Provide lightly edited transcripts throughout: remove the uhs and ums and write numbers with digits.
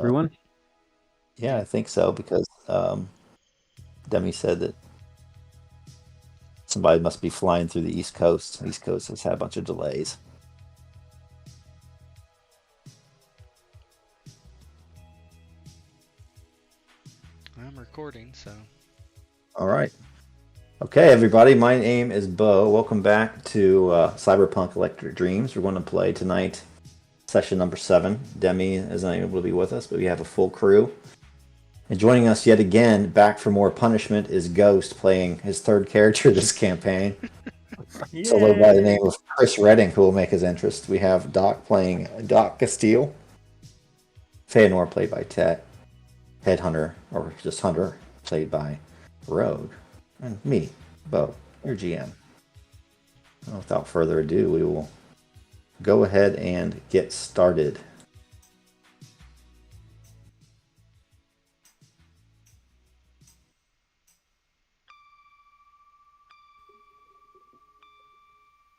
everyone? Yeah, I think so because Demi said that somebody must be flying through the East Coast. East Coast has had a bunch of delays. I'm recording, so. All right. Okay, everybody. My name is Bo. Welcome back to Cyberpunk Electric Dreams. We're going to play tonight, session number 7. Demi is unable to be with us, but we have a full crew. And joining us yet again, back for more punishment, is Ghost playing his third character this campaign. Solo by the name of Kris Reddington, who will make his entrance. We have Doc playing Doc Castile. Feanor played by Tet. Headhunter, or just Hunter, played by Rogue. And me, Bo, your GM. Well, without further ado, we will go ahead and get started.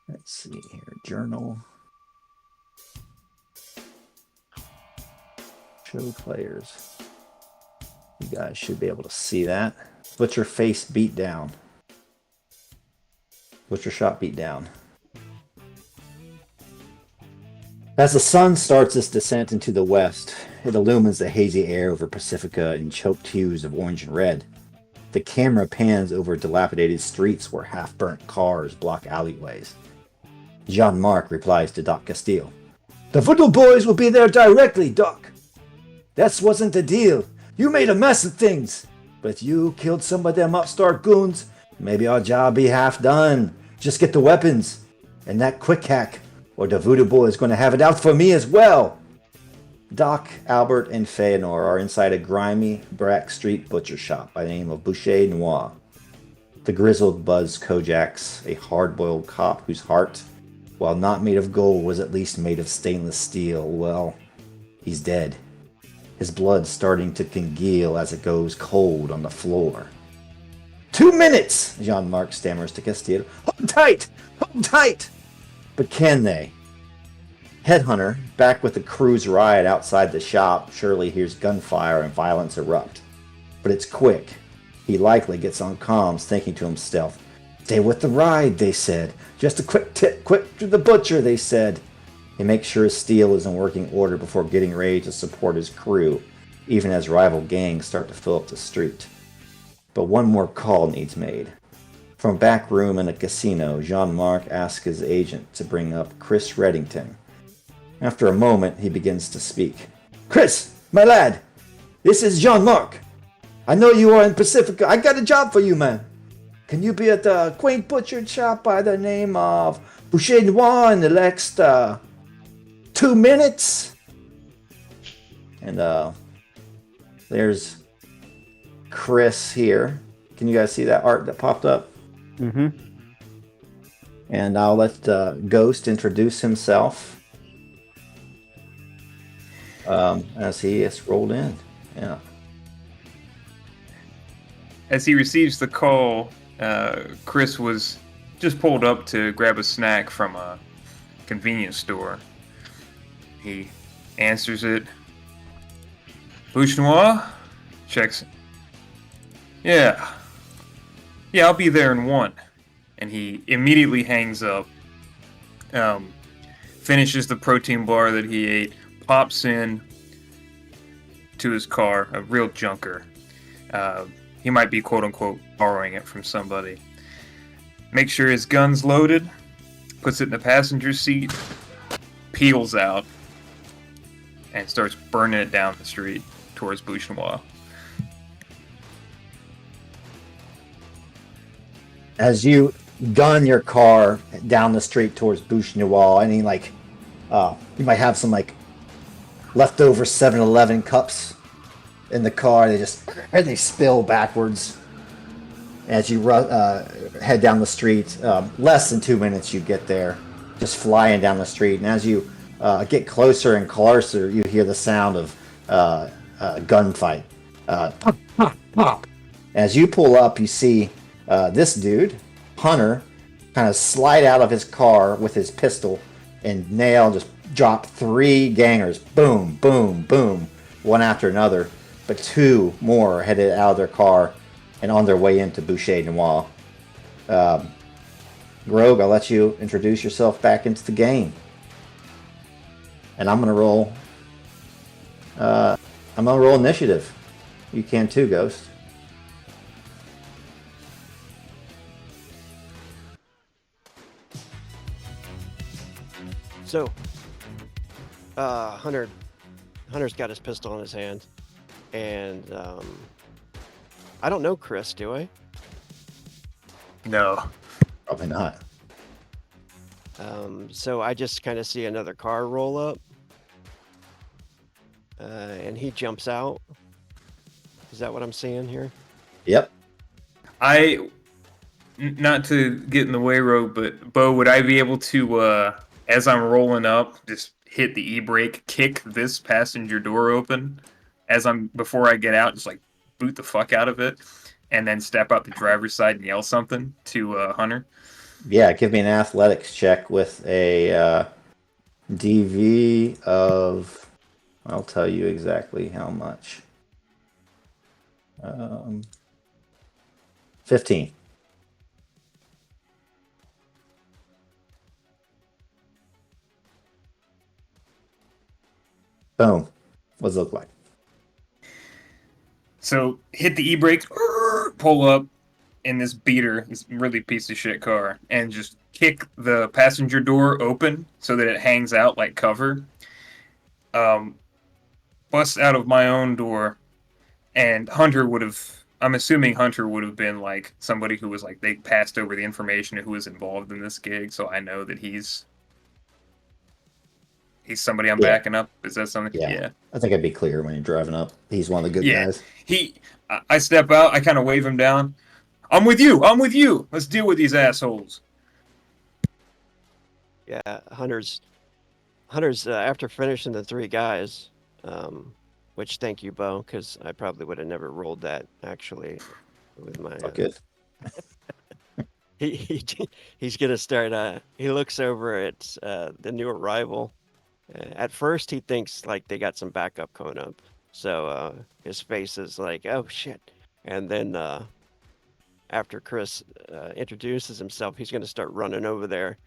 Let's see here, journal. Show players. You guys should be able to see that. Butcher face beat down. Butcher shot beat down. As the sun starts its descent into the west, it illumines the hazy air over Pacifica in choked hues of orange and red. The camera pans over dilapidated streets where half-burnt cars block alleyways. Jean-Marc replies to Doc Castile. "The Voodoo Boys will be there directly, Doc. That wasn't the deal. You made a mess of things. But if you killed some of them upstart goons, maybe our job be half done. Just get the weapons. And that quick hack, or the Voodoo Boy is going to have it out for me as well." Doc, Albert, and Feanor are inside a grimy Brack Street butcher shop by the name of Bouche Nwa. The grizzled Buzz Kojax, a hard-boiled cop whose heart, while not made of gold, was at least made of stainless steel. Well, he's dead. His blood starting to congeal as it goes cold on the floor. 2 minutes, Jean-Marc stammers to Castile. Hold tight! Hold tight! But can they? Headhunter, back with the crew's riot outside the shop, surely hears gunfire and violence erupt. But it's quick. He likely gets on comms, thinking to himself, "Stay with the ride," they said. "Just a quick tip, quick to the butcher," they said. He makes sure his steel is in working order before getting ready to support his crew, even as rival gangs start to fill up the street. But one more call needs made. From a back room in a casino, Jean-Marc asks his agent to bring up Kris Reddington. After a moment, he begins to speak. "Kris, my lad, this is Jean-Marc. I know you are in Pacifica. I got a job for you, man. Can you be at the quaint butcher shop by the name of Bouche Nwa in the next 2 minutes?" And there's Kris here. Can you guys see that art that popped up? Mm-hmm. And I'll let Ghost introduce himself as he is rolled in. Yeah. As he receives the call, Kris was just pulled up to grab a snack from a convenience store. He answers it. "Bouche Nwa?" Checks. Yeah, I'll be there in 1. And he immediately hangs up, finishes the protein bar that he ate, pops in to his car, a real junker. He might be quote-unquote borrowing it from somebody. Makes sure his gun's loaded, puts it in the passenger seat, peels out, and starts burning it down the street towards Bouche Nwa. As you gun your car down the street towards Bouche Nwa, and you might have some leftover 7-Eleven cups in the car. They spill backwards as you head down the street. Less than 2 minutes, you get there, just flying down the street. And as you get closer and closer, you hear the sound of gunfight. Pop, pop, pop. As you pull up, you see this dude, Hunter, kind of slide out of his car with his pistol and just drop 3 gangers. Boom, boom, boom. one after another, but two more headed out of their car and on their way into Bouche Nwa. Rogue, I'll let you introduce yourself back into the game. And I'm gonna roll. I'm gonna roll initiative. You can too, Ghost. So, Hunter's got his pistol in his hand, and I don't know Kris, do I? No. Probably not. So I just kind of see another car roll up, and he jumps out. Is that what I'm seeing here? Yep. Not to get in the way, Rogue, but Bo, would I be able to, as I'm rolling up, just hit the e-brake, kick this passenger door open before I get out, just like boot the fuck out of it, and then step out the driver's side and yell something to Hunter? Yeah, give me an athletics check with a DV of. I'll tell you exactly how much. 15. Boom. What does it look like? So hit the e-brake, pull up in this beater, this really piece of shit car, and just kick the passenger door open so that it hangs out like cover. Bust out of my own door, and Hunter would have. I'm assuming Hunter would have been like somebody who was like they passed over the information who was involved in this gig, so I know that he's somebody I'm Yeah. backing up. Is that something? Yeah. I think I'd be clear when you're driving up. He's one of the good Yeah. guys. I step out. I kind of wave him down. I'm with you. I'm with you. Let's deal with these assholes. Yeah, Hunter's after finishing the three guys, which thank you, Bo, because I probably would have never rolled that actually with my. Oh, good. He's gonna start. He looks over at the new arrival. At first, he thinks like they got some backup coming up, so his face is like, "Oh shit!" And then after Kris introduces himself, he's gonna start running over there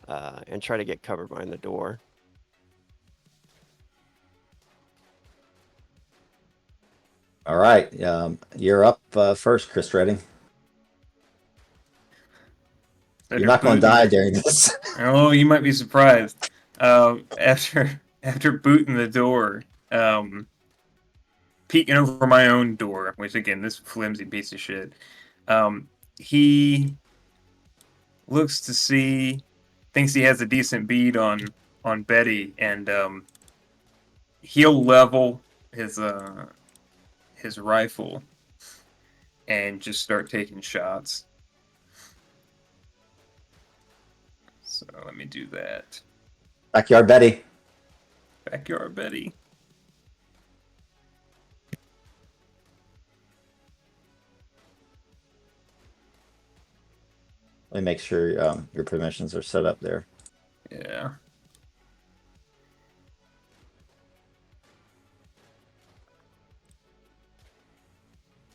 and try to get cover behind the door. All right. You're up first, Kris Redding. You're not going to die during this. Oh, you might be surprised. After booting the door, peeking over my own door, which again, this flimsy piece of shit, he looks to see, thinks he has a decent bead on Betty, and he'll level his rifle and just start taking shots. So let me do that. Backyard Betty. Backyard Betty. Let me make sure your permissions are set up there. Yeah.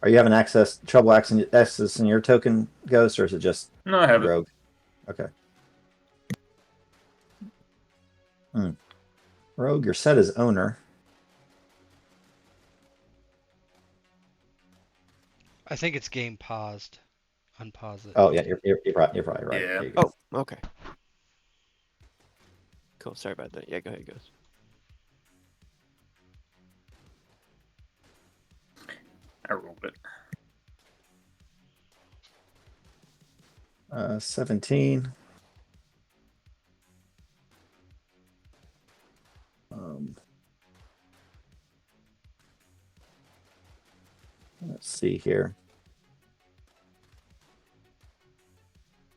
Are you having trouble accessing your token, Ghost, or is it just No, I have Rogue? Okay. Rogue, you're set as owner. I think it's game paused. Unpause it. Oh yeah, you're probably right. Yeah. There you go. Oh, okay. Cool. Sorry about that. Yeah, go ahead, Ghost. I rolled it. 17. Let's see here.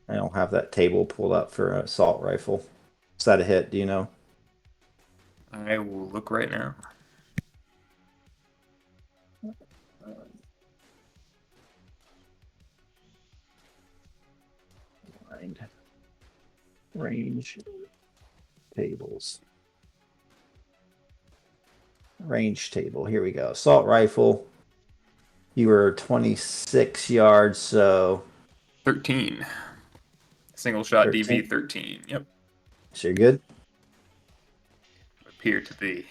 I don't have that table pulled up for an assault rifle. Is that a hit? Do you know? I will look right now. Range tables. range table. Here we go. Assault rifle. You were 26 yards, so 13. Single shot 13. DV 13. Yep. So you're good. Appear to be.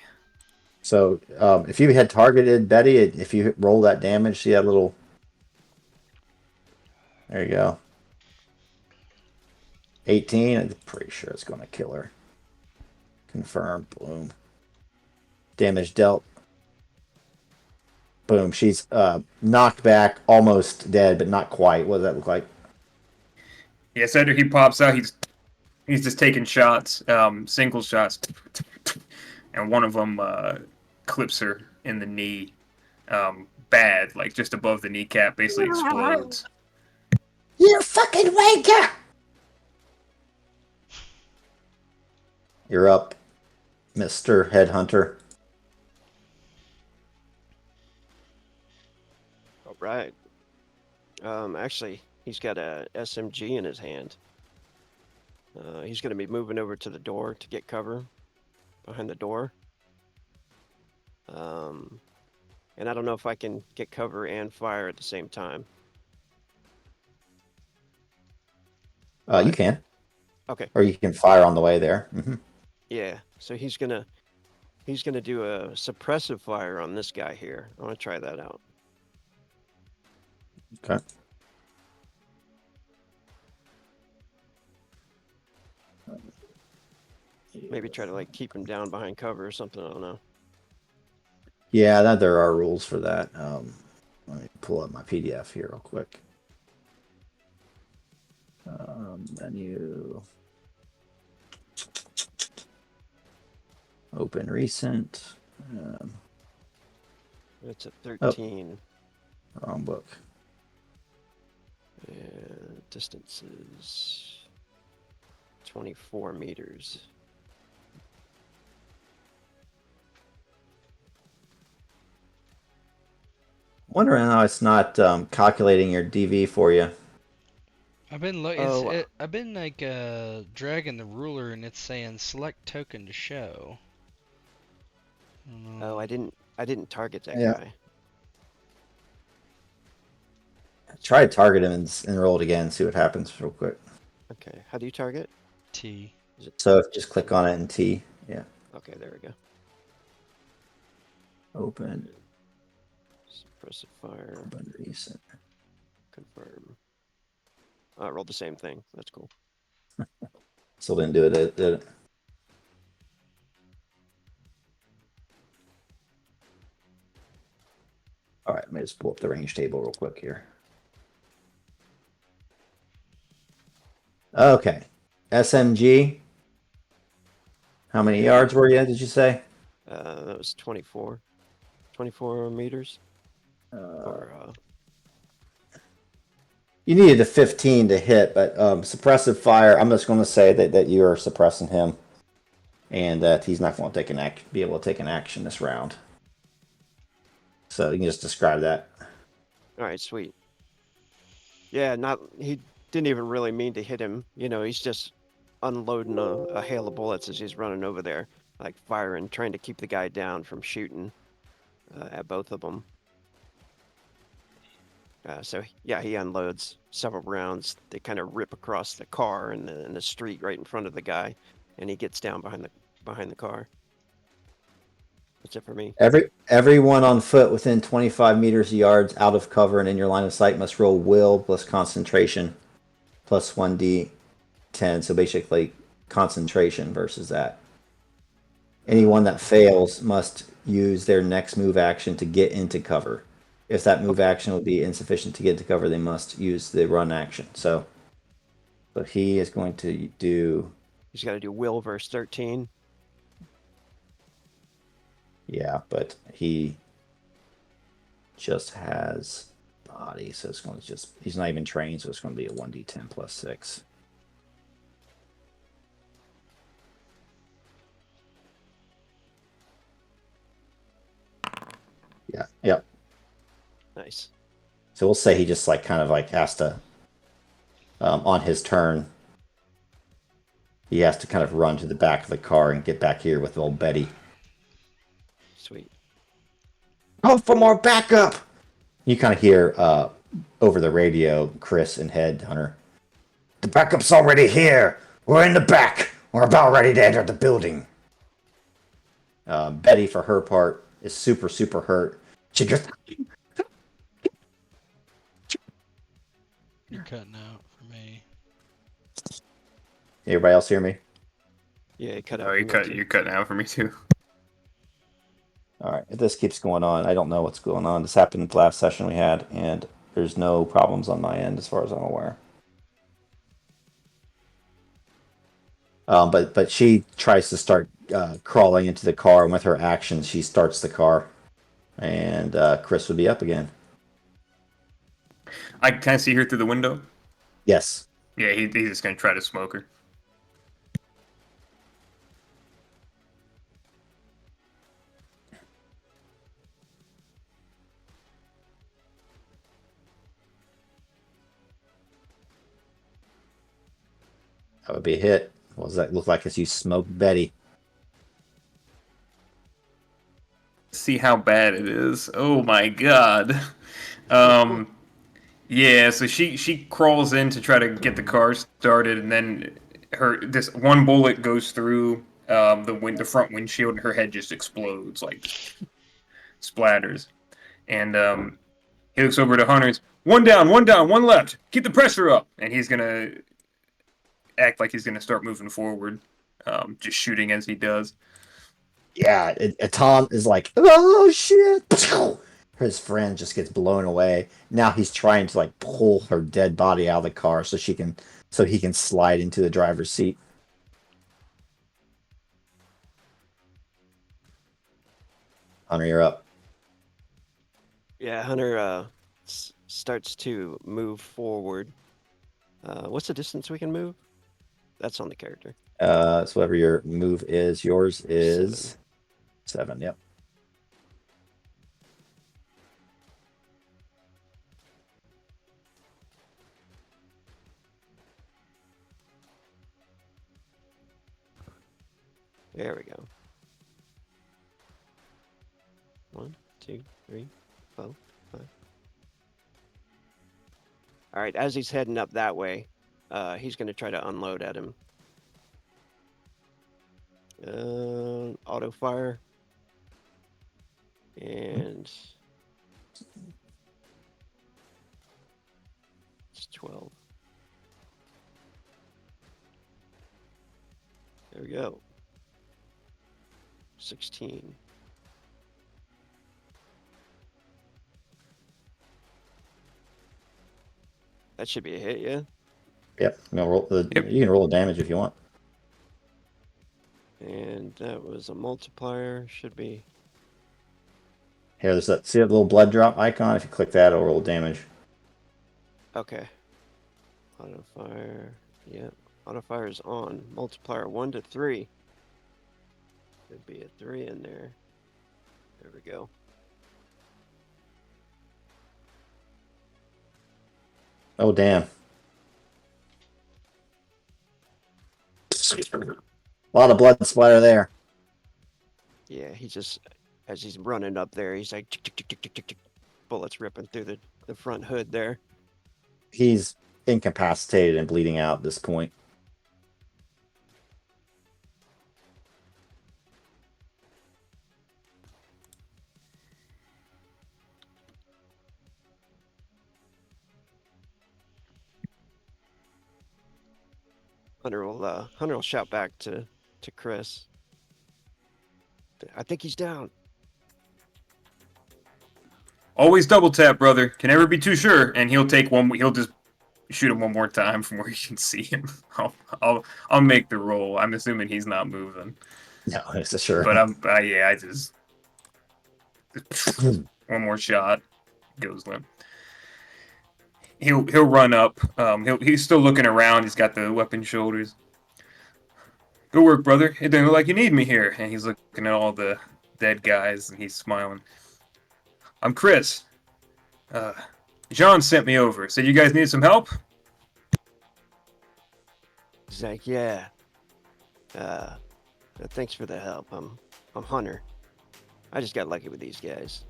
So if you had targeted Betty, if you roll that damage, see that little. There you go. 18. I'm pretty sure it's going to kill her. Confirm. Boom. Damage dealt. Boom. She's knocked back, almost dead, but not quite. What does that look like? Yeah, so after he pops out, he's just taking shots, single shots, and one of them clips her in the knee, bad, like just above the kneecap, basically explodes. You fucking wanker! You're up, Mr. Headhunter. All right. Actually, he's got a SMG in his hand. He's going to be moving over to the door to get cover behind the door. And I don't know if I can get cover and fire at the same time. You can. Okay. Or you can fire on the way there. Yeah. So he's gonna do a suppressive fire on this guy here. I want to try that out. Okay. Maybe try to like keep him down behind cover or something. I don't know. Yeah, there are rules for that. Let me pull up my PDF here real quick. Menu. Open recent. It's a 13. Wrong book. And distance is 24 meters. Wondering how it's not calculating your DV for you. I've been Oh. I've been like dragging the ruler and it's saying select token to show. Oh, I didn't target that Yeah. guy. Try to target him and roll it again. See what happens real quick. Okay. How do you target? T. So if just click on it and T. Yeah. Okay, there we go. Open. Suppressive fire. Open recent. Confirm. I rolled the same thing. That's cool. Still didn't do it, did it? All right, let me just pull up the range table real quick here. Okay. SMG. How many yards were you, did you say? That was 24. 24 meters. You needed a 15 to hit, but suppressive fire, I'm just going to say that you are suppressing him and that he's not going to be able to take an action this round. So you can just describe that. All right, sweet. Yeah, he didn't even really mean to hit him. You know, he's just unloading a hail of bullets as he's running over there, like firing, trying to keep the guy down from shooting at both of them. So yeah, he unloads several rounds. They kind of rip across the car and the street right in front of the guy, and he gets down behind the car. That's it for me. Everyone on foot within 25 meters yards out of cover and in your line of sight must roll will plus concentration plus 1d10. So basically concentration versus that. Anyone that fails must use their next move action to get into cover. If that move action would be insufficient to get into cover, they must use the run action. So he is going to do... He's got to do will versus 13. Yeah, but he just has body, so it's going to just... He's not even trained, so it's going to be a 1d10 plus 6. Yeah, yep. Nice. So we'll say he just has to, on his turn, he has to kind of run to the back of the car and get back here with old Betty. Sweet. Call for more backup. You kind of hear over the radio, Kris and Headhunter. The backup's already here. We're in the back. We're about ready to enter the building. Betty, for her part, is super, super hurt. She just... You're cutting out for me. Everybody else hear me? Yeah, he cut out. Oh, you're cutting out for me too. All right. If this keeps going on, I don't know what's going on. This happened the last session we had, and there's no problems on my end as far as I'm aware. But she tries to start crawling into the car, and with her actions, she starts the car, and Kris would be up again. I can see her through the window. Yes. Yeah, he's just gonna try to smoke her. That would be a hit. What does that look like as you smoke Betty? See how bad it is. Oh my god. Yeah, so she crawls in to try to get the car started, and then this one bullet goes through the front windshield, and her head just explodes, like splatters. And he looks over to Hunter's. One down, one left. Keep the pressure up, and he's gonna act like he's gonna start moving forward, just shooting as he does. Yeah, Tom is like, oh shit! His friend just gets blown away. Now he's trying to like pull her dead body out of the car so he can slide into the driver's seat. Hunter, you're up. Yeah, Hunter starts to move forward. What's the distance we can move? That's on the character. So whatever your move is, yours is 7. Yep. There we go. 1, 2, 3, 4, 5. All right, as he's heading up that way, he's going to try to unload at him. Auto fire. And it's 12. There we go. 16. That should be a hit, yeah? Yep. Yep. You can roll the damage if you want. And that was a multiplier. Should be. Here, see that little blood drop icon? If you click that, it'll roll damage. Okay. Auto fire. Yep. Auto fire is on. Multiplier 1 to 3. Could be a 3 in there. There we go. Oh, damn. A lot of blood splatter there. Yeah, he just, as he's running up there, he's like, tick, tick, tick, tick, tick, tick, tick. Bullets ripping through the front hood there. He's incapacitated and bleeding out at this point. Hunter will shout back to Kris. I think he's down. Always double tap, brother. Can never be too sure. And he'll just shoot him one more time from where you can see him. I'll make the roll. I'm assuming he's not moving. No, it's a sure. But I just one more shot, goes limp. He'll run up. He's still looking around. He's got the weapon shoulders. Good work, brother. It doesn't look like you need me here. And he's looking at all the dead guys, and he's smiling. I'm Kris. Jean sent me over. Said you guys need some help? He's like, yeah. Thanks for the help. I'm Hunter. I just got lucky with these guys.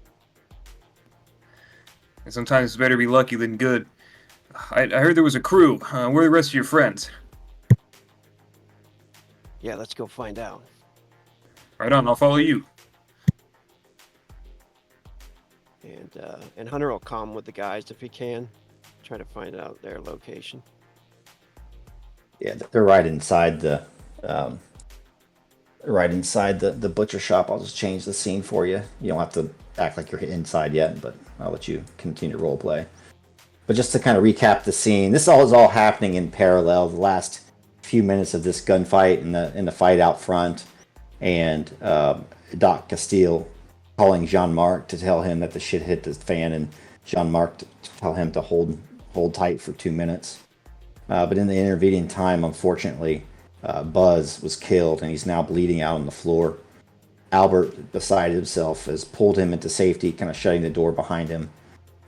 And sometimes it's better to be lucky than good. I heard there was a crew. Where are the rest of your friends? Yeah, let's go find out. Right on, I'll follow you. And Hunter will come with the guys if he can, try to find out their location. Yeah, they're um, right inside the butcher shop. I'll just change the scene for you. You don't have to act like you're inside yet, but I'll let you continue to role play. But just to kind of recap the scene, this all is all happening in parallel. The last few minutes of this gunfight and the fight out front, and Doc Castile calling Jean-Marc to tell him that the shit hit the fan, and Jean-Marc to tell him to hold tight for 2 minutes. But in the intervening time, unfortunately, Buzz was killed, and he's now bleeding out on the floor. Albert, beside himself, has pulled him into safety, kind of shutting the door behind him,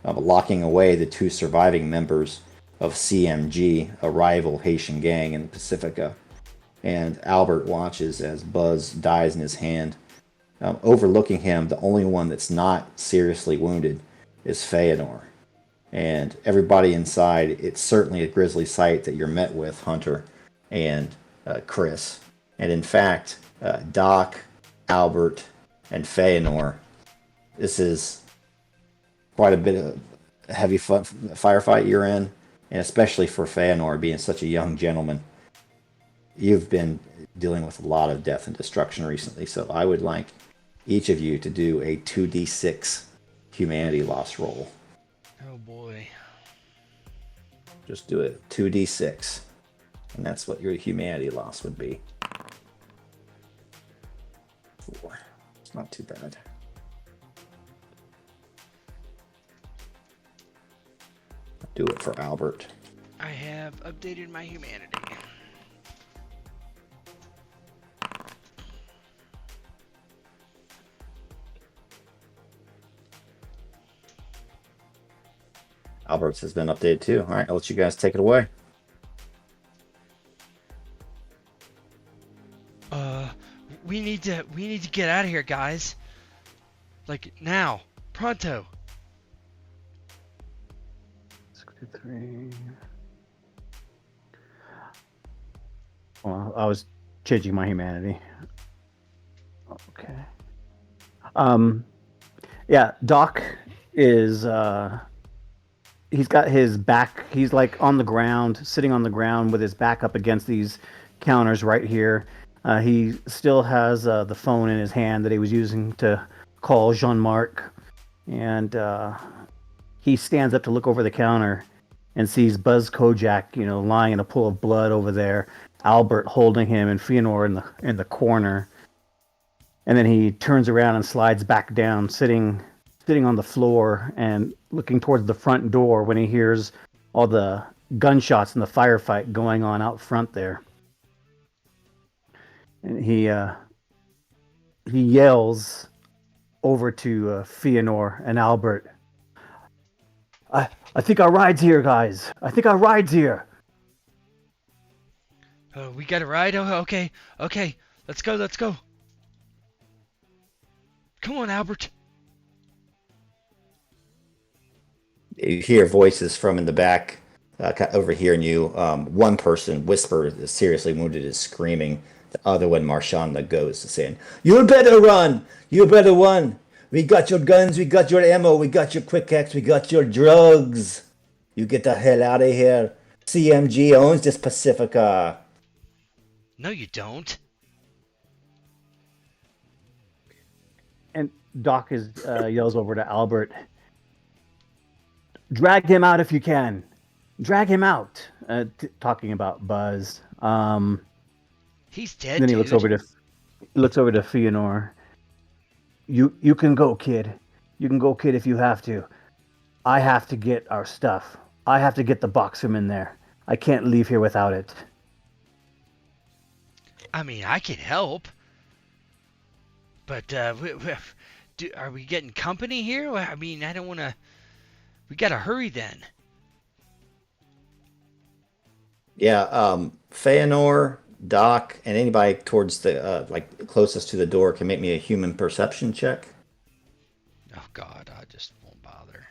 locking away the 2 surviving members of CMG, a rival Haitian gang in Pacifica. And Albert watches as Buzz dies in his hand. Overlooking him, the only one that's not seriously wounded is Feanor. And everybody inside, it's certainly a grisly sight that you're met with, Hunter and Kris. And in fact, Doc, Albert, and Feanor, this is quite a bit of a heavy firefight you're in, and especially for Feanor being such a young gentleman. You've been dealing with a lot of death and destruction recently, so I would like each of you to do a 2d6 humanity loss roll. Oh boy. Just do it 2d6, and that's what your humanity loss would be. 4. It's not too bad. Do it for Albert. I have updated my humanity. Albert's has been updated too. All right, I'll let you guys take it away. We need to get out of here, guys. Like now, pronto. 63. Well, I was changing my humanity. Okay. Yeah, Doc is he's got his back, he's like on the ground, sitting on the ground with his back up against these counters right here. He still has the phone in his hand that he was using to call Jean-Marc, and he stands up to look over the counter and sees Buzz Kojak, lying in a pool of blood over there, Albert holding him, and Feanor in the corner. And then he turns around and slides back down, sitting on the floor and looking towards the front door when he hears all the gunshots and the firefight going on out front there. And he yells over to Feanor and Albert. I think our ride's here, guys. I think our ride's here. Oh, we got a ride? Oh, okay. Okay. Let's go. Come on, Albert. You hear voices from in the back overhearing you. One person whispers, is seriously wounded, is screaming. The other one, Marchand, the ghost, is saying, "You better run! You better run! We got your guns, we got your ammo, we got your quick hacks, we got your drugs. You get the hell out of here. CMG owns this Pacifica." No, you don't. And Doc yells over to Albert. Drag him out if you can. Drag him out. Talking about Buzz. He's dead. Then he dude. looks over to Feanor. You can go, kid. You can go, kid, if you have to. I have to get our stuff. I have to get the box from in there. I can't leave here without it. I mean, I can help. But are we getting company here? I mean, I don't want to. We gotta hurry then. Yeah, Feanor, Doc, and anybody towards the closest to the door can make me a human perception check. Oh God, I just won't bother.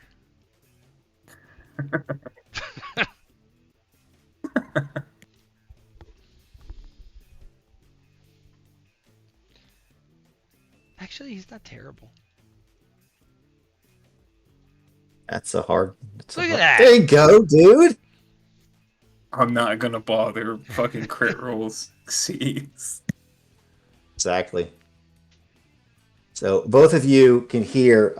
Actually, he's not terrible. That's a hard. Look at that. There you go, dude. I'm not gonna bother. Fucking crit rolls succeeds. Exactly. So both of you can hear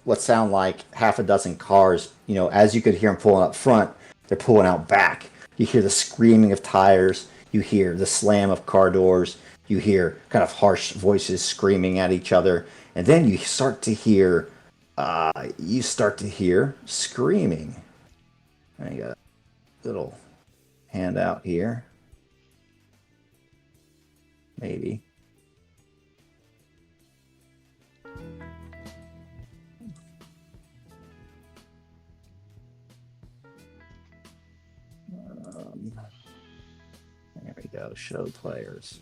what sound like half a dozen cars. You know, as you could hear them pulling up front, they're pulling out back. You hear the screaming of tires. You hear the slam of car doors. You hear kind of harsh voices screaming at each other, and then you start to hear screaming. I got a little handout here. Maybe. There we go. Show players.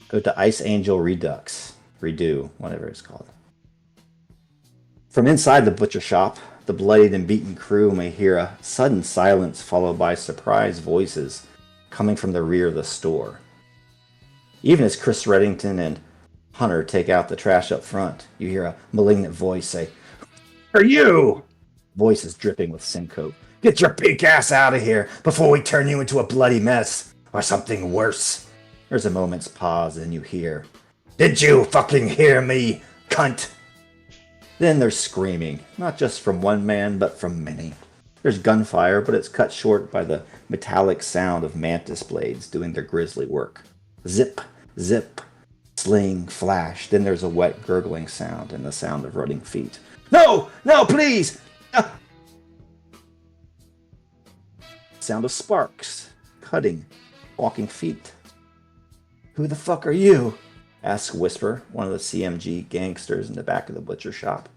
Go to Ice Angel Redux. Redo, whatever it's called. From inside the butcher shop, the bloodied and beaten crew may hear a sudden silence followed by surprised voices coming from the rear of the store. Even as Kris Reddington and Hunter take out the trash up front, you hear a malignant voice say, "Are you?" Voice is dripping with Syncope. "Get your pink ass out of here before we turn you into a bloody mess, or something worse." There's a moment's pause, and you hear, "Did you fucking hear me, cunt?" Then there's screaming, not just from one man, but from many. There's gunfire, but it's cut short by the metallic sound of mantis blades doing their grisly work. Zip, zip, sling, flash. Then there's a wet gurgling sound and the sound of running feet. "No! No, please!" Sound of sparks, cutting, walking feet. "Who the fuck are you?" asks Whisper, one of the CMG gangsters in the back of the butcher shop.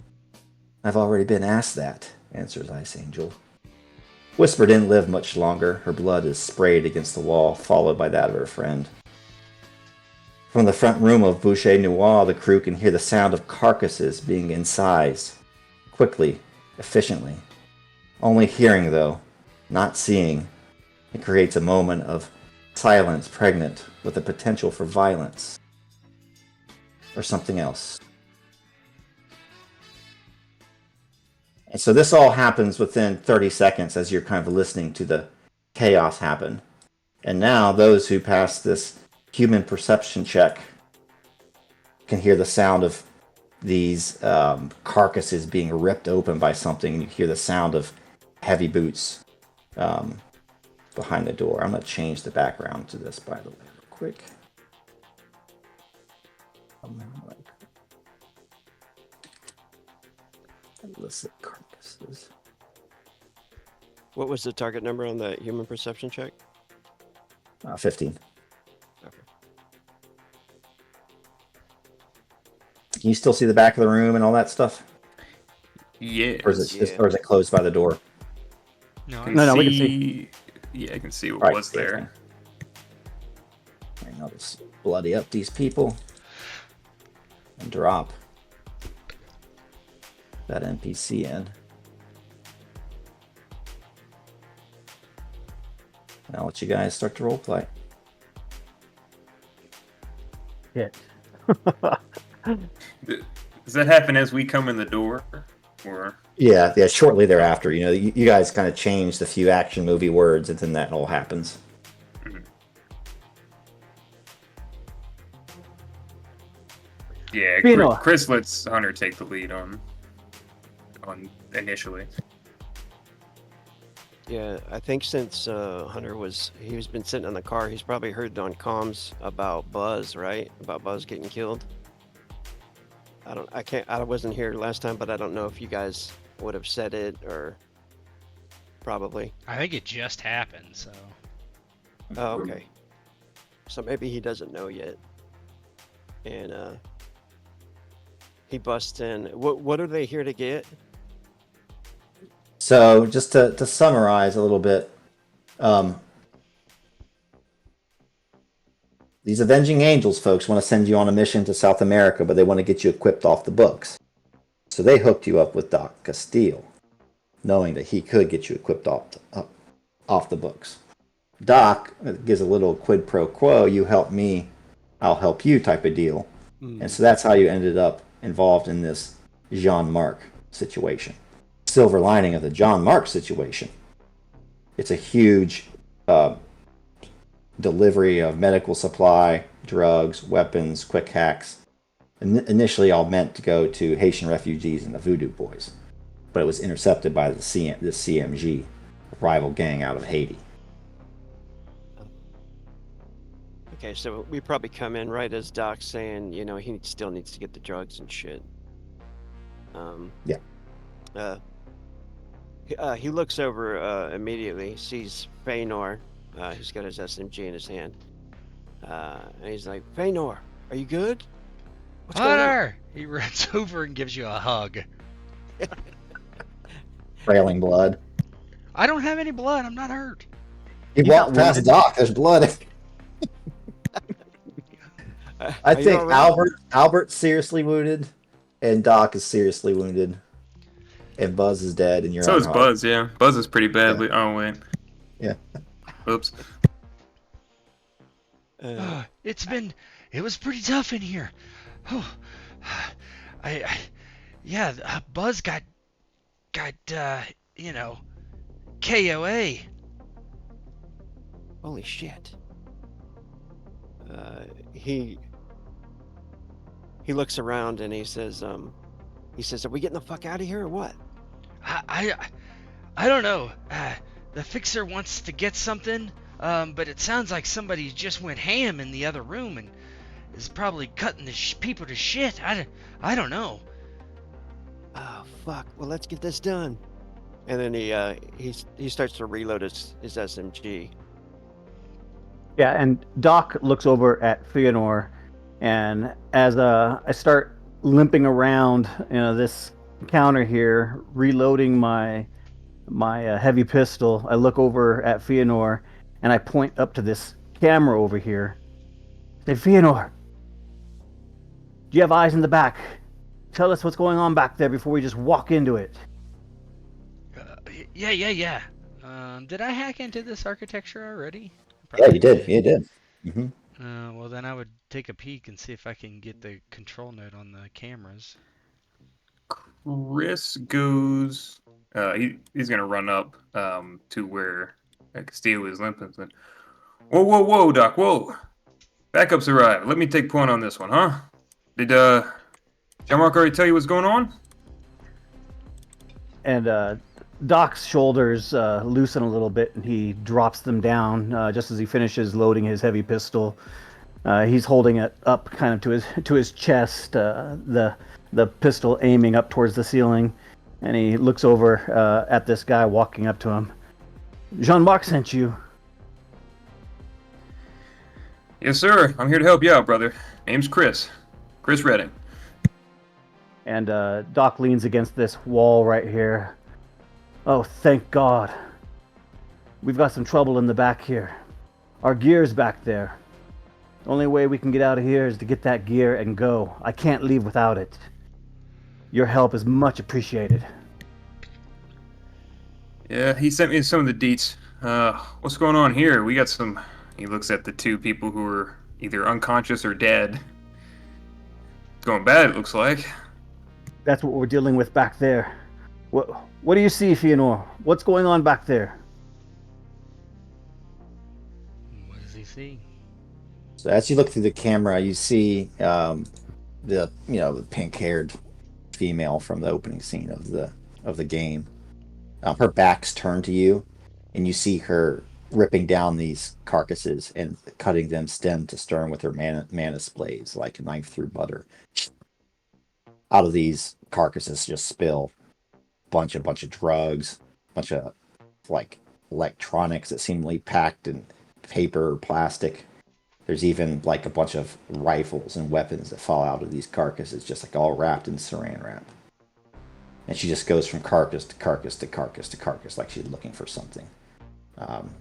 "I've already been asked that," answers Ice Angel. Whisper didn't live much longer. Her blood is sprayed against the wall, followed by that of her friend. From the front room of Bouche Nwa, the crew can hear the sound of carcasses being incised, quickly, efficiently. Only hearing, though, not seeing. It creates a moment of silence pregnant with the potential for violence. Or something else. And so this all happens within 30 seconds as you're kind of listening to the chaos happen. And now those who pass this human perception check can hear the sound of these carcasses being ripped open by something, and you hear the sound of heavy boots behind the door. I'm going to change the background to this, by the way, real quick. Illicit carcasses. What was the target number on the human perception check? 15. Okay. Can you still see the back of the room and all that stuff? Yeah. Or is it closed by the door? No, No, we can see. Yeah, I can see what Right, was there. I'll just bloody up these people and drop that NPC in. And I'll let you guys start to roleplay. Hit. Does that happen as we come in the door? Or Yeah, shortly thereafter. You know, you guys kind of changed a few action movie words, and then that all happens. yeah, Feanor. Kris lets Hunter take the lead on initially. Yeah, I think since Hunter he's been sitting in the car, he's probably heard on comms about Buzz, right? About Buzz getting killed. I wasn't here last time, but I don't know if you guys would have said it or probably. I think it just happened, so. Oh, okay. So maybe he doesn't know yet. And he busts in. What are they here to get? So, just to summarize a little bit, these Avenging Angels folks want to send you on a mission to South America, but they want to get you equipped off the books. So they hooked you up with Doc Castile, knowing that he could get you equipped off the books. Doc gives a little quid pro quo, you help me, I'll help you type of deal. And so that's how you ended up involved in this Jean-Marc situation. Silver lining of the Jean-Marc situation, it's a huge delivery of medical supply, drugs, weapons, quick hacks. Initially all meant to go to Haitian refugees and the Voodoo Boys, but it was intercepted by the CMG, rival gang out of Haiti. Okay, so we probably come in right as Doc's saying, he still needs to get the drugs and shit. Yeah. He looks over immediately, sees Feanor. He's got his SMG in his hand. And he's like, Feanor, are you good? What's going on? Hunter! He runs over and gives you a hug. Trailing blood. I don't have any blood. I'm not hurt. You walk past Doc, there's blood. I think Albert's seriously wounded, and Doc is seriously wounded, and Buzz is dead, and you're So is Buzz, yeah. Buzz is pretty bad. Yeah. Oh, wait. Yeah. Oops. It was pretty tough in here. Buzz got KOA. Holy shit. He looks around and he says, are we getting the fuck out of here or what? I don't know. The fixer wants to get something, but it sounds like somebody just went ham in the other room and is probably cutting the people to shit. I don't know. Oh, fuck. Well, let's get this done. And then he starts to reload his SMG. Yeah, and Doc looks over at Feanor, and as I start limping around, this counter here, reloading my heavy pistol, I look over at Feanor, and I point up to this camera over here. Say, Feanor, do you have eyes in the back? Tell us what's going on back there before we just walk into it. Yeah. Did I hack into this architecture already? Yeah, you did. You did. Mm-hmm. Well, then I would take a peek and see if I can get the control node on the cameras. Kris goes. He's gonna run up to where Castillo is limping. Whoa, Doc, whoa! Backup's arrived. Let me take point on this one, huh? Did Jean-Marc already tell you what's going on? And Doc's shoulders loosen a little bit, and he drops them down just as he finishes loading his heavy pistol. He's holding it up kind of to his chest, the pistol aiming up towards the ceiling, and he looks over at this guy walking up to him. Jean-Marc sent you. Yes, sir. I'm here to help you out, brother. Name's Kris Reddington. And Doc leans against this wall right here. Oh, thank God. We've got some trouble in the back here. Our gear's back there. The only way we can get out of here is to get that gear and go. I can't leave without it. Your help is much appreciated. Yeah, he sent me some of the deets. What's going on here? We got some... He looks at the two people who are either unconscious or dead. It's going bad, it looks like. That's what we're dealing with back there. What do you see, Feanor? What's going on back there? What does he see? So as you look through the camera, you see the pink-haired female from the opening scene of the game. Her back's turned to you, and you see her ripping down these carcasses and cutting them stem to stern with her manus blades like a knife through butter. Out of these carcasses just spill bunch of drugs, bunch of like electronics that seemingly packed in paper or plastic. There's even like a bunch of rifles and weapons that fall out of these carcasses, just like all wrapped in saran wrap. And she just goes from carcass to carcass to carcass to carcass, like she's looking for something.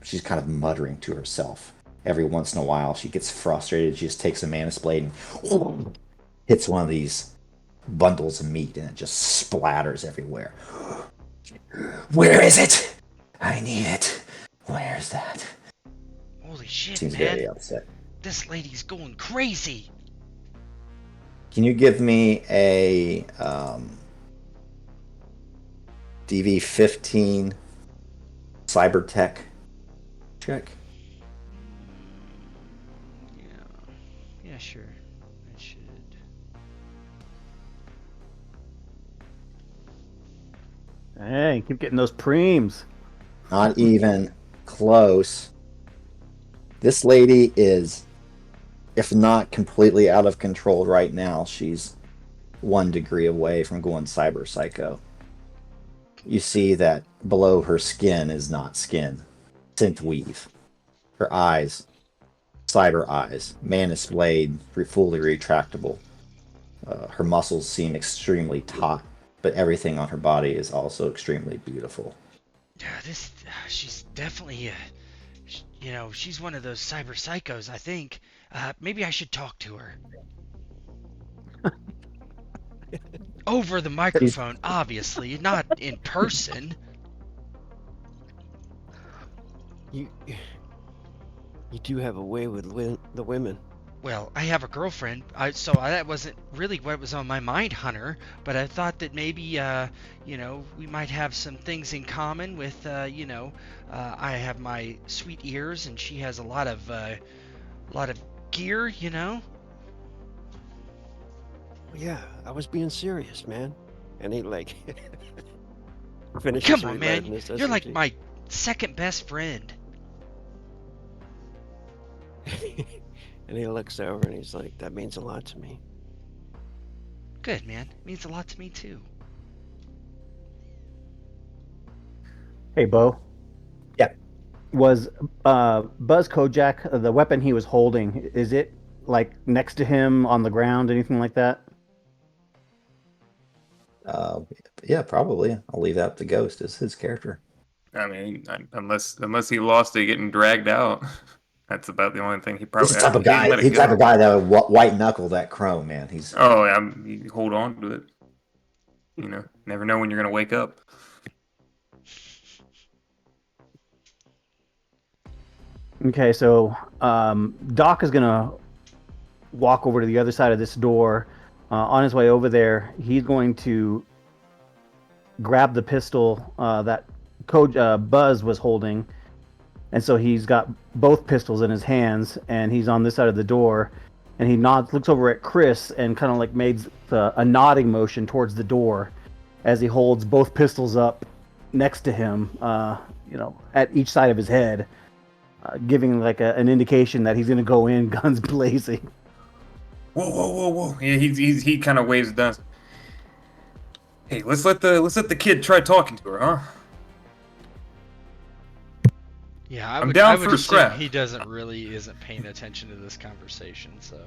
She's kind of muttering to herself. Every once in a while, she gets frustrated. She just takes a manus blade and hits one of these bundles of meat, and it just splatters everywhere. Where is it? I need it. Where's that? Holy shit, Seems man. very upset. This lady's going crazy. Can you give me a DV15 cybertech check? Yeah, sure. I should. Hey, keep getting those preems. Not even close. This lady is, if not completely out of control right now, she's 1 degree away from going cyber psycho. You see that below her skin is not skin, synth weave. Her eyes, cyber eyes, manus blade, fully retractable. Her muscles seem extremely taut, but everything on her body is also extremely beautiful. Yeah, she's definitely, she's one of those cyber psychos, I think. Maybe I should talk to her. Over the microphone, obviously, not in person. You do have a way with the women. Well, I have a girlfriend, so that wasn't really what was on my mind, Hunter. But I thought that maybe, we might have some things in common with, I have my sweet ears, and she has a lot of gear, Yeah, I was being serious, man. And he like finishes Come on, reloading man, his you're like SMG. my second best friend. And he looks over and he's like, "That means a lot to me." Good, man. Means a lot to me too. Hey, Bo. Yeah. Was Buzz Kojak the weapon he was holding? Is it like next to him on the ground, anything like that? Yeah, probably. I'll leave that up to Ghost as his character. I mean, unless he lost it getting dragged out, that's about the only thing he probably. He's the type of he didn't guy. let it He's the type go. of guy that would white knuckle that crow, man. He's Oh, yeah, you hold on to it. Never know when you're gonna wake up. Okay, so Doc is gonna walk over to the other side of this door. On his way over there, he's going to grab the pistol that Buzz was holding, and so he's got both pistols in his hands, and he's on this side of the door, and he looks over at Kris, and kind of like made a nodding motion towards the door, as he holds both pistols up next to him, at each side of his head, giving like an indication that he's going to go in guns blazing. Whoa! Yeah, he kind of waves it down. Hey, let's let the kid try talking to her, huh? Yeah, I'm down I would for a assume scrap. he isn't paying attention to this conversation, so.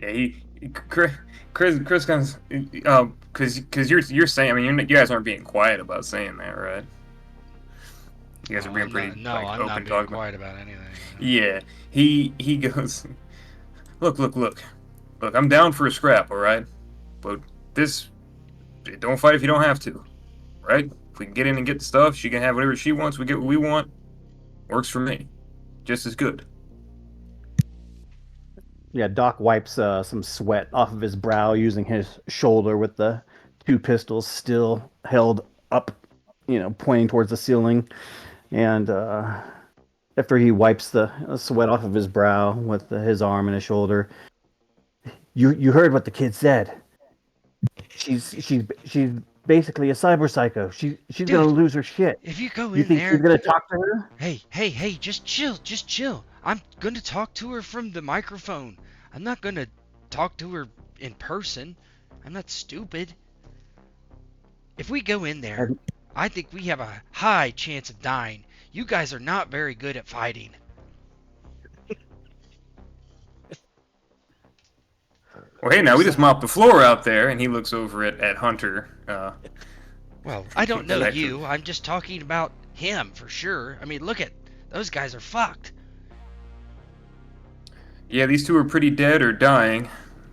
Yeah, Chris comes, because you're saying, I mean, you guys aren't being quiet about saying that, right? You guys are being pretty No, like, I'm open not being talking. quiet about anything. Yeah, he goes, look. I'm down for a scrap, all right? But don't fight if you don't have to, right? If we can get in and get the stuff, she can have whatever she wants. We get what we want. Works for me, just as good. Yeah, Doc wipes some sweat off of his brow using his shoulder with the two pistols still held up, pointing towards the ceiling. And after he wipes the sweat off of his brow with his arm and his shoulder, you heard what the kid said. She's basically a cyber psycho. She's gonna lose her shit. If you go You in think there, she's gonna talk to her? hey, just chill. I'm gonna talk to her from the microphone. I'm not gonna talk to her in person. I'm not stupid. If we go in there, I think we have a high chance of dying. You guys are not very good at fighting. Well, hey, now we just mopped the floor out there, and he looks over at Hunter. Well, I don't know Actually- you. I'm just talking about him for sure. I mean, look at those guys are fucked. Yeah, these two are pretty dead or dying.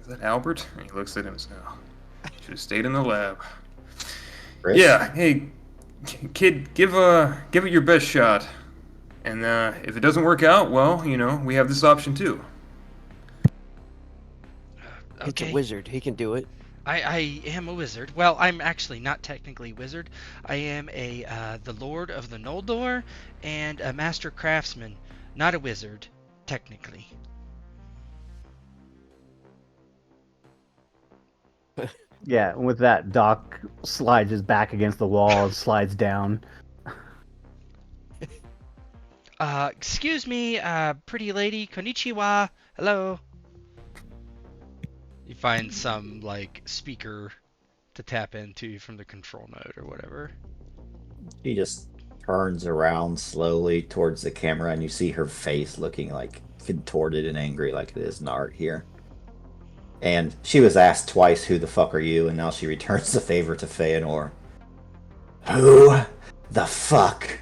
that Albert? And he looks at him and says, "No, should have stayed in the lab." Chris? Yeah, hey, kid, give it your best shot. And if it doesn't work out, well, we have this option too. It's a Okay. wizard. He can do it. I am a wizard. Well, I'm actually not technically a wizard. I am the Lord of the Noldor and a master craftsman, not a wizard, technically. Yeah, and with that, Doc slides his back against the wall and slides down. Excuse me, pretty lady, konnichiwa, hello. You find some, like, speaker to tap into from the control node or whatever. She just turns around slowly towards the camera, and you see her face looking like contorted and angry, like it is in art here. And she was asked twice, "Who the fuck are you?" And now she returns the favor to Feanor. Who the fuck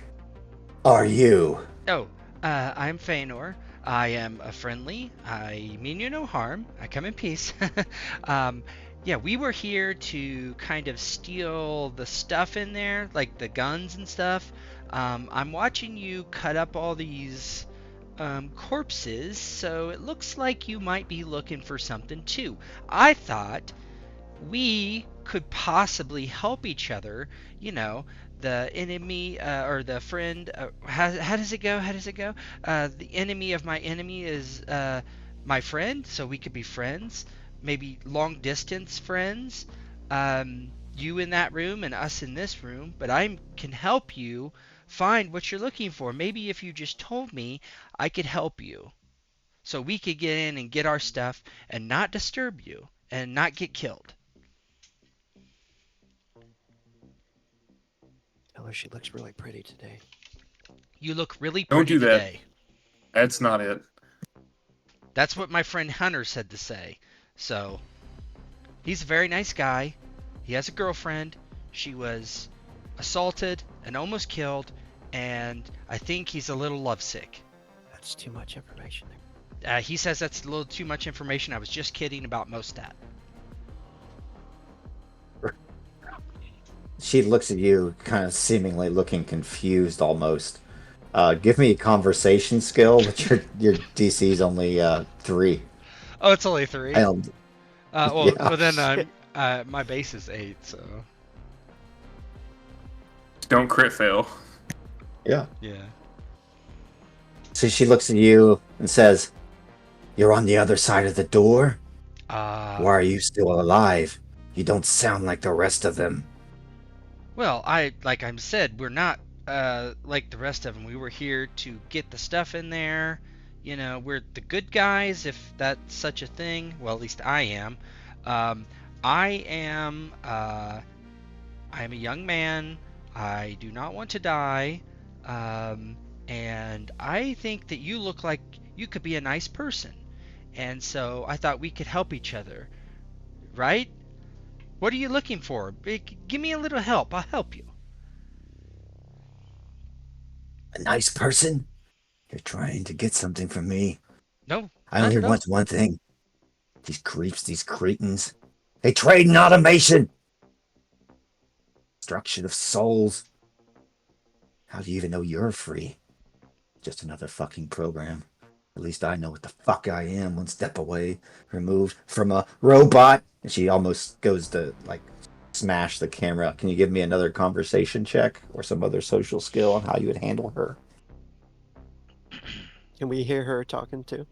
are you? Oh, I'm Feanor. I am a friendly. I mean you no harm. I come in peace. Yeah, we were here to kind of steal the stuff in there, like the guns and stuff. I'm watching you cut up all these corpses, so it looks like you might be looking for something too. I thought we could possibly help each other, the enemy or the friend. How does it go? How does it go? The enemy of my enemy is my friend, so we could be friends, maybe long distance friends. You in that room and us in this room, but I can help you find what you're looking for. Maybe if you just told me, I could help you. So we could get in and get our stuff and not disturb you and not get killed. Tell her she looks really pretty today. You look really Don't pretty do that. today. That's not it. That's what my friend Hunter said to say. So, he's a very nice guy. He has a girlfriend. She was assaulted and almost killed, and I think he's a little lovesick. That's too much information. He says that's a little too much information. I was just kidding about Mostat. She looks at you, kind of seemingly looking confused almost. Give me a conversation skill, but your DC's only 3. Oh, it's only 3? I don't. Well, Yeah. well then my base is 8, so... Don't crit fail. Yeah. Yeah. So she looks at you and says, "You're on the other side of the door? Why are you still alive? You don't sound like the rest of them." Well, like I said, we're not like the rest of them. We were here to get the stuff in there. We're the good guys, if that's such a thing. Well, at least I am. I am a young man. I do not want to die. And I think that you look like you could be a nice person. And so I thought we could help each other. Right? What are you looking for? Give me a little help. I'll help you. A nice person? You're trying to get something from me. No. I only no. want one thing. These creeps, these cretins. They trade in automation. Destruction of souls. How do you even know you're free? Just another fucking program. At least I know what the fuck I am, one step away, removed from a robot. And she almost goes to, smash the camera. Can you give me another conversation check or some other social skill on how you would handle her? Can we hear her talking too?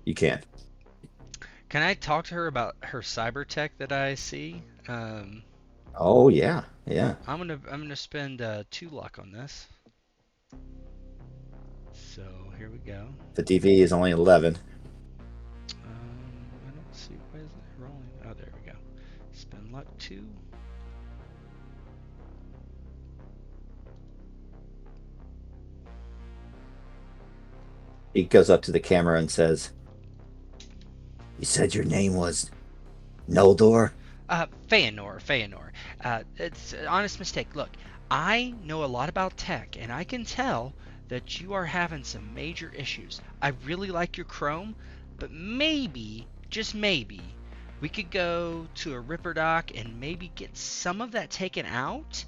You can. Can I talk to her about her cyber tech that I see? Oh, yeah. Yeah. I'm gonna spend 2 luck on this. So here we go. The DV is only 11. I don't see, why isn't it rolling? Oh, there we go. Spend luck 2. He goes up to the camera and says, "You said your name was Noldor?" Feanor. It's an honest mistake. Look, I know a lot about tech, and I can tell that you are having some major issues. I really like your chrome, but maybe, just maybe, we could go to a Ripper Dock and maybe get some of that taken out.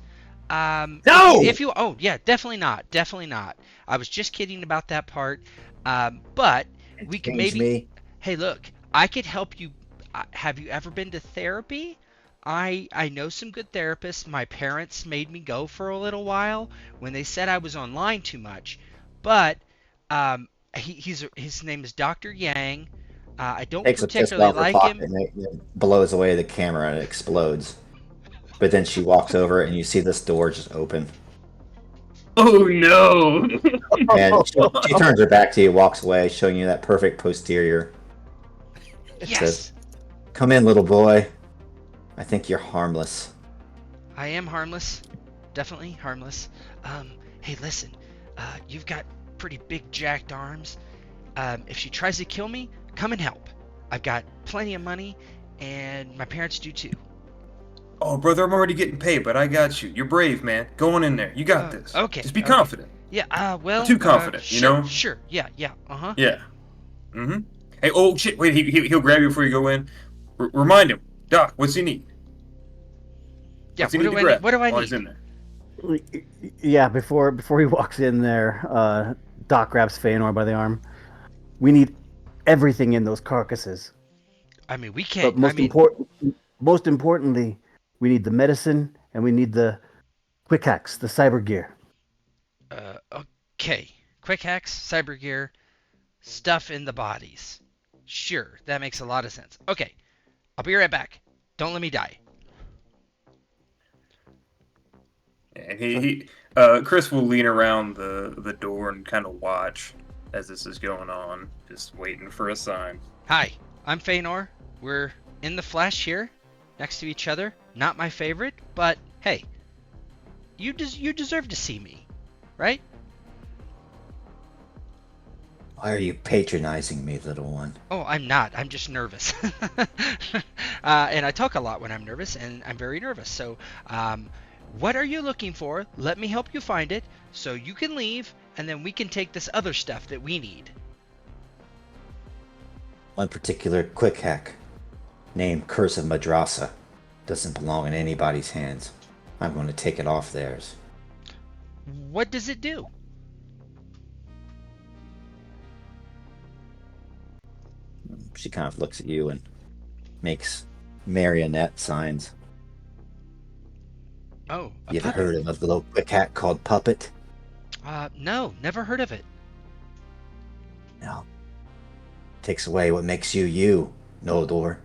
No! If you oh yeah, definitely not. I was just kidding about that part. But we could Change maybe. me. Hey, look, I could help you. Have you ever been to therapy? I know some good therapists. My parents made me go for a little while when they said I was online too much. But his name is Dr. Yang. I don't Takes a pistol particularly out of her like pocket him. and it blows away the camera and it explodes. But then she walks over and you see this door just open. Oh no! And she turns her back to you, walks away, showing you that perfect posterior. It Yes, says, "Come in, little boy. I think you're harmless." I am harmless. Definitely harmless. Hey, listen. You've got pretty big jacked arms. If she tries to kill me, come and help. I've got plenty of money, and my parents do too. Oh, brother, I'm already getting paid, but I got you. You're brave, man. Go on in there. You got this. Okay. Just be Okay. confident. Yeah. Well. Too confident, sure, you know? Sure. Yeah. Yeah. Uh-huh. Yeah. Mm-hmm. Hey, oh shit! Wait, he'll grab you before you go in. Remind him, Doc. What's he need? Yeah. What's he What need do to I grab need? What do I while he's need? in there? Yeah, before he walks in there, Doc grabs Feanor by the arm. We need everything in those carcasses. I mean, we But can't. most importantly, we need the medicine and we need the quick hacks, the cyber gear. Okay. Quick hacks, cyber gear, stuff in the bodies. Sure, that makes a lot of sense. Okay, I'll be right back. Don't let me die. And Chris will lean around the door and kind of watch as this is going on, just waiting for a sign. Hi, I'm Feanor. We're in the flesh here, next to each other. Not my favorite, but hey, you deserve to see me, right? Why are you patronizing me, little one? Oh, I'm not. I'm just nervous. And I talk a lot when I'm nervous, and I'm very nervous. So, what are you looking for? Let me help you find it, so you can leave, and then we can take this other stuff that we need. One particular quick hack, named Curse of Madrasa, doesn't belong in anybody's hands. I'm going to take it off theirs. What does it do? She kind of looks at you and makes marionette signs. Oh, a You ever puppet. heard of a little quick hack called Puppet? No, never heard of it. No. Takes away what makes you you, Noldor.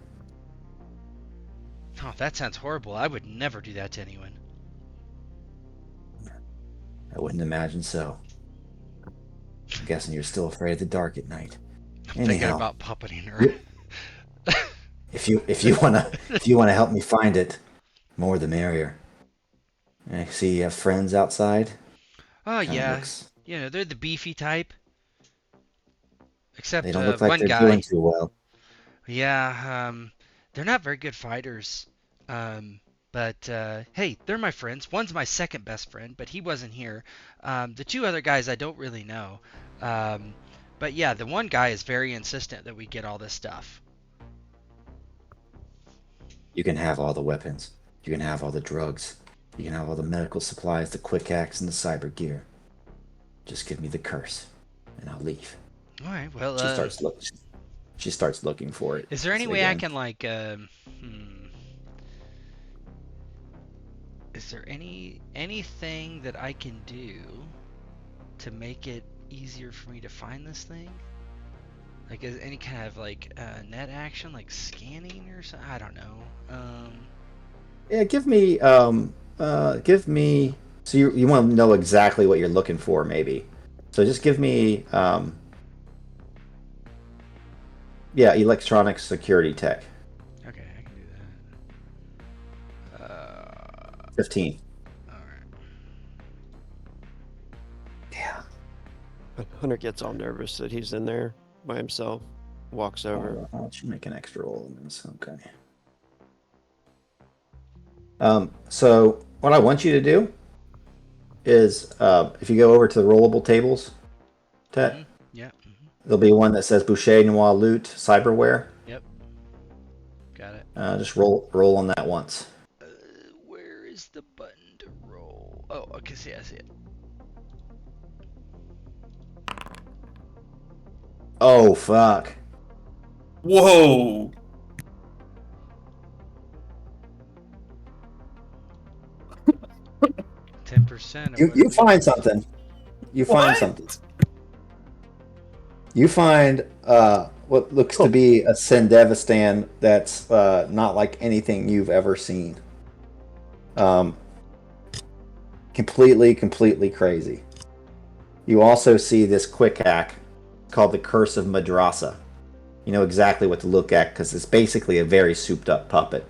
Oh, that sounds horrible. I would never do that to anyone. I wouldn't imagine so. I'm guessing you're still afraid of the dark at night. I'm thinking Anyhow, about puppeting her. if you wanna help me find it, more the merrier. I see you have friends outside. Oh, Kinda yeah. looks- You know, they're the beefy type. Except They don't look like one they're guy. doing too well. Yeah, they're not very good fighters. But hey, they're my friends. One's my second best friend, but he wasn't here. The two other guys I don't really know. But yeah, the one guy is very insistent that we get all this stuff. You can have all the weapons. You can have all the drugs. You can have all the medical supplies, the quick hacks, and the cyber gear. Just give me the curse, and I'll leave. All right. Well, She starts looking for it. is there any So way I again, can like Is there anything that I can do to make it easier for me to find this thing? Like, is any kind of like net action, like scanning or something? I don't know. Yeah, give me. So you want to know exactly what you're looking for, maybe. So just give me. Yeah, electronic security tech. Okay, I can do that. 15. All right. Yeah. Hunter gets all nervous that he's in there by himself, walks over. I'll let you make an extra roll on this. Okay. So what I want you to do is, if you go over to the rollable tables, Tet, Mhm. Yeah. there'll be one that says Bouche Nwa Loot Cyberware. Yep. Got it. Just roll on that once. Where is the button to roll? Oh, okay, see, I see it. Oh fuck! Whoa! 10% of You what you it find is. something. You find something. What? You find what looks to Cool. be a Sendevistan that's not like anything you've ever seen. Um, completely crazy. You also see this quick hack called the Curse of Madrasa. You know exactly what to look at because it's basically a very souped up puppet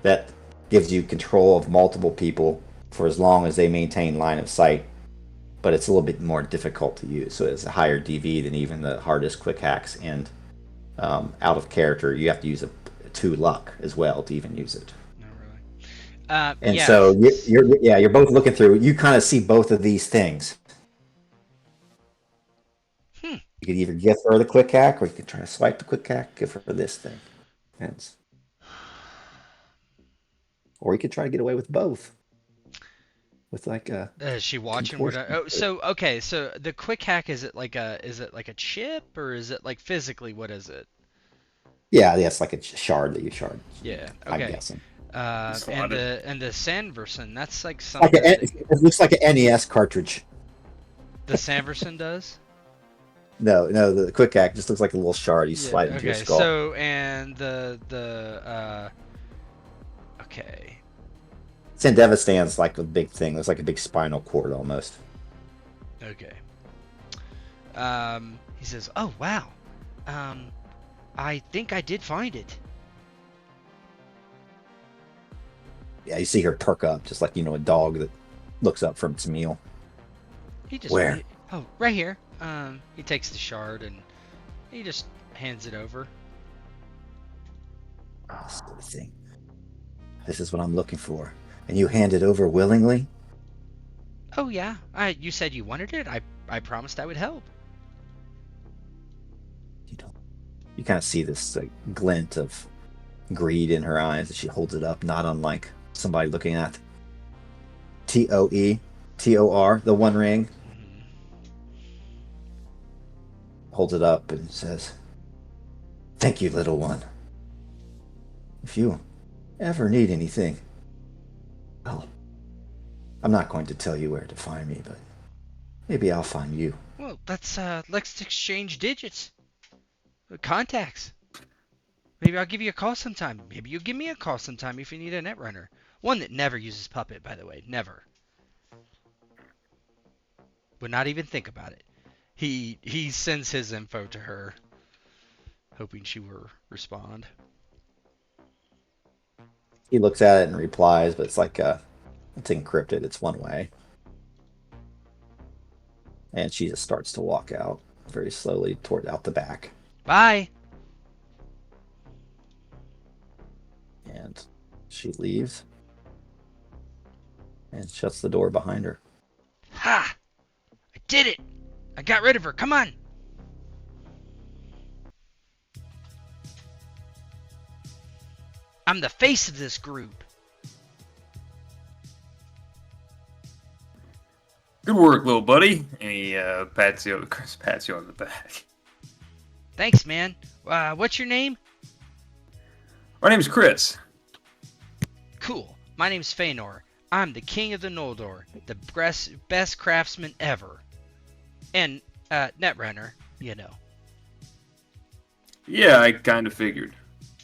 that gives you control of multiple people for as long as they maintain line of sight. But it's a little bit more difficult to use, so it's a higher DV than even the hardest quick hacks. And out of character, you have to use a 2 luck as well to even use it. Not really. And so Yes. you're both looking through. You kind of see both of these things. Hmm. You could either give her the quick hack, or you could try to swipe the quick hack, give her this thing. Depends. Or you could try to get away with both. With like a Is she watching what I? contortion. Oh, so okay. So the quick hack, is it like a chip, or is it like physically? What is it? Yeah, it's like a shard that you shard. Yeah. I'm Okay. guessing. And the Sanverson, that's like Like something that it looks like an NES cartridge. the Sanverson does. No, the quick hack just looks like a little shard. You Yeah. slide into your Okay. skull. So and okay. Sandevistan's like a big thing. It's like a big spinal cord almost. Okay. He says, "Oh wow. I think I did find it." Yeah, you see her perk up, just like a dog that looks up from its meal. He just Where? oh, right here. He takes the shard and he just hands it over. Oh, silly thing. This is what I'm looking for. And you hand it over willingly? Oh yeah. You said you wanted it. I promised I would help. You don't. You kind of see this glint of greed in her eyes as she holds it up, not unlike somebody looking at TOETOR, the One Ring. Holds it up and says, "Thank you, little one. If you ever need anything, well, I'm not going to tell you where to find me, but maybe I'll find you." Well, let's exchange digits. Contacts. Maybe I'll give you a call sometime. Maybe you'll give me a call sometime if you need a netrunner. One that never uses puppet, by the way. Never. Would not even think about it. He sends his info to her, hoping she will respond. He looks at it and replies, but it's like it's encrypted. It's one way. And she just starts to walk out very slowly toward out the back. Bye. And she leaves and shuts the door behind her. Ha! I did it! I got rid of her. Come on! I'm the face of this group. Good work, little buddy. And he Chris pats you on the back. Thanks, man. What's your name? My name's Kris. Cool. My name's Feanor. I'm the king of the Noldor, the best craftsman ever. And, netrunner, you know. Yeah, I kind of figured.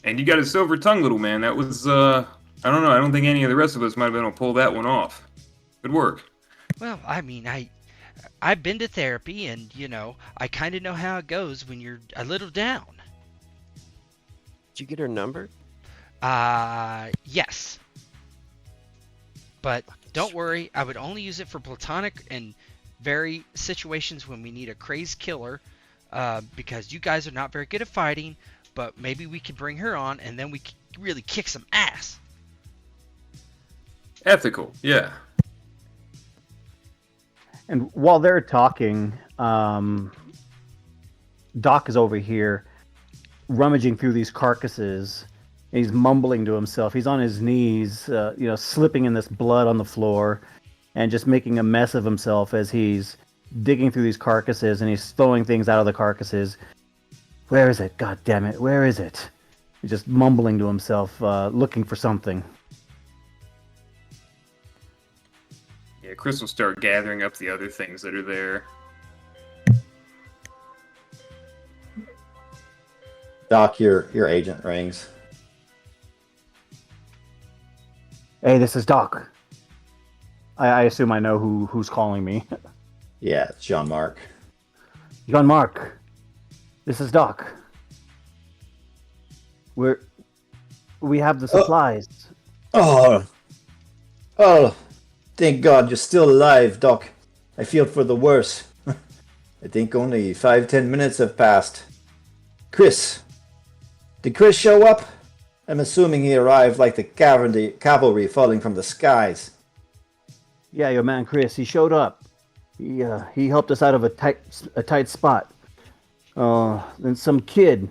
And you got a silver tongue, little man. That was, I don't know. I don't think any of the rest of us might have been able to pull that one off. Good work. Well, I mean, I've been to therapy, and, I kind of know how it goes when you're a little down. Did you get her number? Yes. But don't worry, I would only use it for platonic and very situations when we need a crazed killer, because you guys are not very good at fighting, but maybe we could bring her on, and then we could really kick some ass. Ethical, yeah. And while they're talking, Doc is over here rummaging through these carcasses He's mumbling to himself. He's on his knees, slipping in this blood on the floor, and just making a mess of himself as he's digging through these carcasses and he's throwing things out of the carcasses. Where is it? God damn it! Where is it? He's just mumbling to himself, looking for something. Yeah, Kris will start gathering up the other things that are there. Doc, your agent rings. Hey, this is Doc. I assume I know who's calling me. Yeah, it's Jean-Marc. Jean-Marc, this is Doc. We have the supplies. Oh, thank God you're still alive, Doc. I feel for the worse. I think only 5-10 minutes have passed. Kris. Did Kris show up? I'm assuming he arrived like the cavalry falling from the skies. Yeah, your man Kris, he showed up. He helped us out of a tight spot. Then some kid,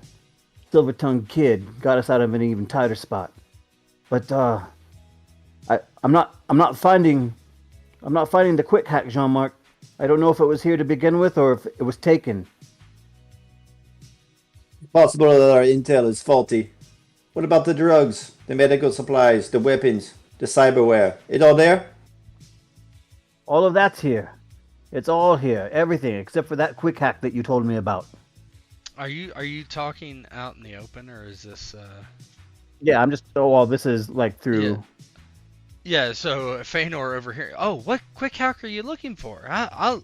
silver-tongued kid, got us out of an even tighter spot. But I'm not finding the quick hack, Jean-Marc. I don't know if it was here to begin with or if it was taken. Possible that our intel is faulty. What about the drugs, the medical supplies, the weapons, the cyberware? It all there? All of that's here. It's all here. Everything except for that quick hack that you told me about. Are you talking out in the open, or is this? Yeah, I'm just. Oh, well, this is like through. Yeah. So Feanor over here. Oh, what quick hack are you looking for? I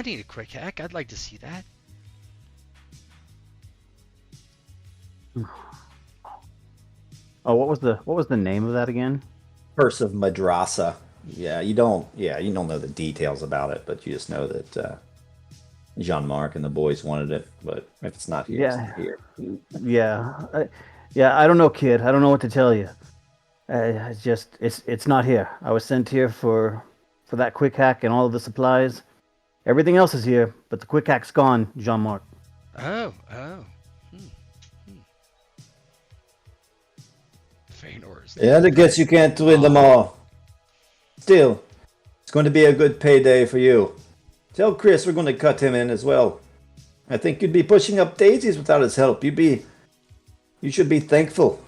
need a quick hack. I'd like to see that. Oh, what was the name of that again? Curse of Madrasa. Yeah, you don't know the details about it, but you just know that Jean-Marc and the boys wanted it. But if it's not here, it's not here. Yeah. I don't know, kid. I don't know what to tell you. It's not here. I was sent here for that quick hack and all of the supplies. Everything else is here, but the quick hack's gone, Jean-Marc. Oh. Feanor's. Yeah, I guess you can't win them all. Still, it's going to be a good payday for you. Tell Kris we're going to cut him in as well. I think you'd be pushing up daisies without his help. You should be thankful.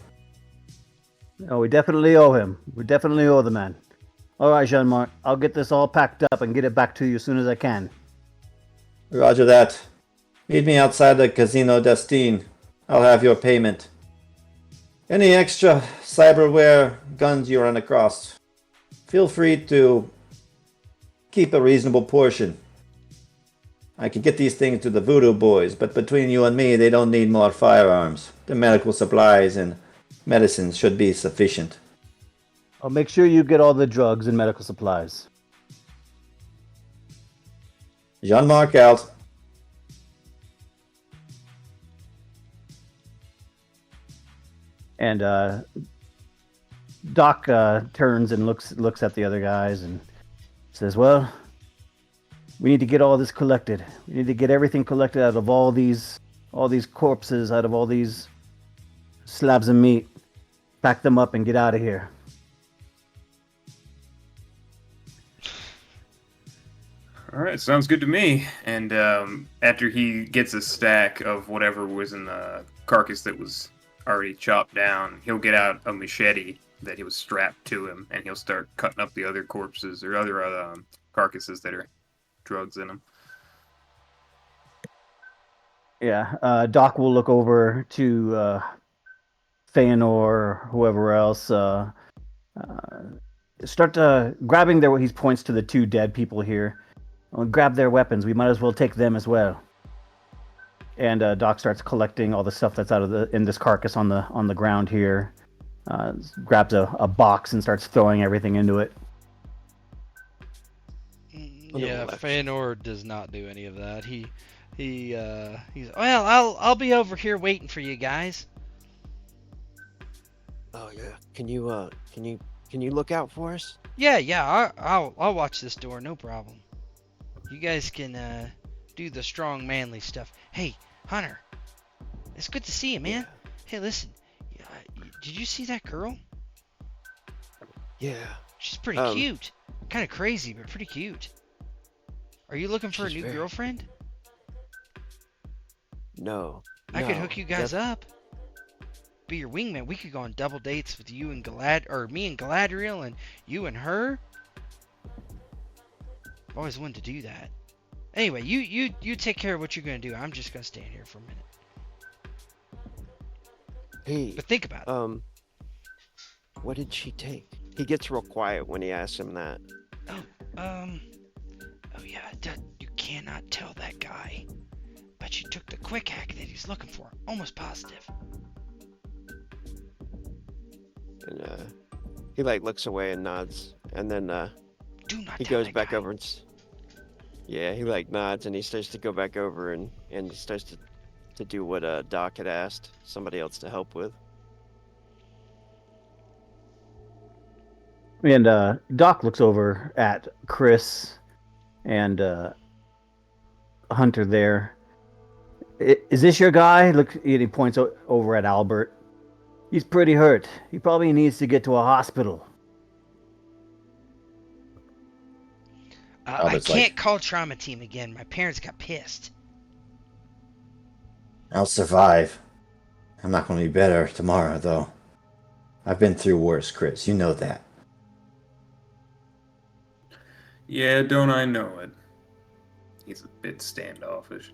No, we definitely owe him. We definitely owe the man. All right, Jean-Marc. I'll get this all packed up and get it back to you as soon as I can. Roger that. Meet me outside the Casino d'Estine. I'll have your payment. Any extra cyberware guns you run across, feel free to keep a reasonable portion. I can get these things to the voodoo boys, but between you and me, they don't need more firearms. The medical supplies and medicines should be sufficient. I'll make sure you get all the drugs and medical supplies. Jean-Marc out. And Doc turns and looks at the other guys and says, "Well, we need to get all this collected. We need to get everything collected out of all these corpses, out of all these slabs of meat. Pack them up and get out of here." All right, sounds good to me. And after he gets a stack of whatever was in the carcass that was already chopped down, he'll get out a machete that he was strapped to him, and he'll start cutting up the other corpses or other carcasses that are drugs in them. Yeah, Doc will look over to Feanor or whoever else. Start grabbing their. He points to the two dead people here. Grab their weapons. We might as well take them as well. And Doc starts collecting all the stuff that's in this carcass on the ground here. Grabs a box and starts throwing everything into it. Yeah, Feanor does not do any of that. He's well, I'll be over here waiting for you guys. Oh yeah. Can you look out for us? Yeah. I'll watch this door, no problem. You guys can do the strong, manly stuff. Hey, Hunter, it's good to see you, man. Yeah. Hey, listen, did you see that girl? Yeah. She's pretty Um, cute. Kind of crazy, but pretty cute. Are you looking for a She's new very- girlfriend? No. I could no, hook you guys def- up. Be your wingman. We could go on double dates with you and me and Galadriel, and you and her. I've always wanted to do that. Anyway, you take care of what you're gonna do. I'm just gonna stand here for a minute. Hey, But think about it. what did she take? He gets real quiet when he asks him that. Oh yeah, you cannot tell that guy. But she took the quick hack that he's looking for. Almost positive. And he like looks away and nods, and then Do not he tell goes that back guy. over and yeah, he like nods and he starts to go back over and starts to do what Doc had asked somebody else to help with. And Doc looks over at Kris and Hunter there. Is this your guy? Look, he points over at Albert. He's pretty hurt. He probably needs to get to a hospital. I Albert's can't like, call trauma team again. My parents got pissed. I'll survive. I'm not going to be better tomorrow, though. I've been through worse, Kris. You know that. Yeah, don't I know it? He's a bit standoffish.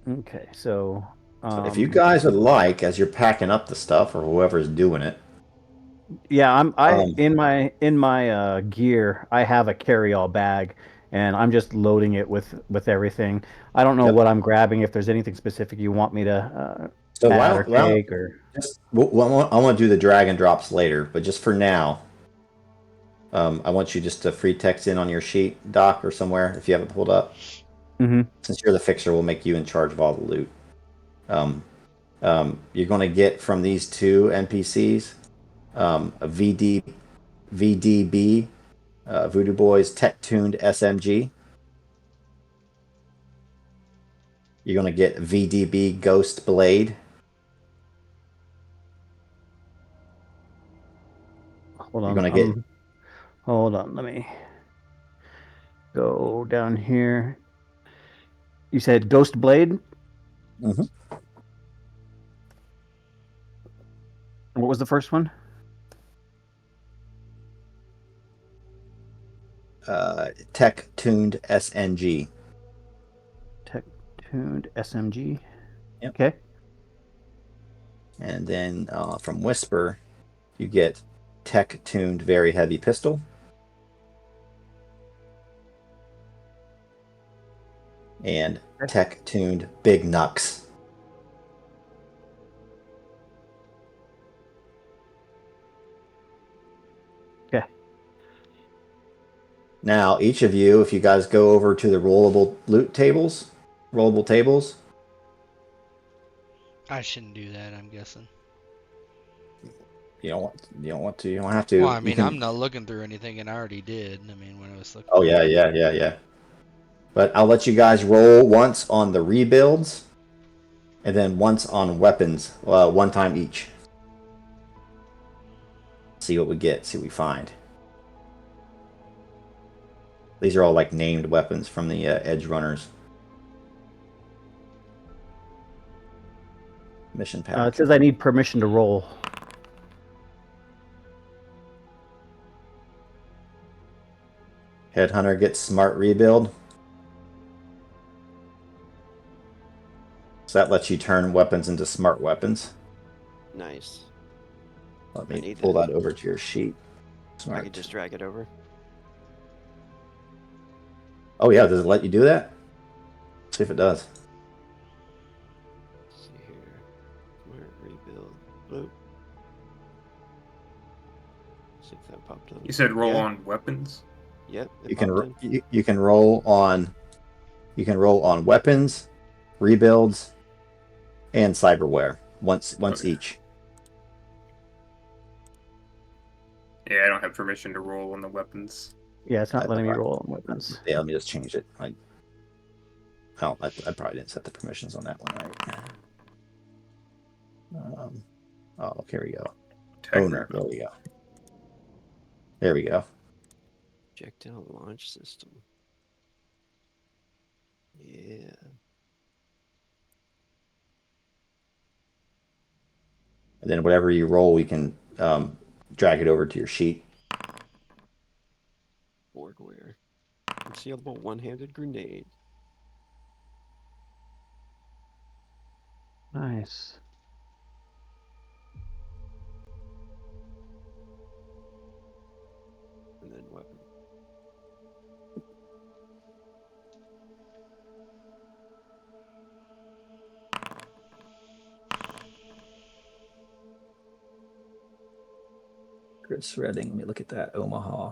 Okay, so So if you guys would like, as you're packing up the stuff, or whoever's doing it, yeah, Um, in my gear, I have a carry-all bag, and I'm just loading it with everything. I don't know Yep. what I'm grabbing. If there's anything specific you want me to so add or take, or just I want to do the drag and drops later, but just for now, I want you just to free text in on your sheet, Doc, or somewhere if you have it pulled up. Mhm. Since you're the fixer, we'll make you in charge of all the loot. You're going to get from these two NPCs a VDB, Voodoo Boys Tech Tuned SMG. You're going to get VDB Ghost Blade. hold You're on, going to get hold on. Let me go down here. You said Ghost Blade. Mhm. What was the first one? Tech Tuned SNG. Tech tuned SMG. Yep. Okay. And then from Whisper, you get Tech Tuned Very Heavy Pistol. And Tech Tuned Big Nux. Okay. Now, each of you, if you guys go over to the rollable tables, I shouldn't do that, I'm guessing. you don't want to, you don't have to. Well, I You mean, can, I'm not looking through anything, and I already did. I mean, when I was looking. oh yeah. But I'll let you guys roll once on the rebuilds, and then once on weapons, one time each. See what we get, see what we find. These are all like named weapons from the Edge Runners. Mission pack. It says I need permission to roll. Headhunter gets smart rebuild. So that lets you turn weapons into smart weapons. Nice. Let I me need pull that. that over to your sheet. I Smart. could just drag it over. Oh yeah, does it let you do that? Let's see if it does. Let's see here. Smart rebuild. Bloop. See if that popped up. You said roll Yeah. on weapons? Yep. It You can popped in. you can roll on weapons, rebuilds, and cyberware once Okay. each. Yeah, I don't have permission to roll on the weapons. Yeah, it's not letting me roll on weapons. Yeah, let me just change it. Oh, I probably didn't set the permissions on that one right. Oh, here we go. Owner. There we go. There we go. Projectile launch system. Yeah. And then whatever you roll, we can drag it over to your sheet. Boardware. Concealable one-handed grenade. Nice. And then weapon. Kris Redding. Let me look at that. Omaha.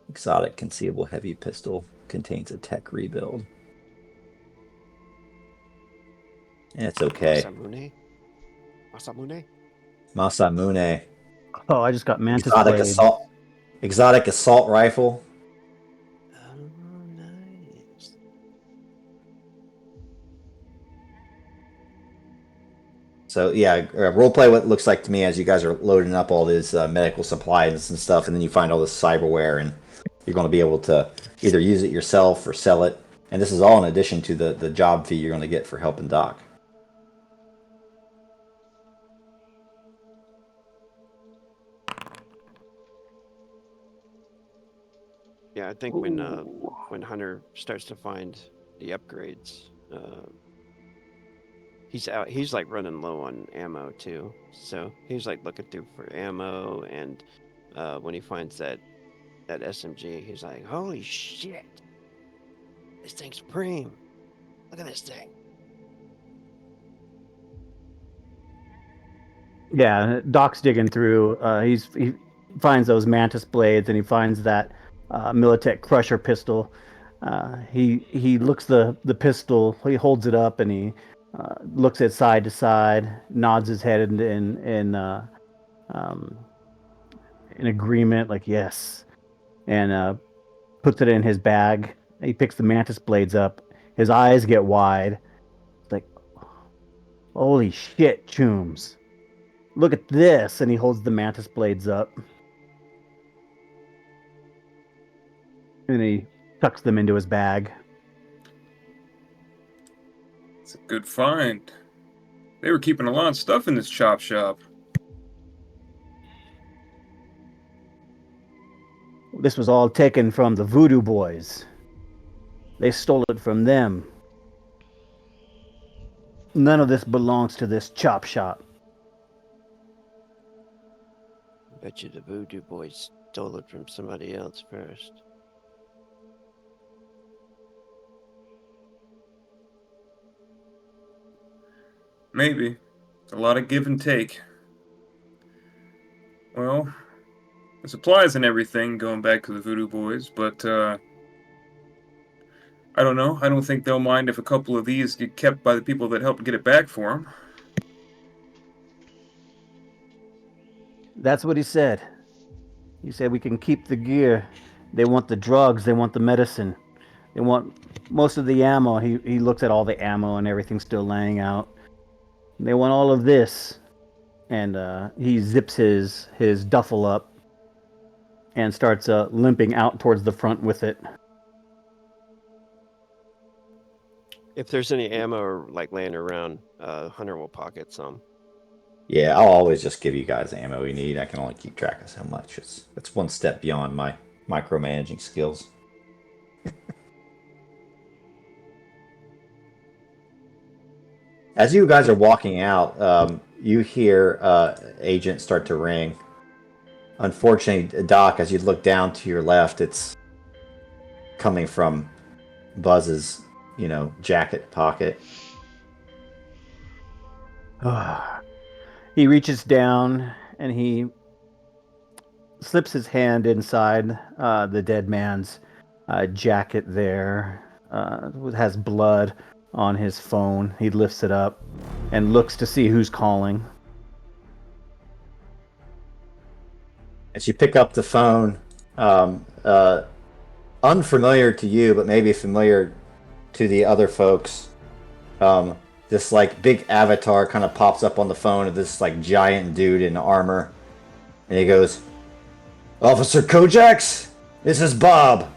Exotic concealable heavy pistol contains a tech rebuild. And it's okay. Masamune? Masamune. Oh, I just got Mantis Blade. Exotic assault rifle. Oh, nice. So yeah, roleplay what it looks like to me as you guys are loading up all these medical supplies and stuff, and then you find all this cyberware, and you're going to be able to either use it yourself or sell it. And this is all in addition to the job fee you're going to get for helping Doc. Yeah, I think when Hunter starts to find the upgrades, he's like running low on ammo too. So he's like looking through for ammo, and when he finds that SMG, he's like, "Holy shit! This thing's supreme! Look at this thing!" Yeah, Doc's digging through. He finds those Mantis blades, and he finds that Militech Crusher pistol. He looks the pistol. He holds it up, and he looks it side to side, nods his head in agreement, like yes, and puts it in his bag. He picks the Mantis blades up. His eyes get wide. It's like, holy shit, Chooms. Look at this. And he holds the Mantis blades up. And he tucks them into his bag. It's a good find. They were keeping a lot of stuff in this chop shop. This was all taken from the Voodoo Boys. They stole it from them. None of this belongs to this chop shop. Bet you the Voodoo Boys stole it from somebody else first. Maybe. It's a lot of give and take. Well, the supplies and everything going back to the Voodoo Boys, but I don't know. I don't think they'll mind if a couple of these get kept by the people that helped get it back for them. That's what he said. He said we can keep the gear. They want the drugs. They want the medicine. They want most of the ammo. He looks at all the ammo and everything still laying out. They want all of this. And he zips his duffel up and starts limping out towards the front with it. If there's any ammo like laying around, Hunter will pocket some. Yeah, I'll always just give you guys the ammo you need. I can only keep track of how much. It's one step beyond my micromanaging skills. As you guys are walking out, you hear agent start to ring. Unfortunately, Doc, as you look down to your left, it's coming from Buzz's, jacket pocket. He reaches down and he slips his hand inside the dead man's jacket there. It has blood on his phone. He lifts it up and looks to see who's calling. As you pick up the phone, unfamiliar to you, but maybe familiar to the other folks, this like big avatar kind of pops up on the phone of this like giant dude in armor, and he goes, "Officer Kojaks, this is Bob.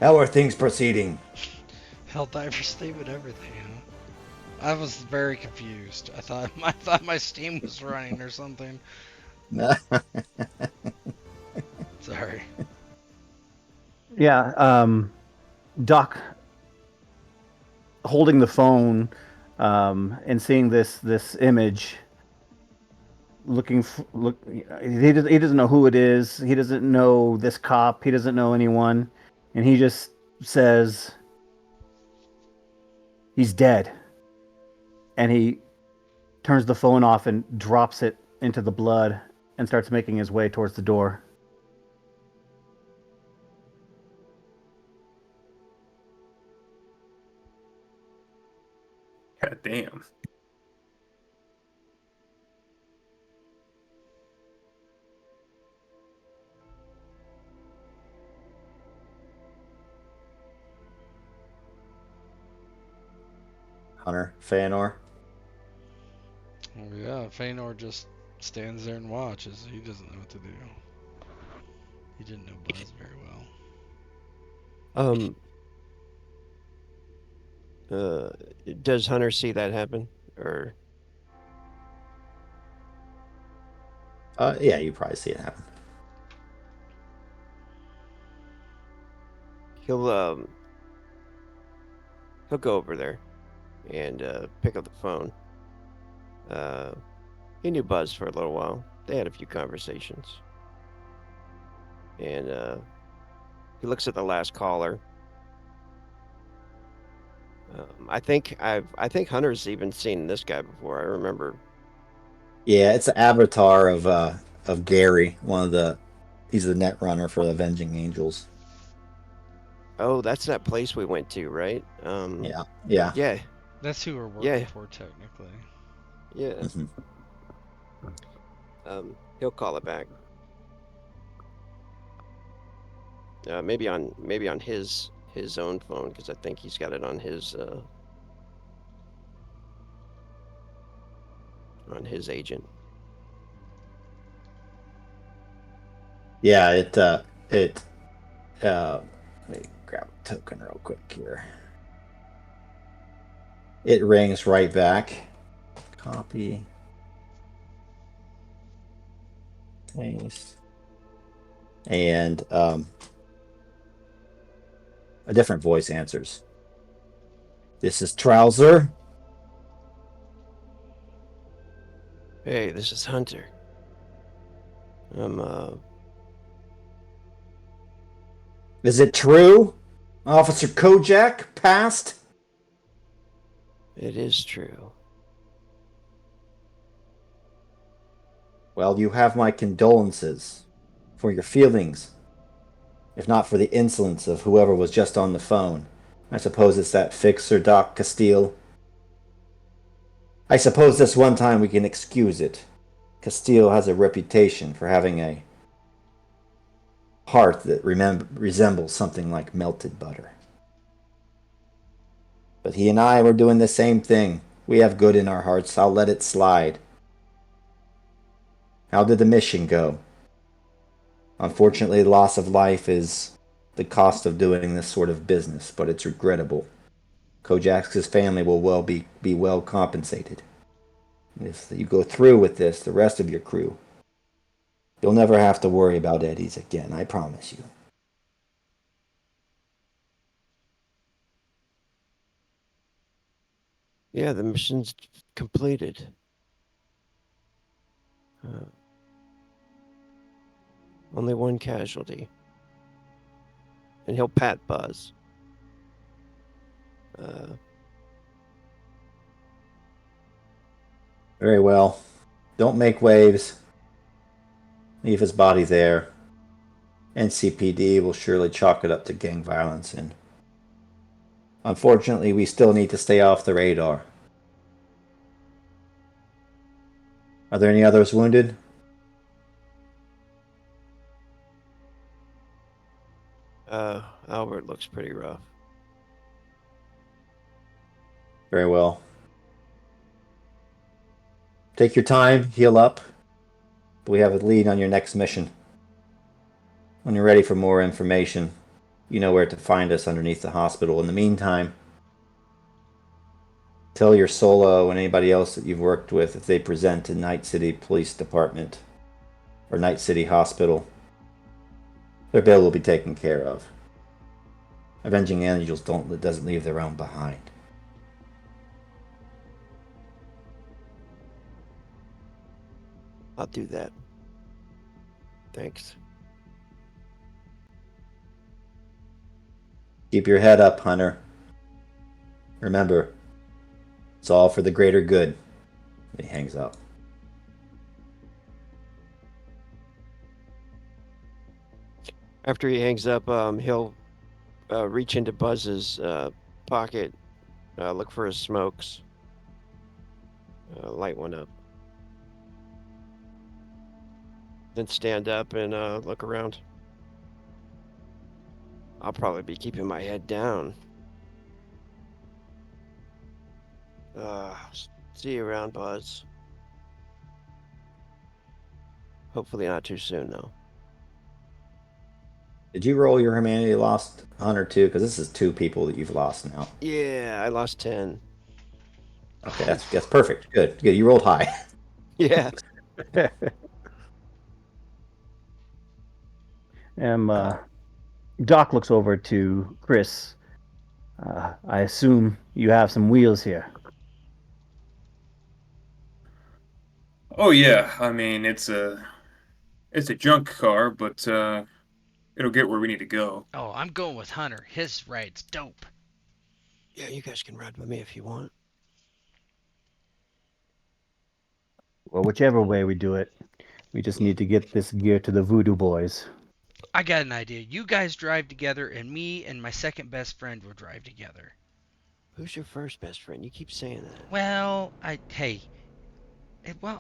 How are things proceeding?" Helldiver Steam and everything, huh? I was very confused. I thought my Steam was running or something. Sorry. Yeah, Doc holding the phone and seeing this image, he doesn't know who it is. He doesn't know this cop. He doesn't know anyone, and he just says he's dead. And he turns the phone off and drops it into the blood and starts making his way towards the door. God damn. Hunter, Feanor. Oh, yeah, Feanor just stands there and watches. He doesn't know what to do. He didn't know Buzz very well. Uh, does Hunter see that happen, or Yeah, you probably see it happen. he'll go over there and pick up the phone. He knew Buzz for a little while. They had a few conversations, and he looks at the last caller. I think Hunter's even seen this guy before. I remember. Yeah, it's an avatar of Gary, he's the net runner for the Avenging Angels. Oh, that's that place we went to, right? Yeah, yeah. Yeah, That's who we're working yeah, for, technically. yeah. Mhm. He'll call it back. Maybe on his own phone, because I think he's got it on his agent. Yeah, let me grab a token real quick here. It rings right back. Copy. Paste. And a different voice answers. "This is Trouser." Hey, this is Hunter. "Is it true? Officer Kojak passed?" It is true. "Well, you have my condolences for your feelings, if not for the insolence of whoever was just on the phone. I suppose it's that fixer, Doc Castile. I suppose this one time we can excuse it. Castile has a reputation for having a heart that resembles something like melted butter. But he and I were doing the same thing. We have good in our hearts. I'll let it slide. How did the mission go? Unfortunately, the loss of life is the cost of doing this sort of business, but it's regrettable. Kojak's family will be well compensated. If you go through with this, the rest of your crew, you'll never have to worry about eddies again, I promise you." Yeah, the mission's completed. Only one casualty. And he'll pat Buzz. Very well. Don't make waves. Leave his body there. NCPD will surely chalk it up to gang violence, and unfortunately, we still need to stay off the radar. Are there any others wounded? Albert looks pretty rough. Very well. Take your time, heal up. But we have a lead on your next mission. When you're ready for more information, you know where to find us underneath the hospital. In the meantime, tell your solo and anybody else that you've worked with if they present to Night City Police Department or Night City Hospital, their bill will be taken care of. Avenging Angels doesn't leave their own behind. I'll do that. Thanks. Keep your head up, Hunter. Remember, it's all for the greater good. He hangs up. After he hangs up, he'll reach into Buzz's pocket, look for his smokes, light one up. Then stand up and look around. I'll probably be keeping my head down. See you around, Buzz. Hopefully not too soon, though. Did you roll your humanity lost, Hunter, too? Because this is 2 people that you've lost now. Yeah, I lost 10. Okay, that's perfect. Good. You rolled high. Yeah. Doc looks over to Kris. I assume you have some wheels here. Oh yeah, I mean it's a junk car, but it'll get where we need to go. Oh, I'm going with Hunter. His ride's dope. Yeah, you guys can ride with me if you want. Well, whichever way we do it, we just need to get this gear to the Voodoo Boys. I got an idea. You guys drive together, and me and my second best friend will drive together. Who's your first best friend? You keep saying that. Well,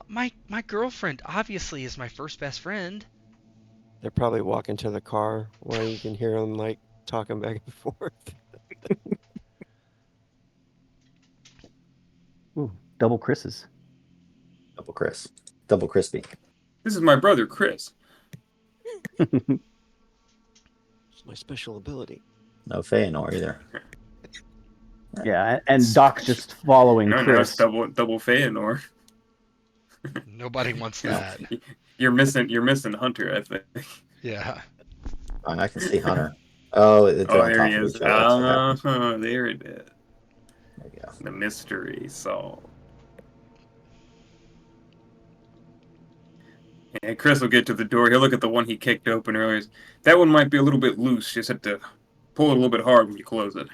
my girlfriend obviously is my first best friend. They're probably walking to the car where you can hear them like talking back and forth. Ooh, double Chris's. Double Chris. Double crispy. This is my brother Kris. It's my special ability. No Feanor either. Yeah, and Doc's just following No, Kris. it's double Feanor. Nobody wants that. You're missing Hunter, I think. Yeah. I can see Hunter. Oh, it's on there top he of is. each other. There it is. There we go. The mystery solved. And Kris will get to the door. He'll look at the one he kicked open earlier. That one might be a little bit loose. Just have to pull it a little bit hard when you close it.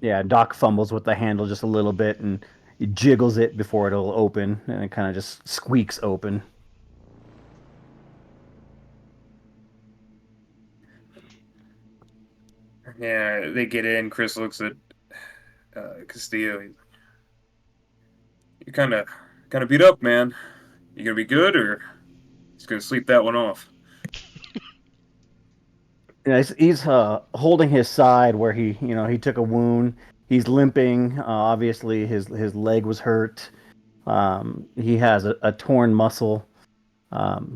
Yeah, Doc fumbles with the handle just a little bit, and he jiggles it before it'll open, and it kind of just squeaks open. Yeah, they get in. Kris looks at Castillo. You're kind of beat up, man. You gonna be good, or just gonna sleep that one off? Yeah, he's holding his side where he took a wound. He's limping. Obviously, his leg was hurt. He has a torn muscle.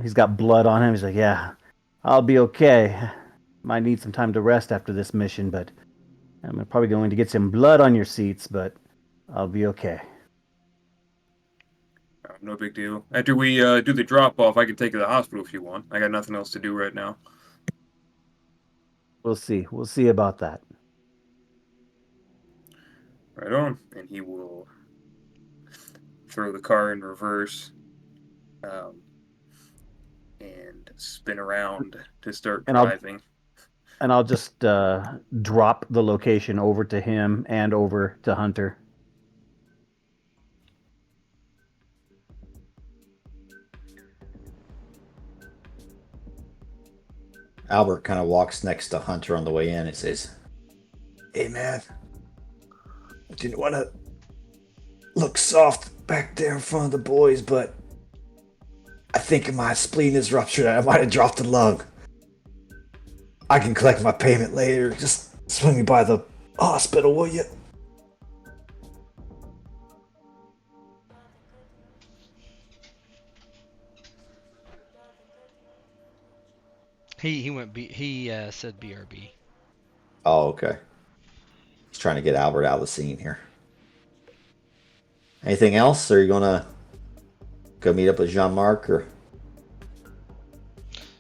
He's got blood on him. He's like, yeah, I'll be okay. Might need some time to rest after this mission, but I'm probably going to get some blood on your seats, but I'll be okay. No big deal. After we do the drop off, I can take you to the hospital if you want. I got nothing else to do right now. We'll see. We'll see about that. Right on. And he will throw the car in reverse and spin around to start driving. I'll just drop the location over to him and over to Hunter. Albert kind of walks next to Hunter on the way in and says, "Hey, man, I didn't want to look soft back there in front of the boys, but I think my spleen is ruptured. I might have dropped a lung. I can collect my payment later. Just swing me by the hospital, will you? He said BRB. Oh, okay. He's trying to get Albert out of the scene here. Anything else? Or are you gonna go meet up with Jean-Marc? Or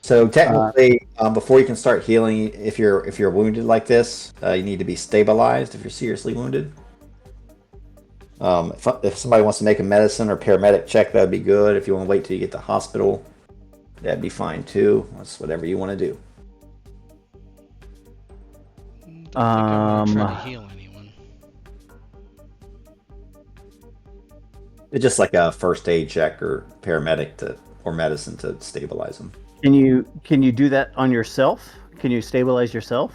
so technically, before you can start healing, if you're wounded like this, you need to be stabilized. If you're seriously wounded, if somebody wants to make a medicine or paramedic check, that'd be good. If you want to wait till you get to hospital, that'd be fine too. That's whatever you want to do. Don't think I'm gonna try to heal anyone. It's just like a first aid check or paramedic or medicine to stabilize them. Can you do that on yourself? Can you stabilize yourself?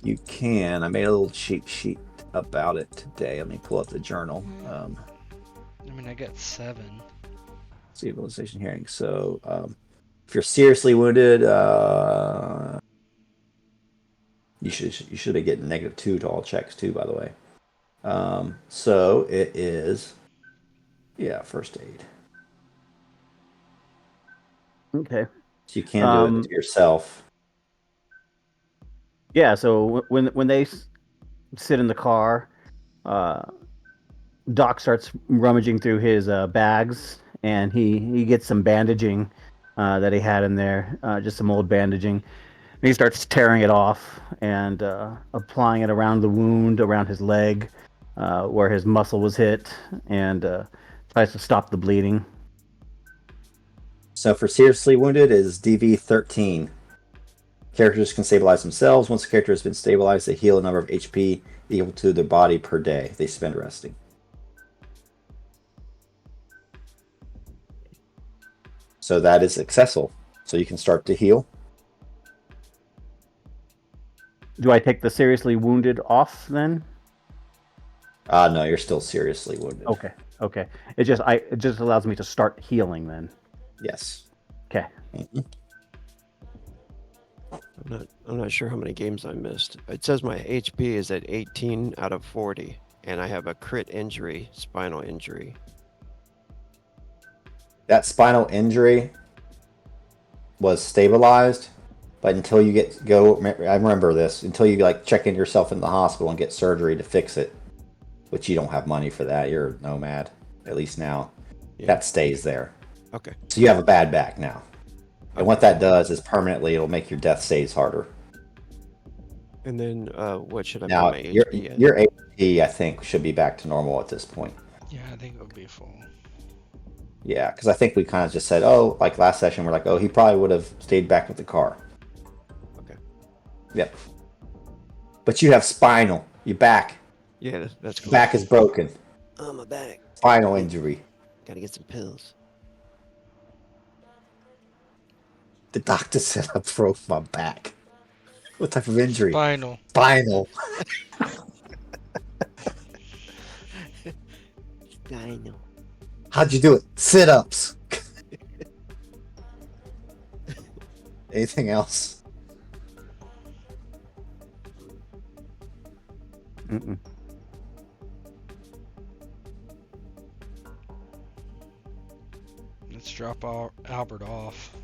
You can. I made a little cheat sheet about it today. Let me pull up the journal. I mean, I got 7. Stabilization hearing. So, if you're seriously wounded, you should be getting -2 to all checks too. By the way. So it is. Yeah, first aid. Okay. So you can do it to yourself. Yeah. So when they sit in the car, Doc starts rummaging through his bags, and he gets some bandaging that he had in there, just some old bandaging. And he starts tearing it off and applying it around the wound, around his leg, where his muscle was hit, and tries to stop the bleeding. So for seriously wounded is DV13. Characters can stabilize themselves. Once the character has been stabilized, they heal a number of HP equal to their body per day they spend resting. So that is successful. So you can start to heal. Do I take the seriously wounded off then? No, you're still seriously wounded. Okay. It just allows me to start healing then. Yes. Okay. Mm-hmm. I'm not sure how many games I missed. It says my HP is at 18 out of 40, and I have a crit injury, spinal injury. That spinal injury was stabilized, but until you I remember this, until you like check in yourself in the hospital and get surgery to fix it, which you don't have money for that. You're a nomad, at least now. Yeah. That stays there. Okay. So you have a bad back now. And what that does is permanently it'll make your death saves harder. And then what should I now, put my HP at? Your HP, I think, should be back to normal at this point. Yeah, I think it'll be full. Yeah, because I think we kind of just said, oh, like last session, we're like, oh, he probably would have stayed back with the car. Okay. Yep. But you have spinal. Your back. Yeah, that's cool. Back is broken. Oh, my back. Spinal injury. Gotta get some pills. The doctor said I broke my back. What type of injury? Spinal. Spinal. Spinal. How'd you do it? Sit-ups. Anything else? Mm-mm. Let's drop Albert off.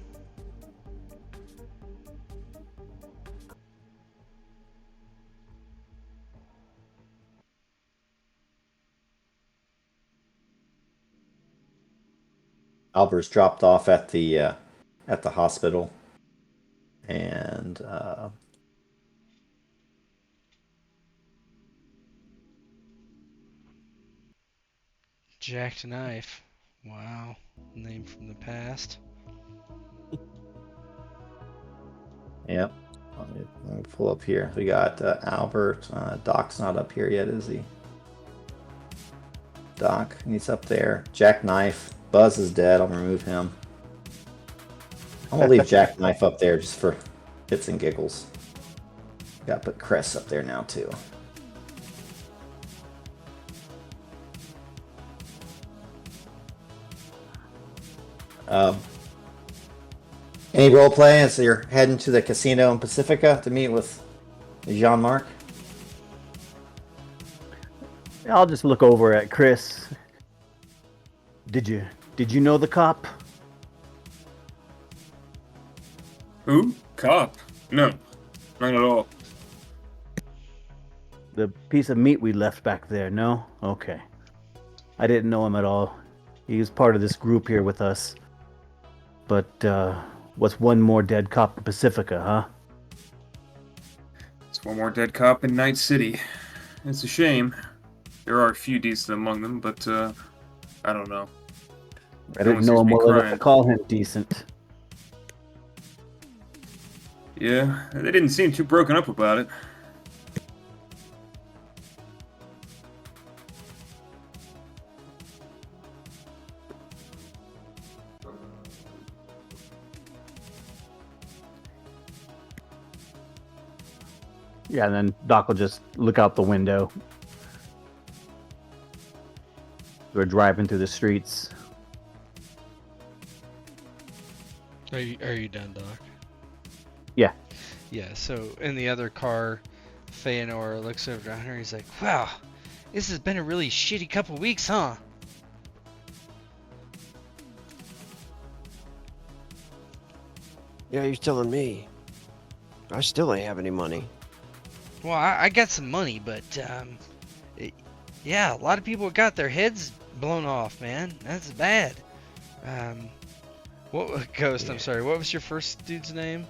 Albert's dropped off at the hospital, and Jackknife. Wow. Name from the past. yep. Let me pull up here. We got Albert. Doc's not up here yet, is he? Doc, he's up there. Jackknife. Buzz is dead. I'll remove him. I'm gonna leave Jackknife up there just for hits and giggles. Got to put Kris up there now too. Any role play as you're heading to the casino in Pacifica to meet with Jean-Marc? I'll just look over at Kris. Did you know the cop? Who? Cop? No, not at all. The piece of meat we left back there, no? Okay. I didn't know him at all. He was part of this group here with us. But, what's one more dead cop in Pacifica, huh? It's one more dead cop in Night City. It's a shame. There are a few decent among them, but, I don't know. I didn't know him well enough to call him decent. Yeah, they didn't seem too broken up about it. Yeah, and then Doc will just look out the window. We're driving through the streets. Are you done, Doc? Yeah. Yeah, so in the other car, Feanor looks over at her and he's like, wow, this has been a really shitty couple weeks, huh? Yeah, you're telling me. I still ain't have any money. Well, I got some money, but, yeah, a lot of people got their heads blown off, man. That's bad. Ghost, Yeah. I'm sorry, what was your first dude's name?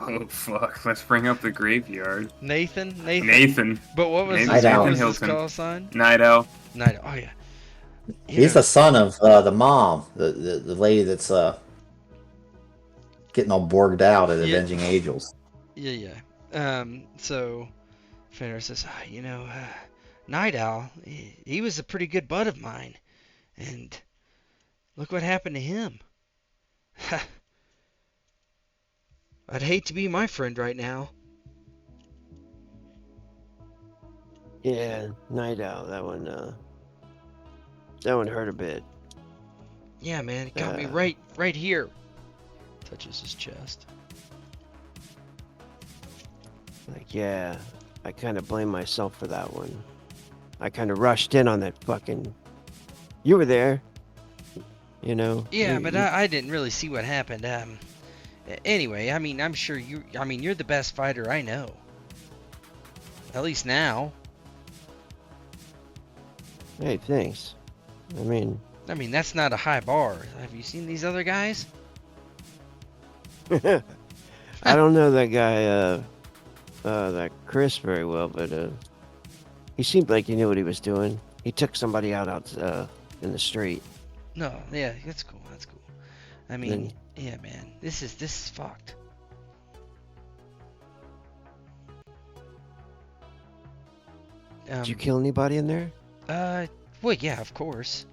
Oh, fuck. Let's bring up the graveyard. Nathan? Nathan. But what was Nathan his, Nathan what was his Hilton. call sign? Night Owl. Night. Oh, yeah. He's the son of the mom, the lady that's getting all borged out at Yeah. Avenging Angels. Yeah. So Fenrir says, Night Owl, he was a pretty good bud of mine. And look what happened to him. I'd hate to be my friend right now. Yeah, Night Owl. That one hurt a bit. Yeah, man, it got me Uh. right here. Touches his chest. Like, yeah, I kind of blame myself for that one. I kind of rushed in on that fucking. You were there. You know. Yeah, but I didn't really see what happened. Anyway, I mean, I'm sure you're the best fighter I know. At least now. Hey, thanks. I mean, That's not a high bar. Have you seen these other guys? I don't know that guy, that Kris very well, but he seemed like he knew what he was doing. He took somebody out in the street. No, yeah, that's cool. That's cool. I mean, yeah, man, this is fucked. Did you kill anybody in there? Well, yeah, of course.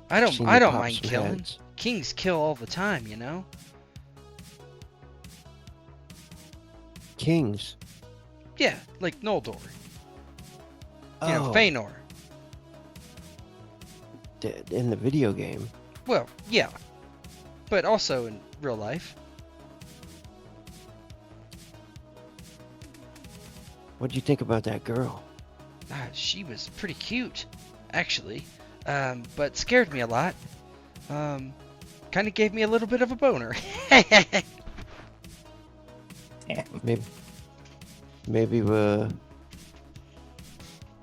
I Seen don't you pop mind some killing. heads. Kings kill all the time, you know? Kings. Yeah, like Noldor. You know, Oh, Feanor. in the video game. Well, yeah. But also in real life. What'd you think about that girl? She was pretty cute, actually. But scared me a lot. Kind of gave me a little bit of a boner.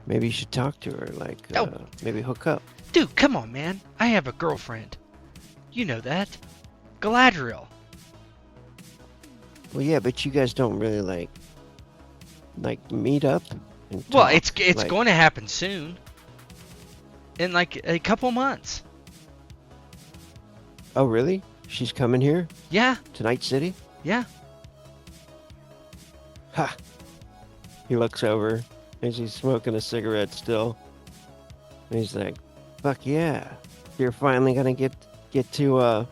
Maybe you should talk to her, like, Oh. maybe hook up. Dude, come on, man. I have a girlfriend. You know that. Galadriel. Well, yeah, but you guys don't really like meet up. And Well, talk, it's like- going to happen soon. In like a couple months. Oh, really? She's coming here Yeah, to Night City? yeah. Ha! He looks over and she's smoking a cigarette still. And he's like, "Fuck yeah! You're finally gonna get to."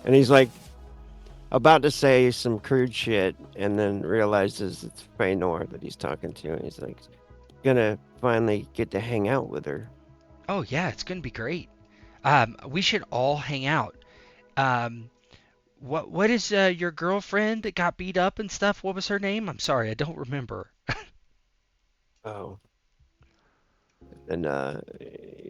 And he's like, about to say some crude shit, and then realizes it's Feanor that he's talking to, and he's like, gonna finally get to hang out with her. Oh yeah, it's gonna be great. We should all hang out. What is your girlfriend that got beat up and stuff? What was her name? I'm sorry, I don't remember. Oh. And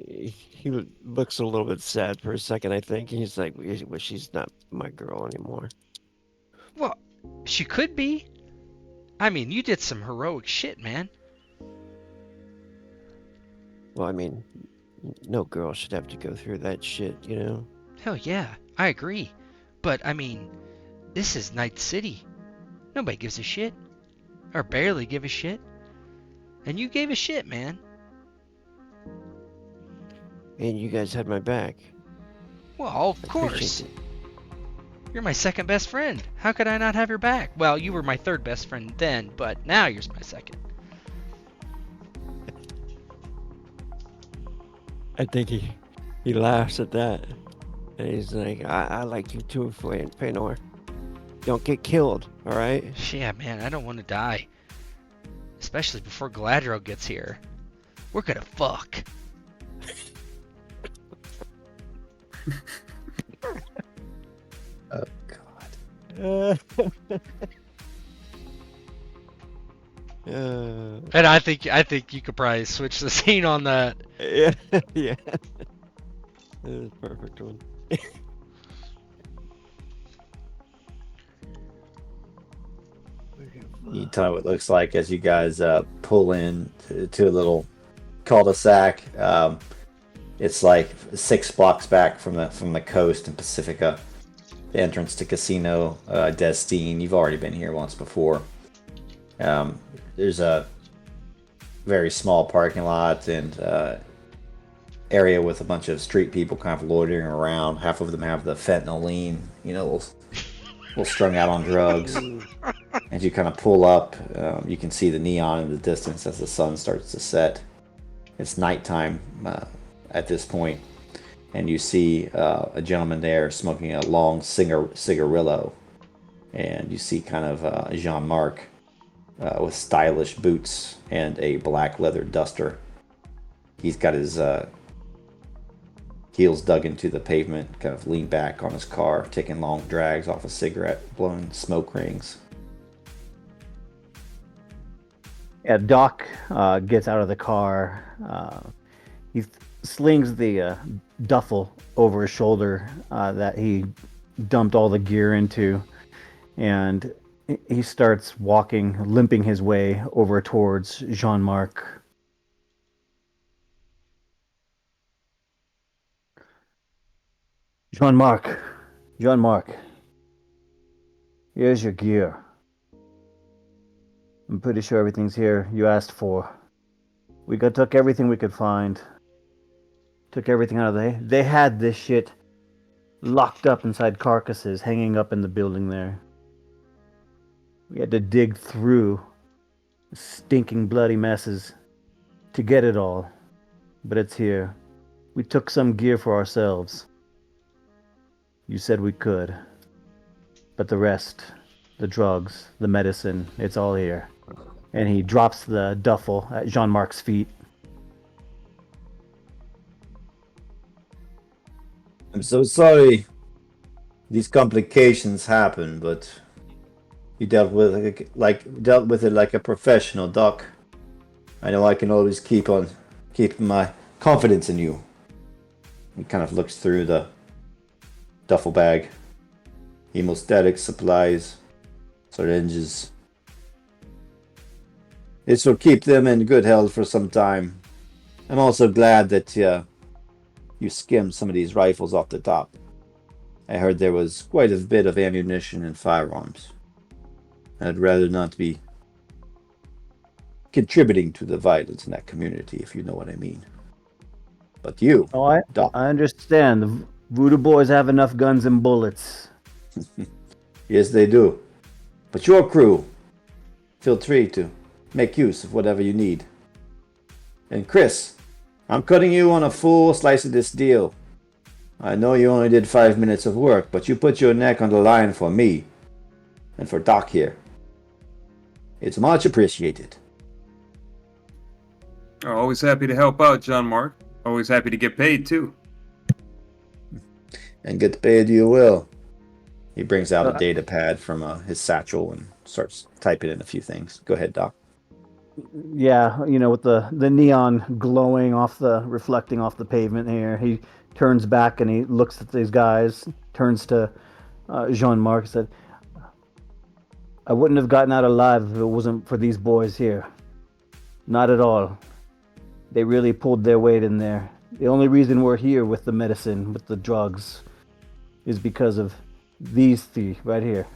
he looks a little bit sad for a second, I think. He's like, well, she's not my girl anymore. Well, she could be. I mean, you did some heroic shit, man. Well, I mean, no girl should have to go through that shit, you know? Hell yeah, I agree. But, I mean, this is Night City. Nobody gives a shit. Or barely give a shit. And you gave a shit, man. And you guys had my back. Well, of I course. appreciate it. You're my second best friend. How could I not have your back? Well, you were my third best friend then, but now you're my second. I think he laughs at that. And he's like, I like you too, Feanor. Don't get killed, all right? Yeah, man, I don't want to die. Especially before Galadriel gets here. We're gonna fuck. Oh God. And I think you could probably switch the scene on that. Yeah, yeah. That was a perfect one. You tell me what it looks like as you guys pull in to a little cul-de-sac. It's like 6 blocks back from the coast in Pacifica. The entrance to Casino Destine. You've already been here once before. There's a very small parking lot and area with a bunch of street people kind of loitering around. Half of them have the fentanyl lean, little strung out on drugs. As you kind of pull up, you can see the neon in the distance as the sun starts to set. It's nighttime at this point, and you see a gentleman there smoking a long cigarillo, and you see kind of Jean-Marc with stylish boots and a black leather duster. He's got his heels dug into the pavement, kind of leaned back on his car, taking long drags off a cigarette, blowing smoke rings. Yeah, Doc gets out of the car. He slings the duffel over his shoulder that he dumped all the gear into, and he starts walking, limping his way over towards Jean-Marc. Jean-Marc, here's your gear. I'm pretty sure everything's here you asked for. We took everything we could find. Took everything out of they had this shit locked up inside carcasses hanging up in the building there. We had to dig through stinking bloody messes to get it all. But it's here. We took some gear for ourselves. You said we could. But the rest, the drugs, the medicine, it's all here. And he drops the duffel at Jean-Marc's feet. I'm so sorry these complications happen, but you dealt with it like a professional, Doc. I know I can always keep my confidence in you. He kind of looks through the duffel bag. Hemostatic supplies, syringes. This will keep them in good health for some time. I'm also glad that you skimmed some of these rifles off the top. I heard there was quite a bit of ammunition and firearms. I'd rather not be contributing to the violence in that community, if you know what I mean. But you, Doc. I understand. The Voodoo Boys have enough guns and bullets. Yes, they do. But your crew, feel free to make use of whatever you need. And Kris, I'm cutting you on a full slice of this deal. I know you only did 5 minutes of work, but you put your neck on the line for me and for Doc here. It's much appreciated. Oh, always happy to help out, Jean-Marc. Always happy to get paid, too. And get paid you will. He brings out a data pad from his satchel and starts typing in a few things. Go ahead, Doc. Yeah, with the neon glowing reflecting off the pavement here. He turns back and he looks at these guys, turns to Jean-Marc and said, I wouldn't have gotten out alive if it wasn't for these boys here. Not at all. They really pulled their weight in there. The only reason we're here with the medicine, with the drugs, is because of these three right here.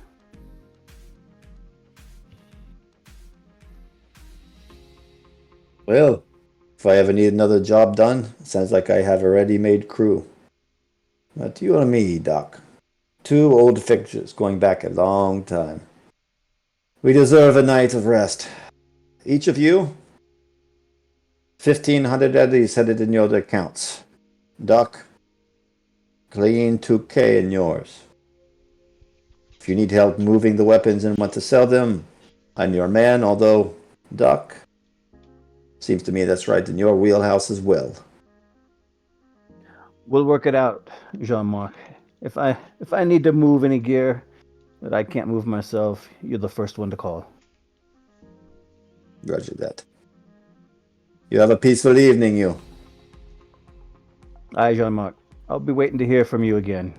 Well, if I ever need another job done, it sounds like I have a ready-made crew. But you and me, Doc. Two old fixtures going back a long time. We deserve a night of rest. Each of you, 1,500 eddies headed in your accounts. Doc, clean 2K in yours. If you need help moving the weapons and want to sell them, I'm your man, although, Doc, seems to me that's right in your wheelhouse as well. We'll work it out, Jean-Marc. If I need to move any gear that I can't move myself, you're the first one to call. Roger that. You have a peaceful evening, you. Aye, Jean-Marc. I'll be waiting to hear from you again.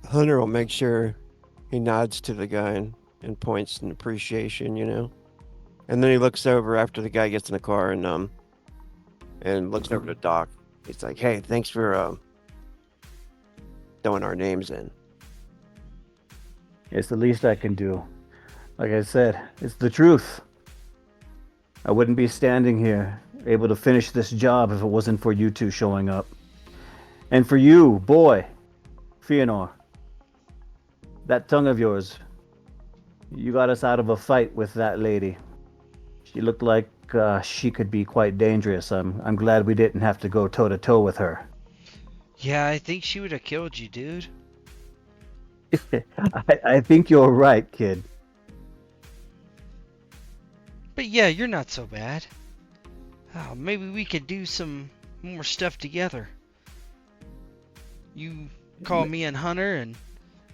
Hunter will make sure he nods to the guy and points in appreciation, And then he looks over after the guy gets in the car and looks over to Doc. He's like, hey, thanks for throwing our names in. It's the least I can do. Like I said, it's the truth. I wouldn't be standing here, able to finish this job if it wasn't for you two showing up. And for you, boy, Feanor. That tongue of yours. You got us out of a fight with that lady. She looked like she could be quite dangerous. I'm glad we didn't have to go toe to toe with her. Yeah, I think she would have killed you, dude. I think you're right, kid. But yeah, you're not so bad. Oh, maybe we could do some more stuff together. You call me and Hunter and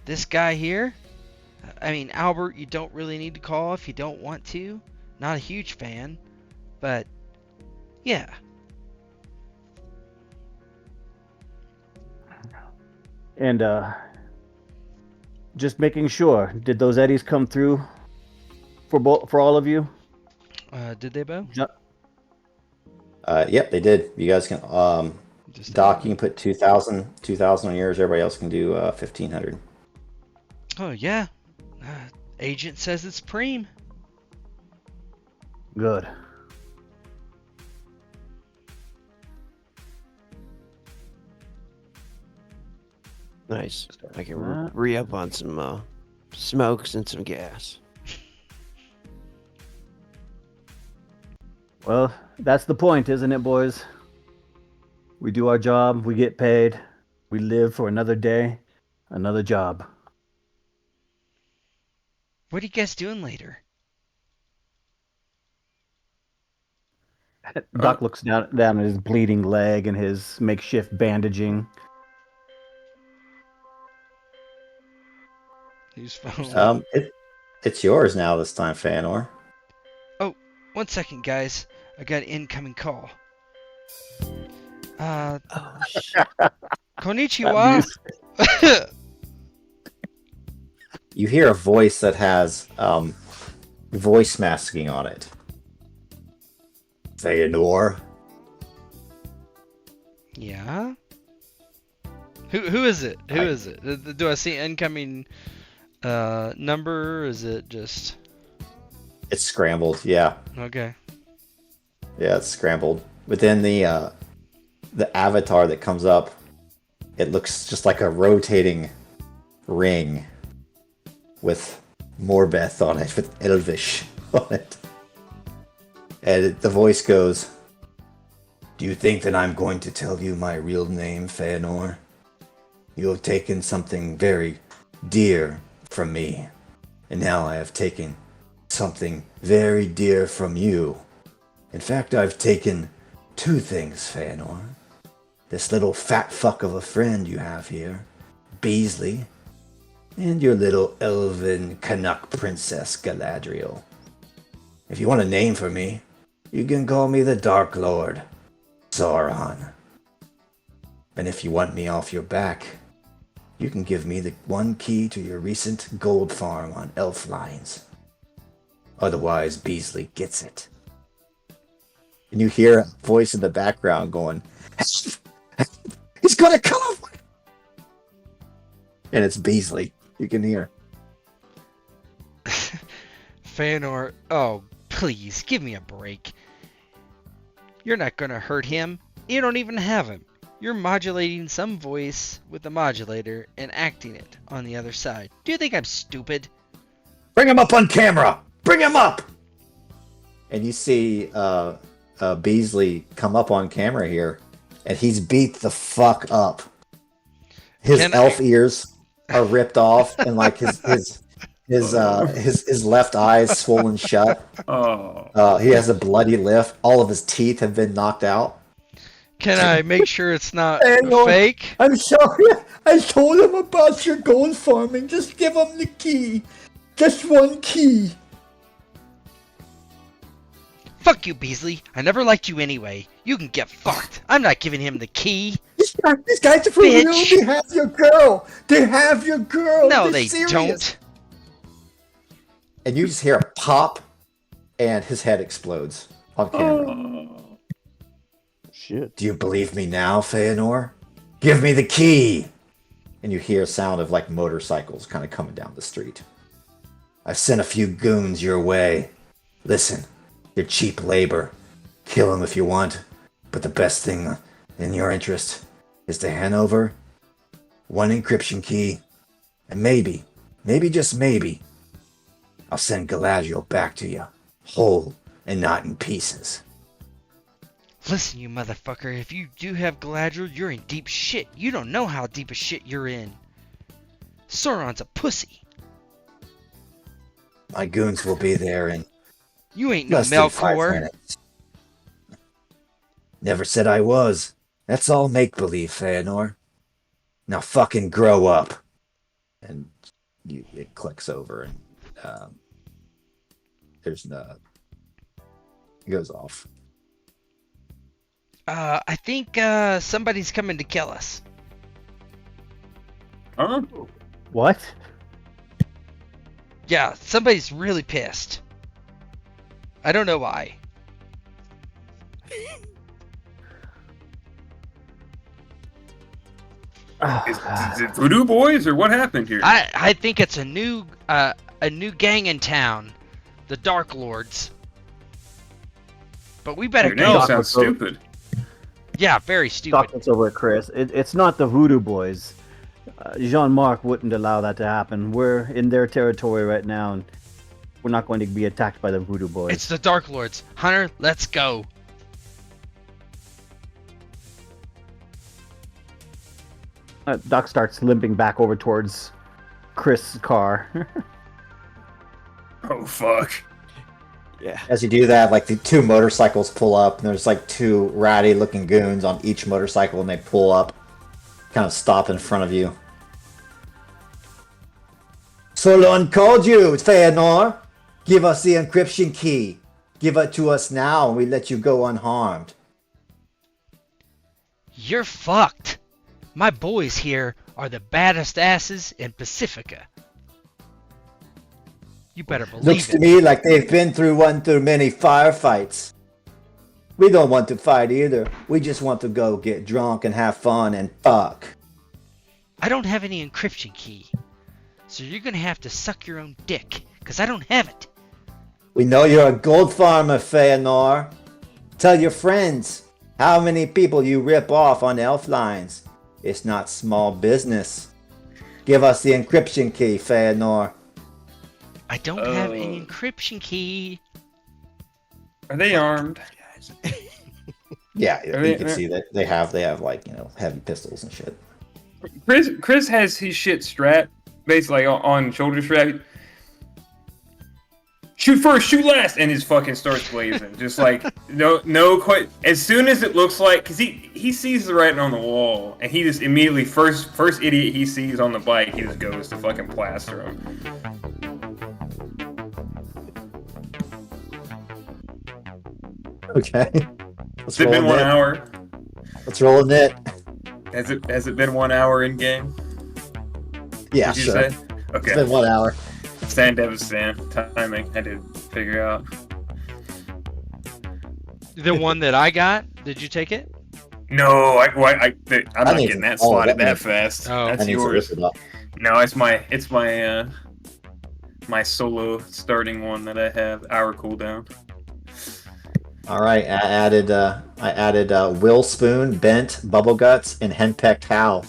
this guy here. I mean, Albert, you don't really need to call if you don't want to. Not a huge fan, but yeah. And just making sure, did those eddies come through for all of you? Did they, Bo? Yep, they did. You guys can Doc, you can put 2,000 on yours. Everybody else can do 1,500. Oh yeah. Agent says it's preem. Good. Nice. I can re-up on some smokes and some gas. Well, that's the point, isn't it, boys? We do our job, we get paid, we live for another day, another job. What are you guys doing later? Doc looks down at his bleeding leg and his makeshift bandaging. Whose phone? It's yours now this time, Feanor. Oh, 1 second, guys. I got an incoming call. Konnichiwa. You hear a voice that has voice masking on it. Feanor? Yeah? Who is it? Who is it? Do I see incoming number, or is it just... It's scrambled, yeah. Okay. Yeah, it's scrambled. Within the avatar that comes up, it looks just like a rotating ring with Morbeth on it, with Elvish on it. And the voice goes, "Do you think that I'm going to tell you my real name, Feanor? You have taken something very dear from me, and now I have taken something very dear from you. In fact, I've taken two things, Feanor. this little fat fuck of a friend you have here, Beasley, and your little elven Canuck princess, Galadriel. If you want a name for me, you can call me the Dark Lord, Sauron. And if you want me off your back, you can give me the one key to your recent gold farm on Elf Lines. Otherwise, Beasley gets it. And you hear a voice in the background going, he's gonna come! And it's Beasley. You can hear. Feanor, oh, please, give me a break. You're not gonna hurt him. You don't even have him. You're modulating some voice with the modulator and acting it on the other side. Do you think I'm stupid? Bring him up on camera! Bring him up! And you see Beasley come up on camera here, and he's beat the fuck up. His elf ears are ripped off, and like his left eye is swollen shut. He has a bloody lip. All of his teeth have been knocked out. Can I make sure it's not Feanor, fake? I'm sorry. I told him about your gold farming. Just give him the key. Just one key. Fuck you, Beasley. I never liked you anyway. You can get fucked. I'm not giving him the key. These guys are for real. They have your girl. They have your girl. No, They're they serious. don't. And you just hear a pop, and his head explodes on camera. Shit. Do you believe me now, Feanor? Give me the key! And you hear a sound of like motorcycles kind of coming down the street. I've sent a few goons your way. Listen, you're cheap labor. Kill them if you want. But the best thing in your interest is to hand over one encryption key. And maybe, just maybe, I'll send Galadriel back to you, whole and not in pieces. Listen, you motherfucker, if you do have Galadriel, you're in deep shit. You don't know how deep a shit you're in. Sauron's a pussy. My goons will be there in You ain't no less than 5 Melkor. minutes. Never said I was. That's all make-believe, Feanor. Now fucking grow up. And it clicks over and there's no... It goes off. I think somebody's coming to kill us. Huh? What? Yeah, somebody's really pissed. I don't know why. Is it Voodoo Boys or what happened here? I think it's a new gang in town, the Dark Lords. But we better Your name go. sounds stupid. Yeah, very stupid. Doc looks over at Chris. It's not the Voodoo Boys. Jean-Marc wouldn't allow that to happen. We're in their territory right now, and we're not going to be attacked by the Voodoo Boys. It's the Dark Lords. Hunter, let's go. Doc starts limping back over towards Chris' car. Oh fuck. Yeah. As you do that, like the 2 motorcycles pull up, and there's like 2 ratty-looking goons on each motorcycle, and they pull up, kind of stop in front of you. Solon called you, Feanor. Give us the encryption key. Give it to us now, and we let you go unharmed. You're fucked. My boys here are the baddest asses in Pacifica. You better believe Looks it. to me like they've been through many firefights. We don't want to fight either. We just want to go get drunk and have fun and fuck. I don't have any encryption key. So you're gonna have to suck your own dick, because I don't have it. We know you're a gold farmer, Feanor. Tell your friends how many people you rip off on elf lines. It's not small business. Give us the encryption key, Feanor. I don't have an encryption key. Are they armed? Yeah, Are you they- can see that they have like, heavy pistols and shit. Chris has his shit strapped, basically on shoulder strap. shoot first, shoot last, and his fucking starts blazing. Just like quite. As soon as it looks like, because he sees the writing on the wall, and he just immediately first idiot he sees on the bike, he just goes to fucking plaster him. Okay. Has it been 1 hour? Let's roll a knit. Has it been 1 hour in game? Yeah, Did you sure. say? Okay. It's been 1 hour. Stand timing. I did figure out. The one that I got, did you take it? No, I'm not think getting that it's all slotted that that needs- fast. Oh. That's I need to yours. rip it up. No, it's my solo starting one that I have hour cooldown. All right, I added Will Spoon, Bent, Bubble Guts, and Henpecked Hal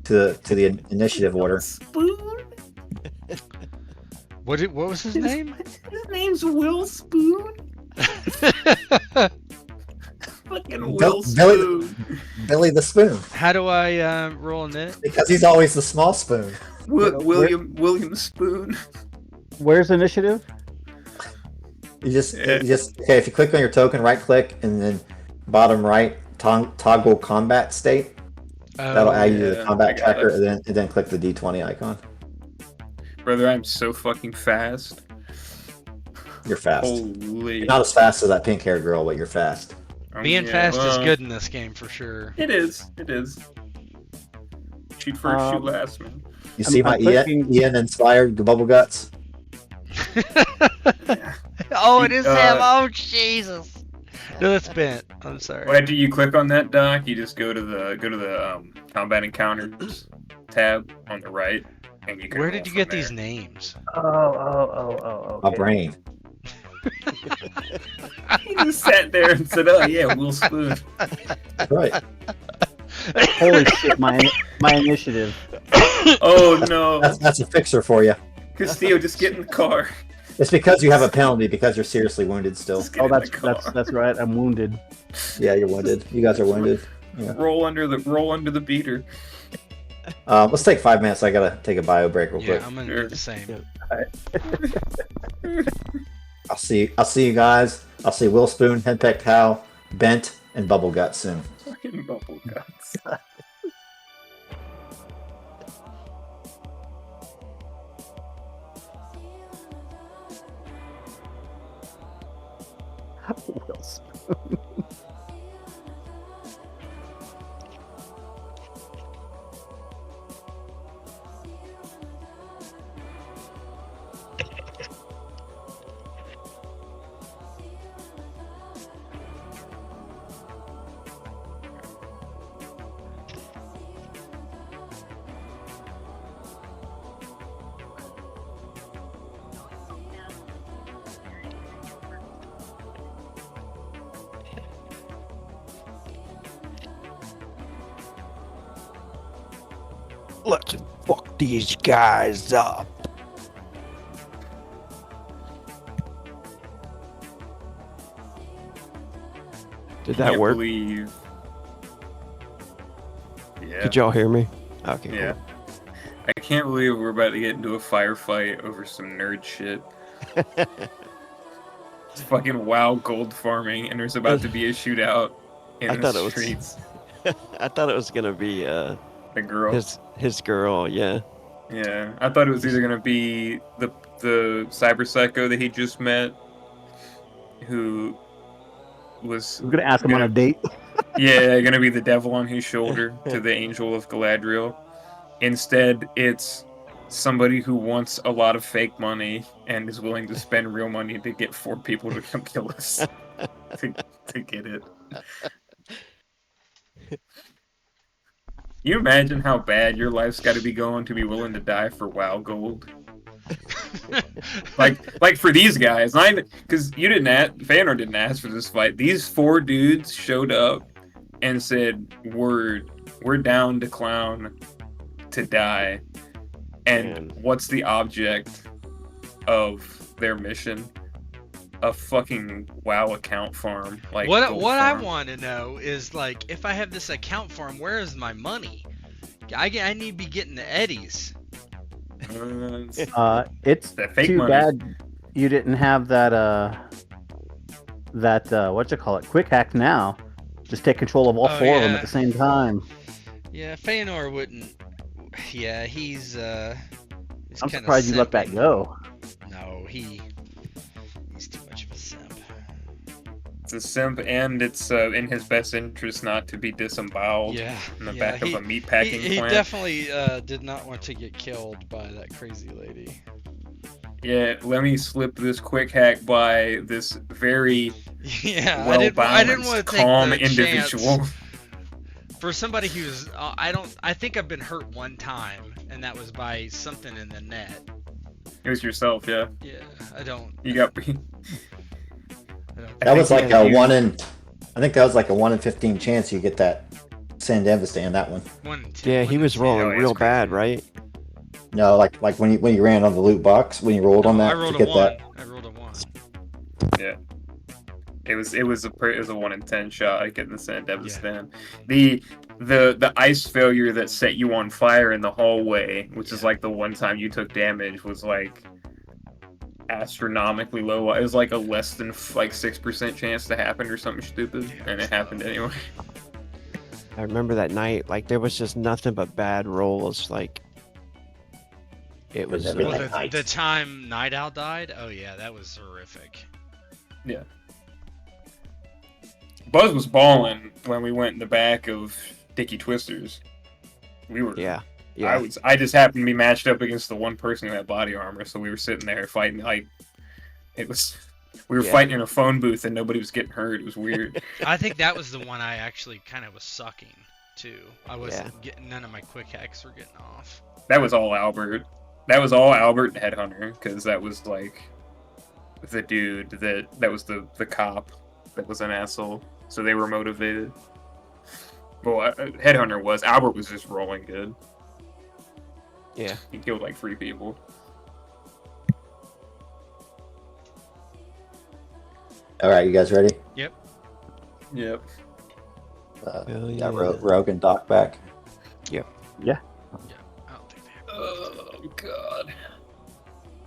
to the initiative order. Spoon. What was his name? His name's Will Spoon. Fucking Will Spoon. Billy the Spoon, How do I roll in it? because he's always the small spoon. William Spoon. Where's initiative? You just okay. If you click on your token, right click, and then bottom right toggle combat state. That'll add you to the yeah, I combat got tracker, it. and then click the D20 icon. Brother, I'm so fucking fast. You're fast. Holy. You're not as fast as that pink-haired girl, but you're fast. Being fast is good in this game for sure. It is. Shoot first, shoot last, man. You see my I'm clicking- Ian-inspired Bubble Guts? Oh, it is him. Oh, Jesus. No, that's Bent. I'm sorry. After you click on that, Doc, you just go to the combat encounters tab on the right, and you can. Where roll did you from get there. these names? Oh. My brain. He just sat there and said, "Oh yeah, Will Spoon." Right. Holy shit, my initiative. Oh no, That's a fixer for you. Castillo, just get in the car. It's because you have a penalty because you're seriously wounded still. Just get Oh, in the car. that's right. I'm wounded. Yeah, you're wounded. You guys are wounded. Yeah. Roll under the beater. Let's take 5 minutes. I gotta take a bio break real Yeah, quick. I'm gonna do the same. I'll see you guys. I'll see Will Spoon, Henpecked Hal, Bent, and Bubble Gut soon. Fucking bubble guts. Will Spoon. Let's fuck these guys up. Did that Can't work? believe. Yeah. Could y'all hear me? Okay. Yeah. I can't believe we're about to get into a firefight over some nerd shit. It's fucking WoW gold farming, and there's about to be a shootout in I the thought it was- streets. I thought it was gonna be The girl. his girl. Yeah. Yeah, I thought it was either gonna be the cyber psycho that he just met, who was I'm gonna ask him on a date. gonna be the devil on his shoulder to the angel of Galadriel. Instead, it's somebody who wants a lot of fake money and is willing to spend real money to get 4 people to come kill us to get it. You imagine how bad your life's got to be going to be willing to die for WoW gold? like for these guys, because you didn't ask, Feanor didn't ask for this fight. These 4 dudes showed up and said, we're down to clown to die. And Man. what's the object of their mission? A fucking WoW account farm. Like What gold I farm. want to know is, like, if I have this account farm, where is my money? I need to be getting the eddies. It's It's that fake too money. bad. you didn't have that what you call it, quick hack now. Just take control of all Oh, four of them at yeah. the same time. Yeah, Feanor wouldn't. Yeah, he's I'm kind of surprised you let that go. No, he's too much of a simp. It's a simp, and it's in his best interest not to be disemboweled Yeah, in the yeah, back of a meatpacking he plant. definitely did not want to get killed by that crazy lady. Yeah, let me slip this quick hack by this very Yeah, well I didn't balanced, want to take calm the individual. chance for somebody who's I think I've been hurt one time, and that was by something in the net. It was yourself, yeah. Yeah, I don't. You got. I don't That was like Yeah, a 1 in. I think that was like a 1 in 15 chance you get that San Devastate on that one. 1 in 10, Yeah, 1 he in was 10. rolling Oh, yeah, real it's crazy. bad, right? No, like when you ran on the loot box when you rolled on No, that I rolled to a get 1. that. I rolled a 1. Yeah. It was a 1 in 10 shot at getting the San Devastan. Yeah. The ice failure that set you on fire in the hallway, which is Yeah. like the one time you took damage, was like astronomically low. It was like a less than like 6% chance to happen or something stupid, Yeah, and it it's happened low. anyway. I remember that night, like there was just nothing but bad rolls. Like it was. Every Well, night. the time Night Owl died, oh yeah, that was horrific. Yeah. Buzz was balling when we went in the back of Dicky Twisters. We were. Yeah, yeah. I just happened to be matched up against the one person who had body armor, so we were sitting there fighting. Like, it was. We were Yeah. fighting in a phone booth and nobody was getting hurt. It was weird. I think that was the one I actually kind of was sucking too. I wasn't Yeah. getting, none of my quick hacks were getting off. That was all Albert. That was all Albert and Headhunter, because that was like the dude that was the cop that was an asshole. So they were motivated. Well, Headhunter was. Albert was just rolling good. Yeah. He killed like 3 people. All right, you guys ready? Yep. Hell Got yeah. Rogue and Doc back. Yeah, I don't think they have. Oh god.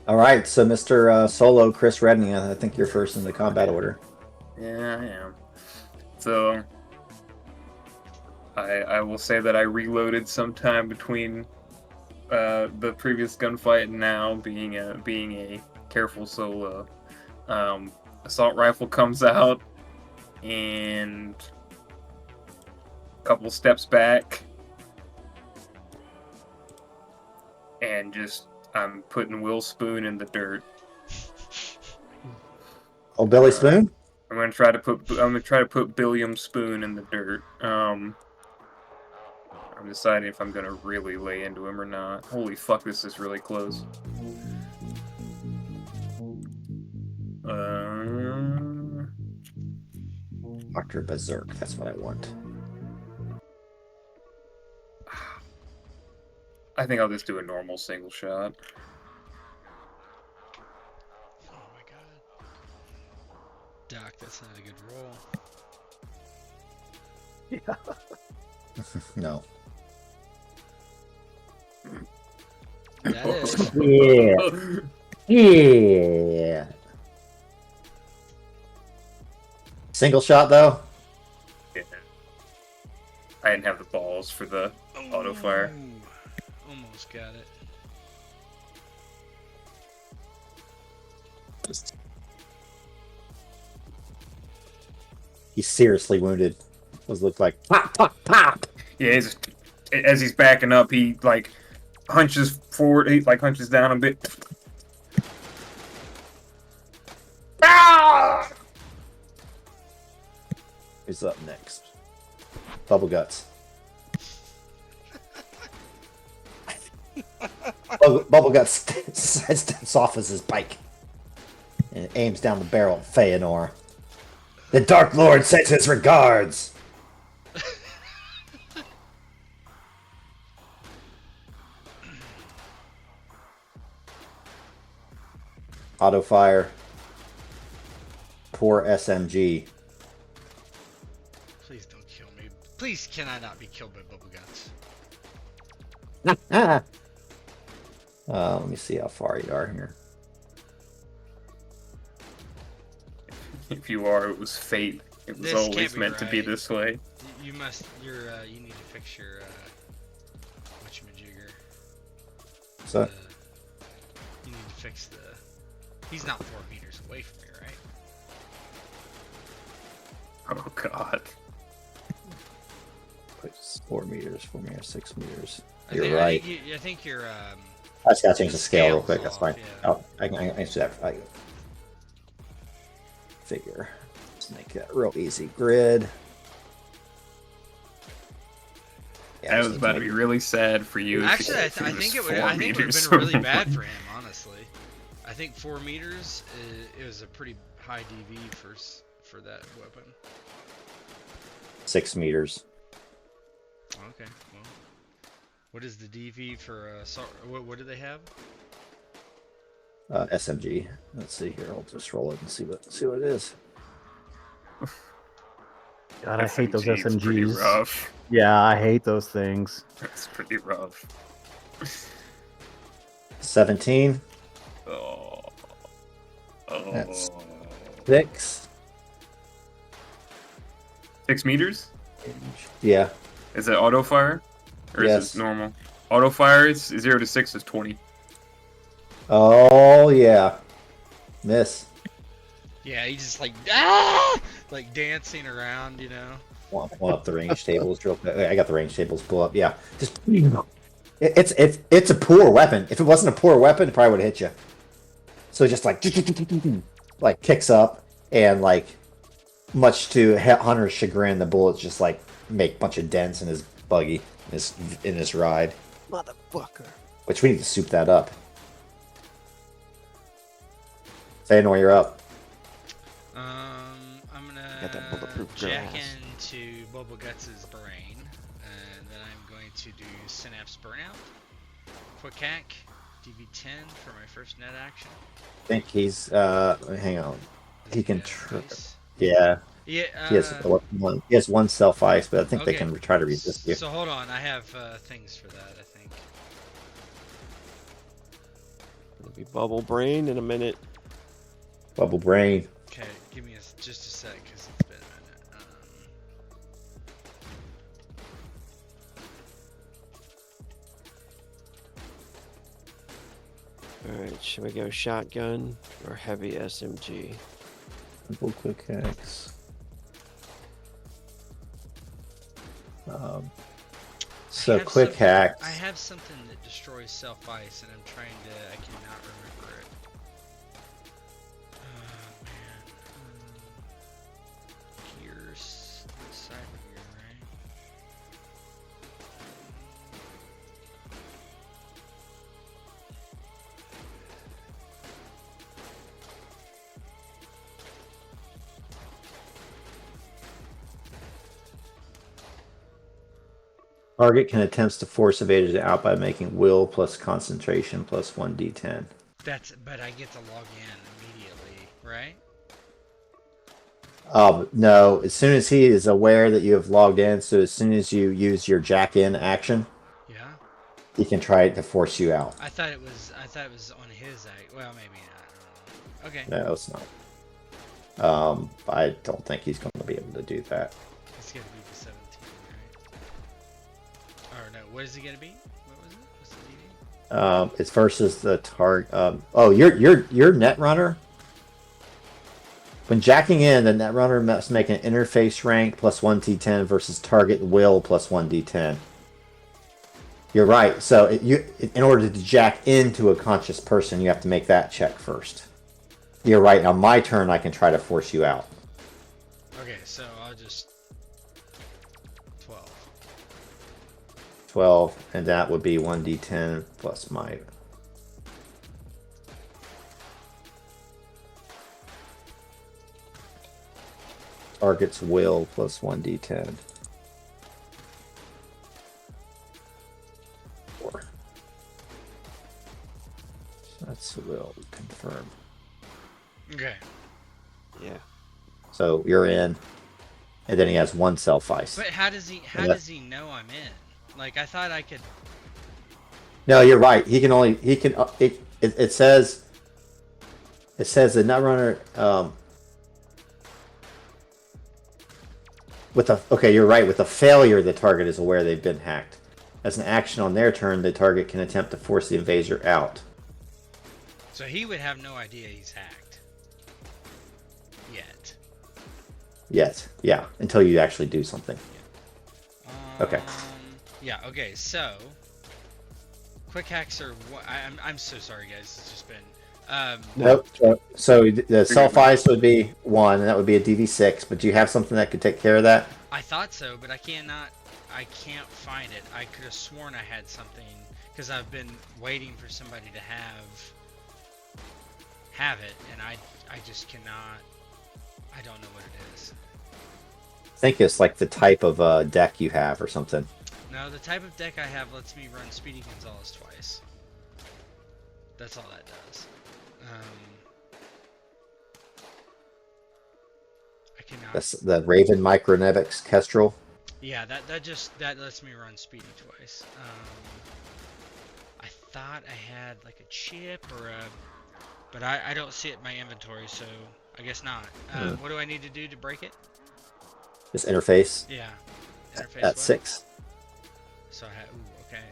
All right, so Mr. Solo, Kris Reddington, I think you're first in the combat order. Yeah, I am. So I will say that I reloaded sometime between the previous gunfight and now, being a careful solo. Assault rifle comes out and a couple steps back and just I'm putting Will Spoon in the dirt. Oh, Billy Spoon? I'm gonna try to put Billiam Spoon in the dirt. I'm deciding if I'm gonna really lay into him or not. Holy fuck, this is really close. Dr. Berserk, that's what I want. I think I'll just do a normal single shot. Oh my god. Doc, that's not a good roll. No. That is. Yeah. Single shot, though? Yeah. I didn't have the balls for the auto fire. Ooh, almost got it. He's seriously wounded. Those look like pop, pop, pop. Yeah, as he's backing up, he like hunches forward. He like hunches down a bit. Ah! Who's up next? Bubble Guts. Bubble Guts steps off as his bike and aims down the barrel at Feanor. The Dark Lord sends his regards. Auto fire. Poor SMG. Please don't kill me. Please, can I not be killed by bubble guts? Let me see how far you are here. If you are, it was fate. It was This can't always be meant to be right. this way. You need to fix your whatchamajigger. So You need to fix the. He's not 4 meters away from me, right? Oh god. it's 4 meters, 6 meters. I You're think, right. I think you're. I just gotta change the the scale real scale's quick. That's off, fine. yeah. Oh, I can answer that. Figure. Let's make that real easy. Grid. Yeah, That just was need about to make- be really sad for you. Actually, I if he was think it 4 would. I think it would meters have been really away. bad for him, honestly. I think 4 meters. It was a pretty high DV for that weapon. 6 meters. Okay. Well, what is the DV for? What do they have? SMG. Let's see here. I'll just roll it and see what it is. God, I hate those SMG is pretty SMGs. rough. Yeah, I hate those things. That's pretty rough. 17. Oh. That's- Oh. 6. 6 meters? Yeah. Is it auto fire? Or Yes. is it normal? Auto fire is 0 to 6 is 20. Oh yeah. Miss. Yeah, he's just like like dancing around, you know. One up the range tables real quick. I got the range tables pull up. Yeah. Just it's a poor weapon. If it wasn't a poor weapon, it probably would have hit you. So just like kicks up and like much to Hunter's chagrin, the bullets just like make a bunch of dents in his buggy, in his ride. Motherfucker. Which we need to soup that up. Feanor, you're up. I'm Got that bulletproof jack glass. into Boba Guts' brain, and then I'm going to do Synapse Burnout, Quick Hack, DV10 for my first net action. I think he's hang on. Does He can get ice? Yeah. Yeah. He has one self ice, but I think they okay. can try to resist you. So hold on, I have things for that. I think. It'll be bubble brain in a minute. Bubble brain. Okay, give me just a sec, because it's been a minute. Alright, should we go shotgun or heavy SMG? Simple quick hacks. So I have quick something- hacks. I have something that destroys self ice, and I'm trying to. I cannot remember it. Oh man. Gears. Cyber gear, right? Target can attempts to force evaders out by making will plus concentration plus 1d10. But I get to log in immediately, right? No, as soon as he is aware that you have logged in, so as soon as you use your jack in action, Yeah. he can try to force you out. I thought it was on his act. Well, maybe not. I don't know. Okay. No, it's not. I don't think he's going to be able to do that. It's gonna be the 17, right? Or no, what is it gonna be? What was it? What's the DD? It's versus the target. Your net runner. When jacking in, the net runner must make an interface rank plus 1d10 versus target will plus 1d10. You're right. So in order to jack into a conscious person, you have to make that check first. You're right. On my turn, I can try to force you out. Okay, so I'll just 12. 12, and that would be 1d10 plus my. Target's will plus 1d10. 4. So that's the will confirm. Okay. Yeah. So you're in, and then he has one self ice. But how does he know I'm in? Like I thought I could. No, you're right. He can. It says the nut runner. Okay, you're right. With a failure, the target is aware they've been hacked. As an action on their turn, the target can attempt to force the invader out. So he would have no idea he's hacked. Yet. Yes, yeah, until you actually do something. Okay. Yeah. Okay. So, quick hacks are. I'm so sorry, guys. It's just been. Nope. So the self ice would be 1, and that would be a DV6. But do you have something that could take care of that? I thought so, but I can't find it. I could have sworn I had something because I've been waiting for somebody to have it, and I just cannot. I don't know what it is. I think it's like the type of deck you have or something. No, the type of deck I have lets me run Speedy Gonzalez twice. That's all that does. I cannot. That's the Raven Micronetics Kestrel. Yeah, that lets me run Speedy twice. I thought I had like a chip or a, but I don't see it in my inventory, so I guess not. What do I need to do to break it? This interface. Yeah. Interface At what? 6. So I had. Ooh, okay.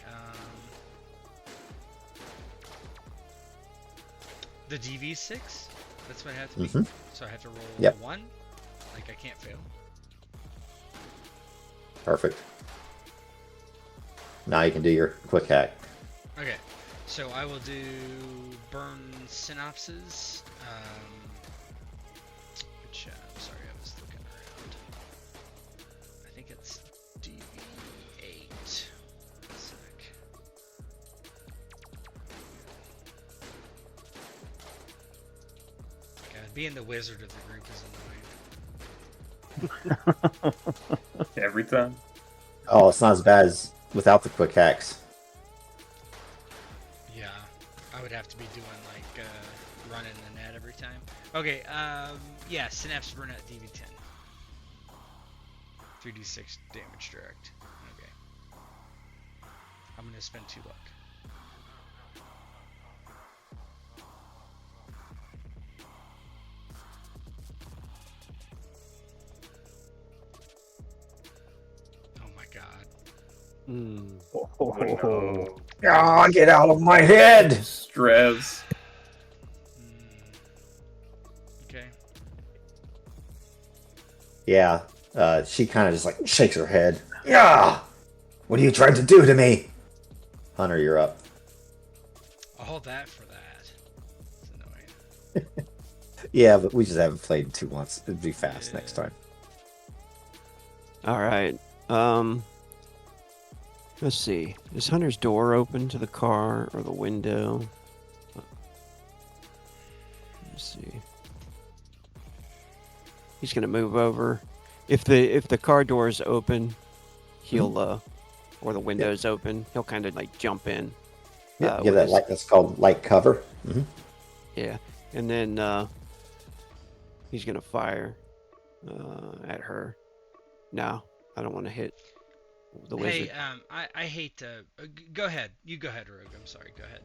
The DV 6. That's what I have to be. So I have to roll 1. Like I can't fail. Perfect. Now you can do your quick hack. Okay. So I will do burn synopses. Which I'm sorry, I was looking around. I think it's DV8. One sec. God, being the wizard of the group is annoying. Every time. Oh, it's not as bad as without the quick hacks. Yeah, I would have to be doing like running the net every time. Okay, yeah, Synapse burn at DV10. 3d6 damage direct. Okay. I'm gonna spend 2 luck. Oh my god. Oh, Ah, get out of my head! Stress. Okay. Yeah, she kind of just like shakes her head. Yeah! What are you trying to do to me? Hunter, you're up. All that for that. It's annoying. Yeah, but we just haven't played in 2 months. It'd be fast next time. All right. Let's see. Is Hunter's door open to the car or the window? Let's see. He's gonna move over. If the car door is open, he'll or the window is open, he'll kind of like jump in. Yeah, with give that his- light. That's called light cover. Yeah, and then he's gonna fire at her. No, I don't want to hit the wizard. Hey, I hate to. Go ahead. You go ahead, Rogue. I'm sorry. Go ahead.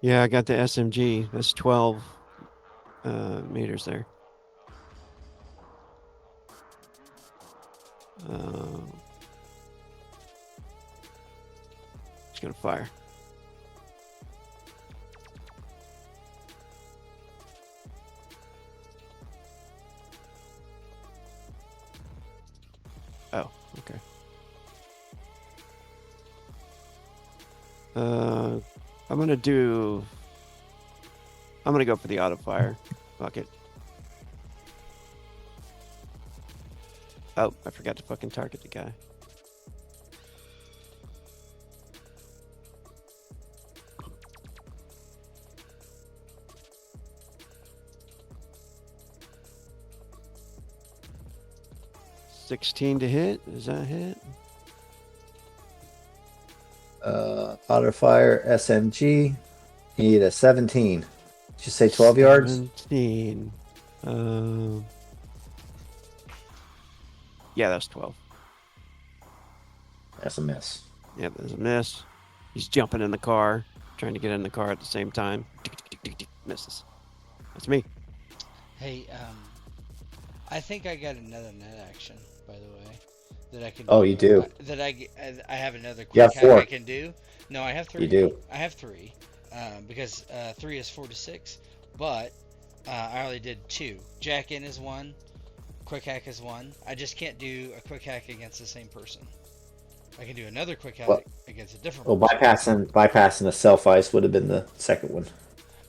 Yeah, I got the SMG. That's 12 meters there. It's gonna fire. Oh, okay. I'm gonna go for the auto fire. Fuck it. Oh, I forgot to fucking target the guy. $16 to hit. Is that a hit? Auto fire SMG. You need a 17. Did you say 12 yards? 17. Yeah, that's 12. That's a miss. Yep, there's a miss. He's jumping in the car, trying to get in the car at the same time. Tick, tick, tick, tick, tick, misses. That's me. Hey, I think I got another net action, by the way, that I can. Oh, you do. I have another You quick have hack I 4. can do. No, I have 3. You do. I have 3, because 3 is 4 to 6, but I only did 2. Jack in is 1. Quick hack is 1. I just can't do a quick hack against the same person. I can do another quick hack Well, against a different well, person. bypassing the self ice would have been the second one.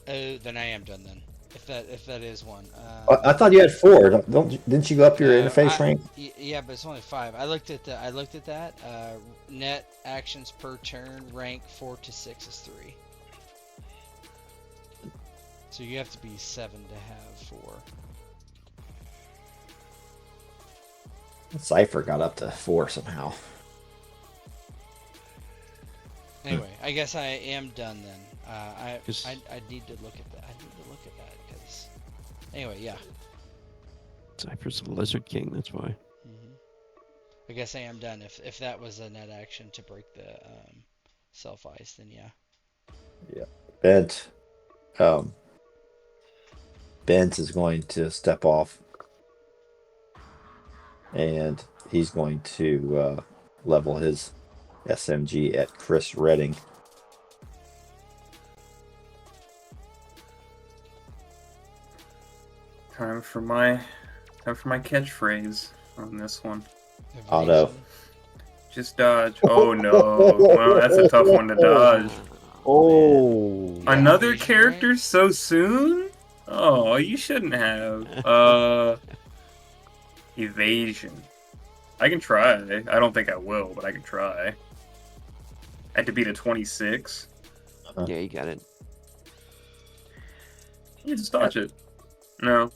Oh, then I am done then. If that is one. I thought you had 4. Didn't you go up your No, interface rank? yeah, but it's only 5. I looked at that. Net actions per turn, rank 4 to 6 is 3. So you have to be 7 to have 4. Cypher got up to 4 somehow. Anyway, I guess I am done then. I Cause- need to look at that. Because anyway, yeah. Cypher's the Lizard King, that's why. I guess I am done. If that was a net action to break the self ice, then yeah. Bent. Bent is going to step off. And he's going to level his SMG at Kris Redding. Time for my catchphrase on this one. Auto. Evasion. Just dodge. Oh no. Well, that's a tough one to dodge. Oh. Yeah, Another evasion, character right? so soon? Oh, you shouldn't have. Evasion. I can try. I don't think I will, but I can try. I had to beat a 26. Yeah, you got it. You just dodge it. No.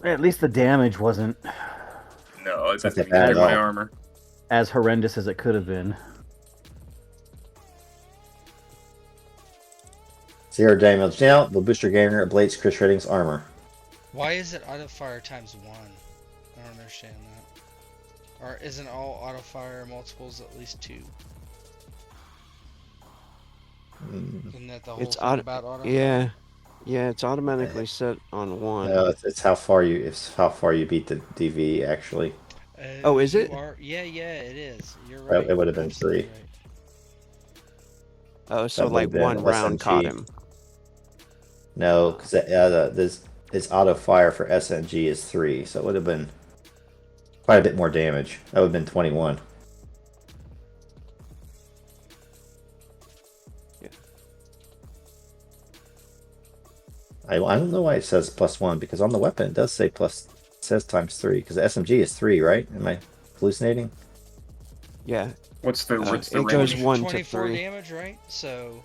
At least the damage wasn't No, it's Not at that the bad beginning at of my all. armor. as horrendous as it could have been. Zero damage now. The booster gainer ablates Kris Redding's armor. Why is it auto fire times 1? I don't understand that. Or isn't all auto fire multiples at least 2? Isn't that the whole It's thing about auto Yeah. fire? Yeah, it's automatically set on 1. No, it's how far you beat the DV actually. Oh, is You it? yeah, it is. You're Well, right. it would have been Absolutely 3. right. Oh, so That like would've been one round SMG. caught him. No, because this auto fire for SMG is 3, so it would have been quite a bit more damage. That would have been 21. Yeah. I don't know why it says +1 because on the weapon it does say plus. It says ×3 because the SMG is 3, right? Am I hallucinating? Yeah. What's the it goes range? 1 to 24 3. damage, right? So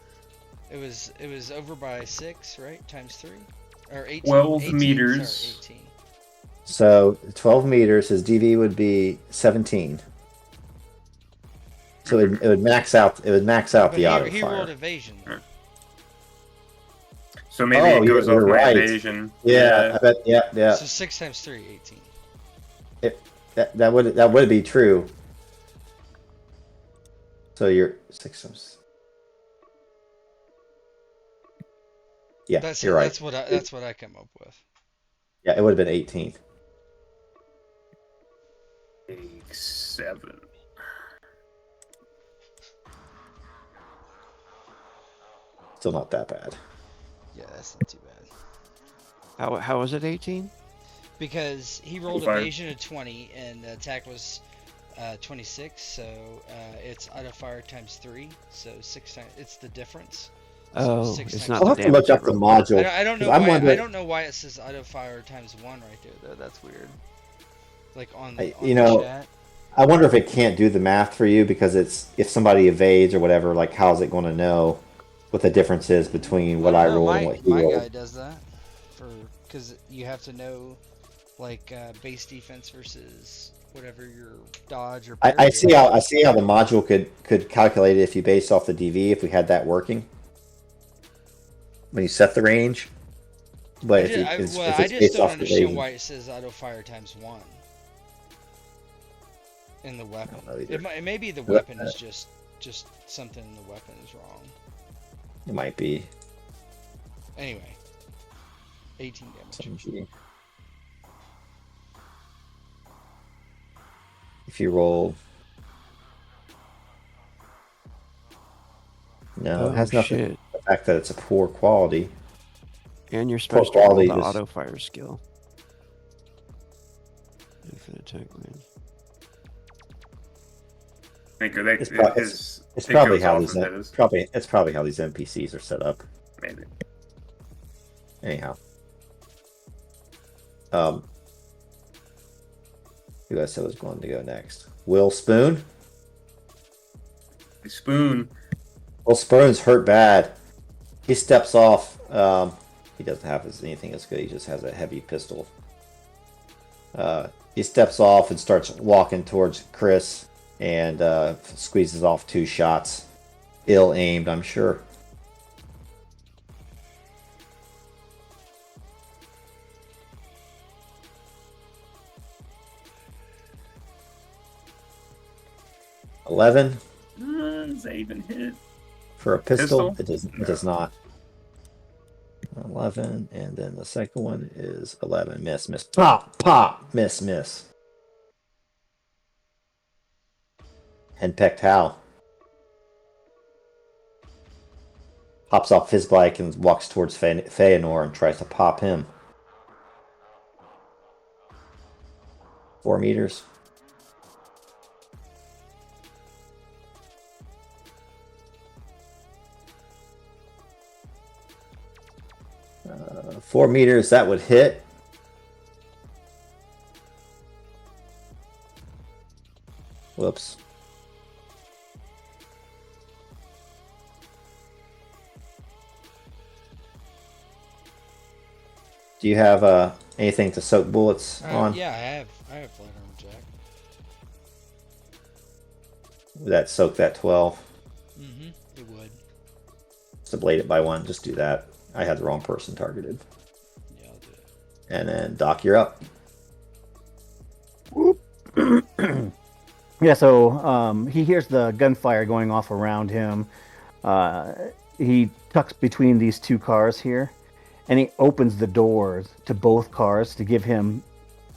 it was over by 6, right? Times 3 or 18. 12 18, meters. Sorry, 18. So 12 meters, his DV would be 17. So it would max out. It would max out But the auto he fire. rolled evasion. Right. So maybe Oh, it goes you're off my right. evasion. Yeah, I bet. Yeah. So 6 times 3, 18. That would be true. So you're 6 times. Yeah, you're right. That's what I come up with. Yeah, it would have been 18. 7. Still not that bad. Yeah, that's not too bad. How was it 18? Because he rolled Fire. evasion at 20 and the attack was 26, so it's auto fire times 3, so 6 times. It's the difference. So Oh, 6 it's times not I'll the have to damage. look up the module. I don't know 'cause I'm why. I wondering- don't know why it says auto fire times 1 right there though. That's weird. Like on I- on you the know, chat. I wonder if it can't do the math for you because it's if somebody evades or whatever. Like, how is it going to know what the difference is between what I don't know, rolled and what he my rolled? guy does that because you have to know like base defense versus whatever your dodge or. I parry see how the module could calculate it if you based off the DV if we had that working when you set the range. But if it's I just based don't off the understand evasion, why it says auto fire times 1 in the weapon. know either. It may be the weapon is just something in the weapon is wrong. it might be Anyway, 18 damage. SMG. if you roll. No, it Oh has nothing. shit! The fact that it's a poor quality. And you're Poor supposed to roll quality the just auto fire skill. Infinite attack range. I think that it's, pro- it's, his it's it probably goes how off these of his. it's probably how these NPCs are set up. Maybe. Anyhow, who I said was going to go next? Will Spoon. Spoon. Will Spoon's hurt bad. He steps off. He doesn't have anything as good. He just has a heavy pistol. He steps off and starts walking towards Kris and squeezes off 2 shots. Ill aimed, I'm sure. $11 Does that even hit? for a pistol. Pistol? It does not. 11, and then the second one is 11. Miss, miss, pop, pop, miss, miss. Henpecked Hal hops off his bike and walks towards Feanor and tries to pop him. 4 meters. Uh, 4 meters, that would hit. Whoops. Do you have anything to soak bullets on? Yeah, I have flat armor jack. Would that soak that 12? Mm-hmm. It would. To blade it by 1, just do that. I had the wrong person targeted. Yeah, I'll do it. And then Doc, you're up. Yeah, so he hears the gunfire going off around him. He tucks between these 2 cars here, and he opens the doors to both cars to give him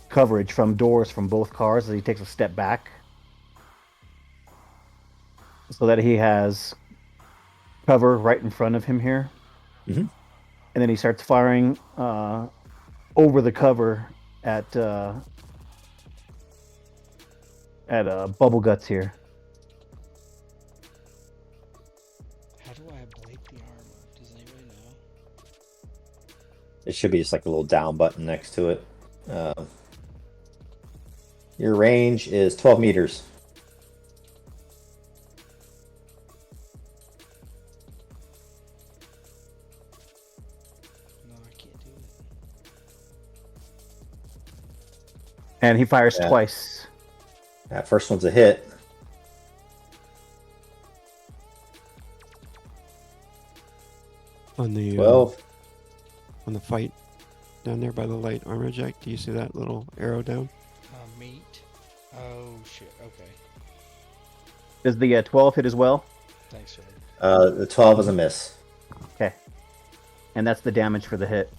coverage from doors from both cars as he takes a step back, so that he has cover right in front of him here. Mm-hmm. And then he starts firing over the cover at Bubble Guts here. How do I ablate the armor? Does anybody know? It should be just like a little down button next to it. Your range is 12 meters. No, I can't do it. And he fires Yeah. twice. That first one's a hit. On the 12. on the fight down there by the light armor jack, do you see that little arrow down? Meat. Oh shit. Okay. Does the 12 hit as well? Thanks, sir. The 12 is a miss. Okay. And that's the damage for the hit.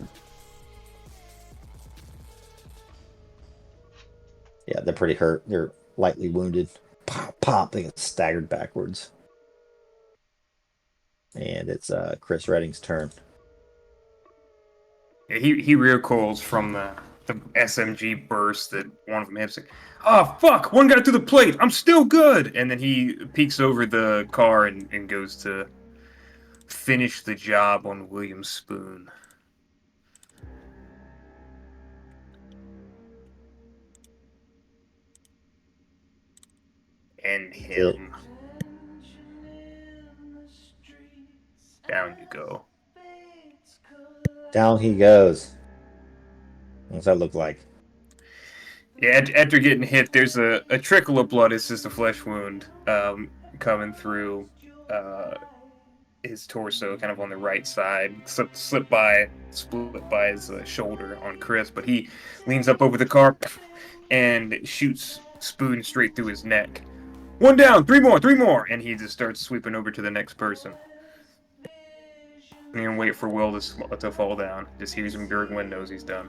Yeah, they're pretty hurt. They're lightly wounded. Pop, pop. They get staggered backwards. And it's Kris Reddington's turn. Yeah, he recoils from the SMG burst that one of them hits. Like, oh fuck! One got through the plate. I'm still good. And then he peeks over the car and goes to finish the job on William Spoon. And him. Down you go. Down he goes. What's that look like? Yeah, after getting hit, there's a trickle of blood. It's just a flesh wound coming through his torso, kind of on the right side. Split by his shoulder on Kris, but he leans up over the car and shoots Spoon straight through his neck. 1 down, 3 more, and he just starts sweeping over to the next person. And wait for Will to fall down. Just hears him gurgling, knows he's done.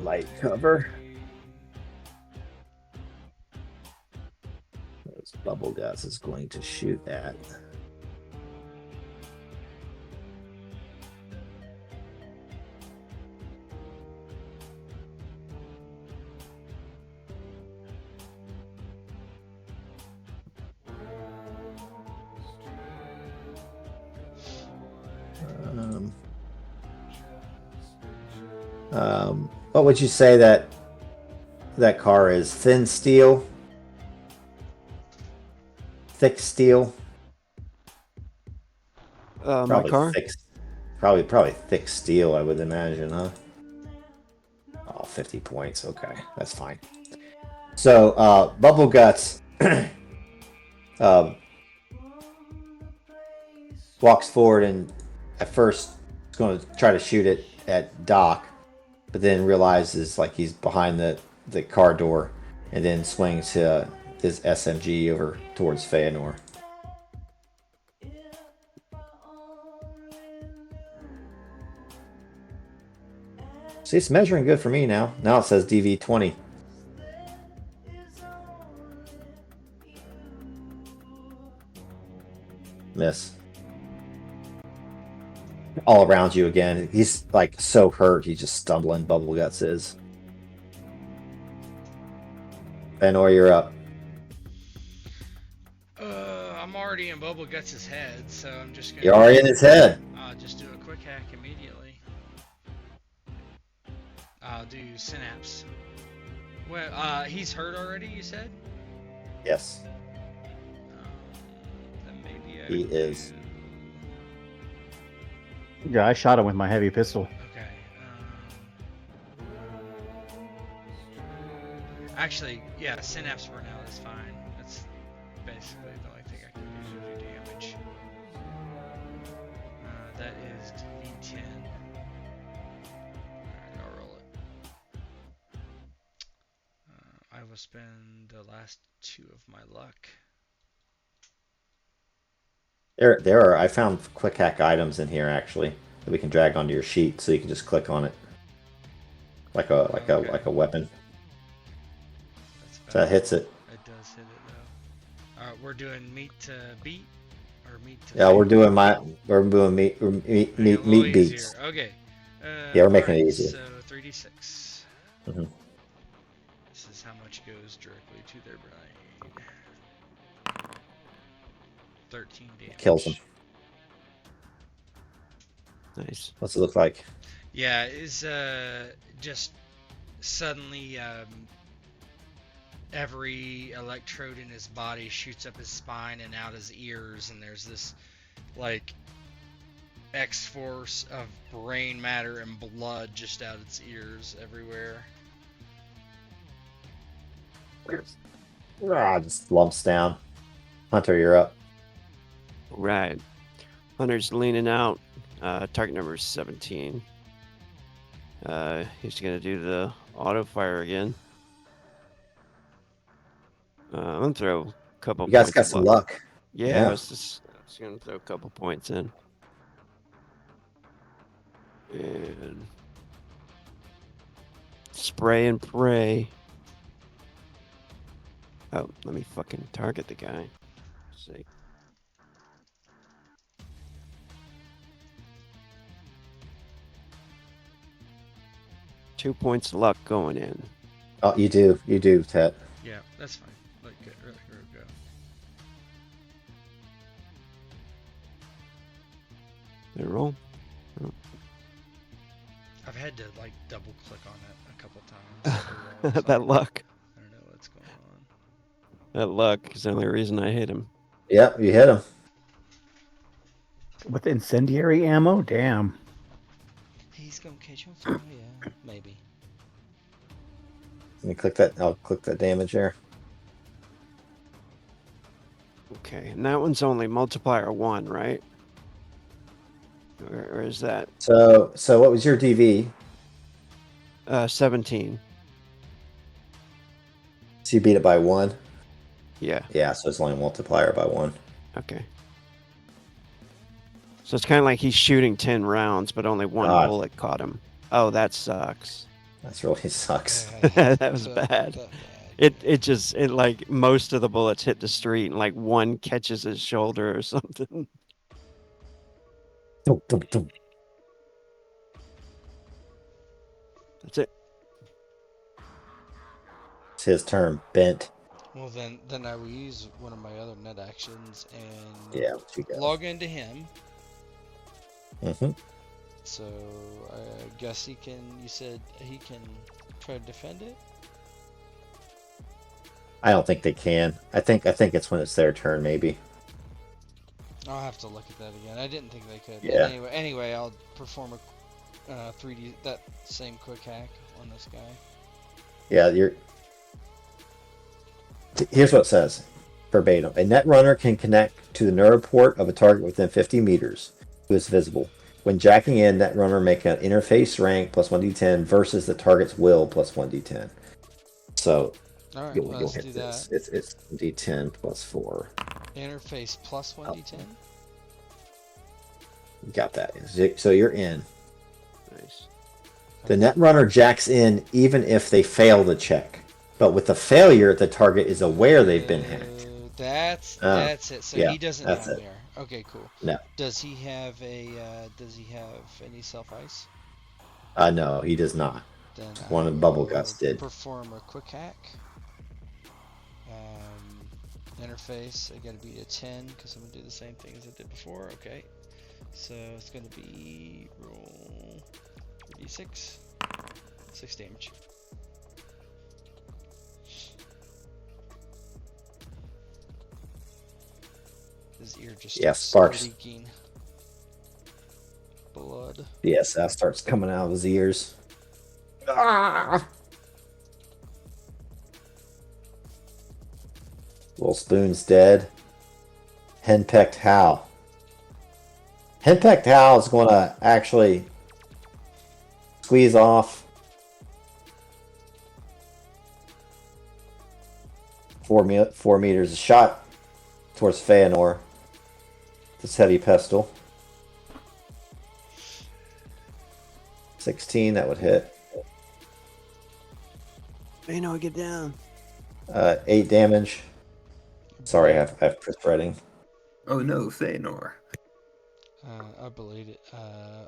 light cover. Those bubble guts is going to shoot at. What would you say that car is? Thin steel? Thick steel? My car? Thick, probably thick steel, I would imagine, huh? Oh, 50 points. Okay, that's fine. So, Bubble Guts walks forward and at first is going to try to shoot it at Doc, but then realizes like he's behind the car door, and then swings his SMG over towards Feanor. See, it's measuring good for me now. Now it says DV20. Miss. All around you again. He's like so hurt. He's just stumbling. Bubble Guts is. Feanor, you're up. I'm already in Bubble Guts' head, so I'm just gonna. You're already in his head. I'll just do a quick hack immediately. I'll do synapse. Well, he's hurt already, you said? Yes, Then maybe he is. Yeah, I shot him with my heavy pistol. Okay. Actually, yeah, synapse for now is fine. That's basically the only thing I can do to do damage. That is D10. Alright, I'll roll it. I will spend the last 2 of my luck. There are. I found quick hack items in here actually that we can drag onto your sheet, so you can just click on it, like a weapon. That's So that hits it. It does hit it though. Alright, we're doing meat to beat or meat to. Yeah, beat? we're doing meat Okay, a little meat beats. easier. Okay. Yeah, we're making it alright, easier. So 3d6. Mhm. This is how much goes directly to their brain. 13 damage. Kills him. Nice. What's it look like? Yeah, is just suddenly every electrode in his body shoots up his spine and out his ears, and there's this like X-force of brain matter and blood just out its ears everywhere. Just lumps down. Hunter, you're up. Right. Hunter's leaning out. Target number is 17. He's gonna do the auto fire again. I'm gonna throw a couple. You guys points got of some luck. Yeah, Yeah. I was gonna throw a couple points in. And spray and pray. Oh, let me fucking target the guy. Let's see. Two points of luck going in. Oh, you do, Tet. Yeah, that's fine. Look good. Here we go. They roll. I've had to like double click on it a couple times. So That luck. I don't know what's going on. That luck is the only reason I hit him. Yep, you hit him. With incendiary ammo? Damn. He's gonna catch on fire. Yeah, maybe. Let me click that. I'll click that damage there. Okay, and that one's only multiplier 1, right? Or is that So what was your DV? 17? So you beat it by 1. Yeah. Yeah, so it's only a multiplier by 1. Okay. So it's kind of like he's shooting 10 rounds, but only one God. bullet caught him. Oh, that sucks. That's really sucks. That was bad. It like most of the bullets hit the street and like one catches his shoulder or something. Dum, dum, dum. That's it. It's his turn. Bent. Well, then I will use one of my other net actions and Yeah, what you got? log into him. Mm-hmm. So I guess he can. You said he can try to defend it. I don't think they can. I think it's when it's their turn, maybe. I'll have to look at that again. I didn't think they could. Yeah. Anyway, I'll perform a 3D that same quick hack on this guy. Yeah, here's what it says, verbatim. A net runner can connect to the neuroport of a target within 50 meters who is visible. When jacking in, net runner make an interface rank plus 1d10 versus the target's will plus 1d10. So All right, you'll let's hit do this. that. It's d10 plus 4. Interface plus 1d10. You got that. So you're in. Nice. The net runner jacks in even if they fail the check. But with the failure, the target is aware they've been hacked. That's it. So yeah, he doesn't that's have it. there. Okay, cool. No. Does he have any self ice? No, he does not. Then One of the bubble guts did. Perform a quick hack. Interface. I gotta be a 10 because I'm gonna do the same thing as I did before. Okay. So it's gonna be roll 3d6, 6 damage. His ear just sparks. leaking blood. Yes, that starts coming out of his ears. Ah! Little Spoon's dead. Henpecked Hal. Henpecked Hal is going to actually squeeze off 4 meters. A shot towards Feanor. This heavy pistol. 16, that would hit. Feanor, get down. 8 damage. Sorry, I have Kris Reddington. Oh no, Feanor. I believe it.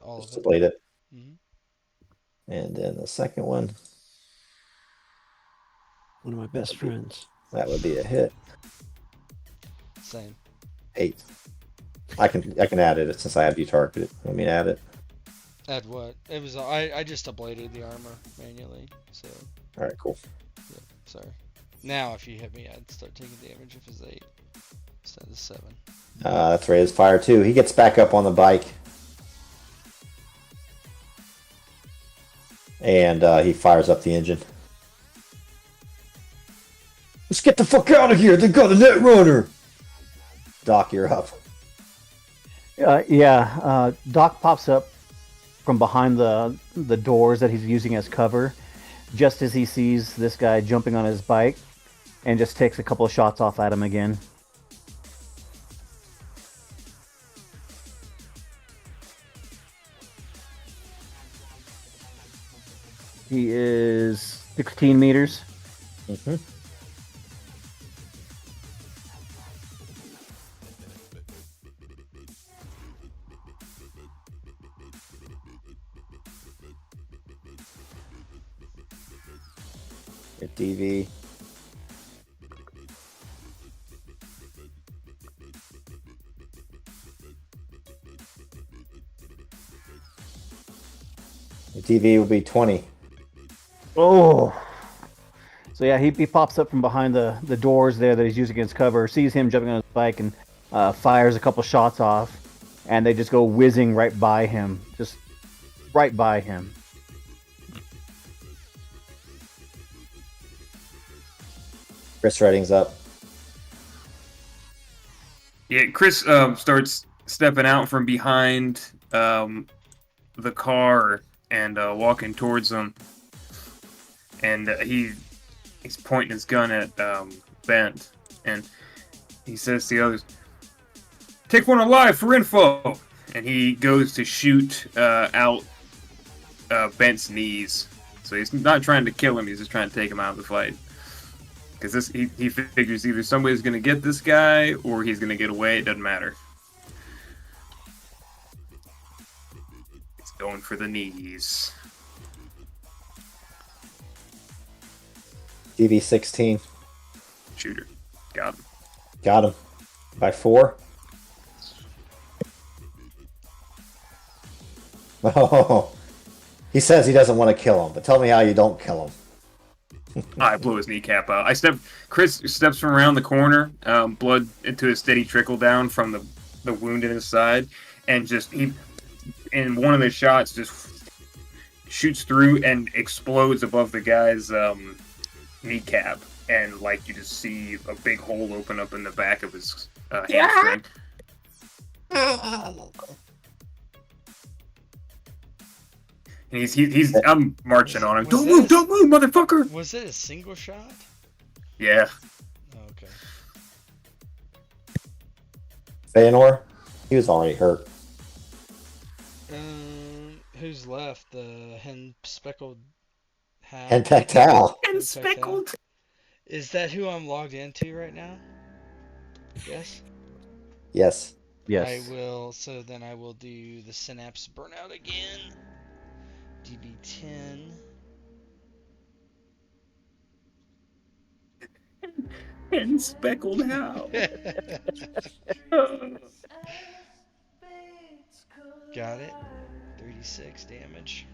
All Just of it. delayed it. Mhm. And then the second one, One of my best friends. that would be a hit. Same. 8. I can add it since I have you targeted. Let me add it. Add what? It was I just ablated the armor manually. So All right, cool. yeah. Sorry. Now if you hit me, I'd start taking damage if it's 8 instead of 7. That's right. His fire too. He gets back up on the bike, and he fires up the engine. Let's get the fuck out of here! They got a net runner. Doc, you're up. Doc pops up from behind the doors that he's using as cover, just as he sees this guy jumping on his bike, and just takes a couple of shots off at him again. He is 16 meters. Mm-hmm. Your DV. Your DV will be 20. Oh. So yeah, he pops up from behind the doors there that he's using as cover, sees him jumping on his bike, and fires a couple shots off, and they just go whizzing right by him, just right by him. Kris Reddington's up. Yeah, Kris starts stepping out from behind the car and walking towards them, and he's pointing his gun at Bent, and he says to the others, "Take one alive for info." And he goes to shoot out Bent's knees. So So he's not trying to kill him. He's just trying to take him out of the fight. Because he figures either somebody's going to get this guy or he's going to get away. It doesn't matter. He's going for the knees. DV16. Shooter. Got him. Got him. By 4. Oh. He says he doesn't want to kill him, but tell me how you don't kill him. I blew his kneecap out. Kris steps from around the corner, blood into a steady trickle down from the wound in his side, and in one of the shots just shoots through and explodes above the guy's kneecap, and like you just see a big hole open up in the back of his hamstring. And I'm marching on him. Don't move, motherfucker! Was it a single shot? Yeah. Oh, okay. Feanor, he was already hurt. Who's left? The hen-speckled hat? Henpecked Hal. And speckled. Is that who I'm logged into right now? Yes? Yes. Yes. I will do the synapse burnout again. DB10. And speckled how? Got it. 36 damage.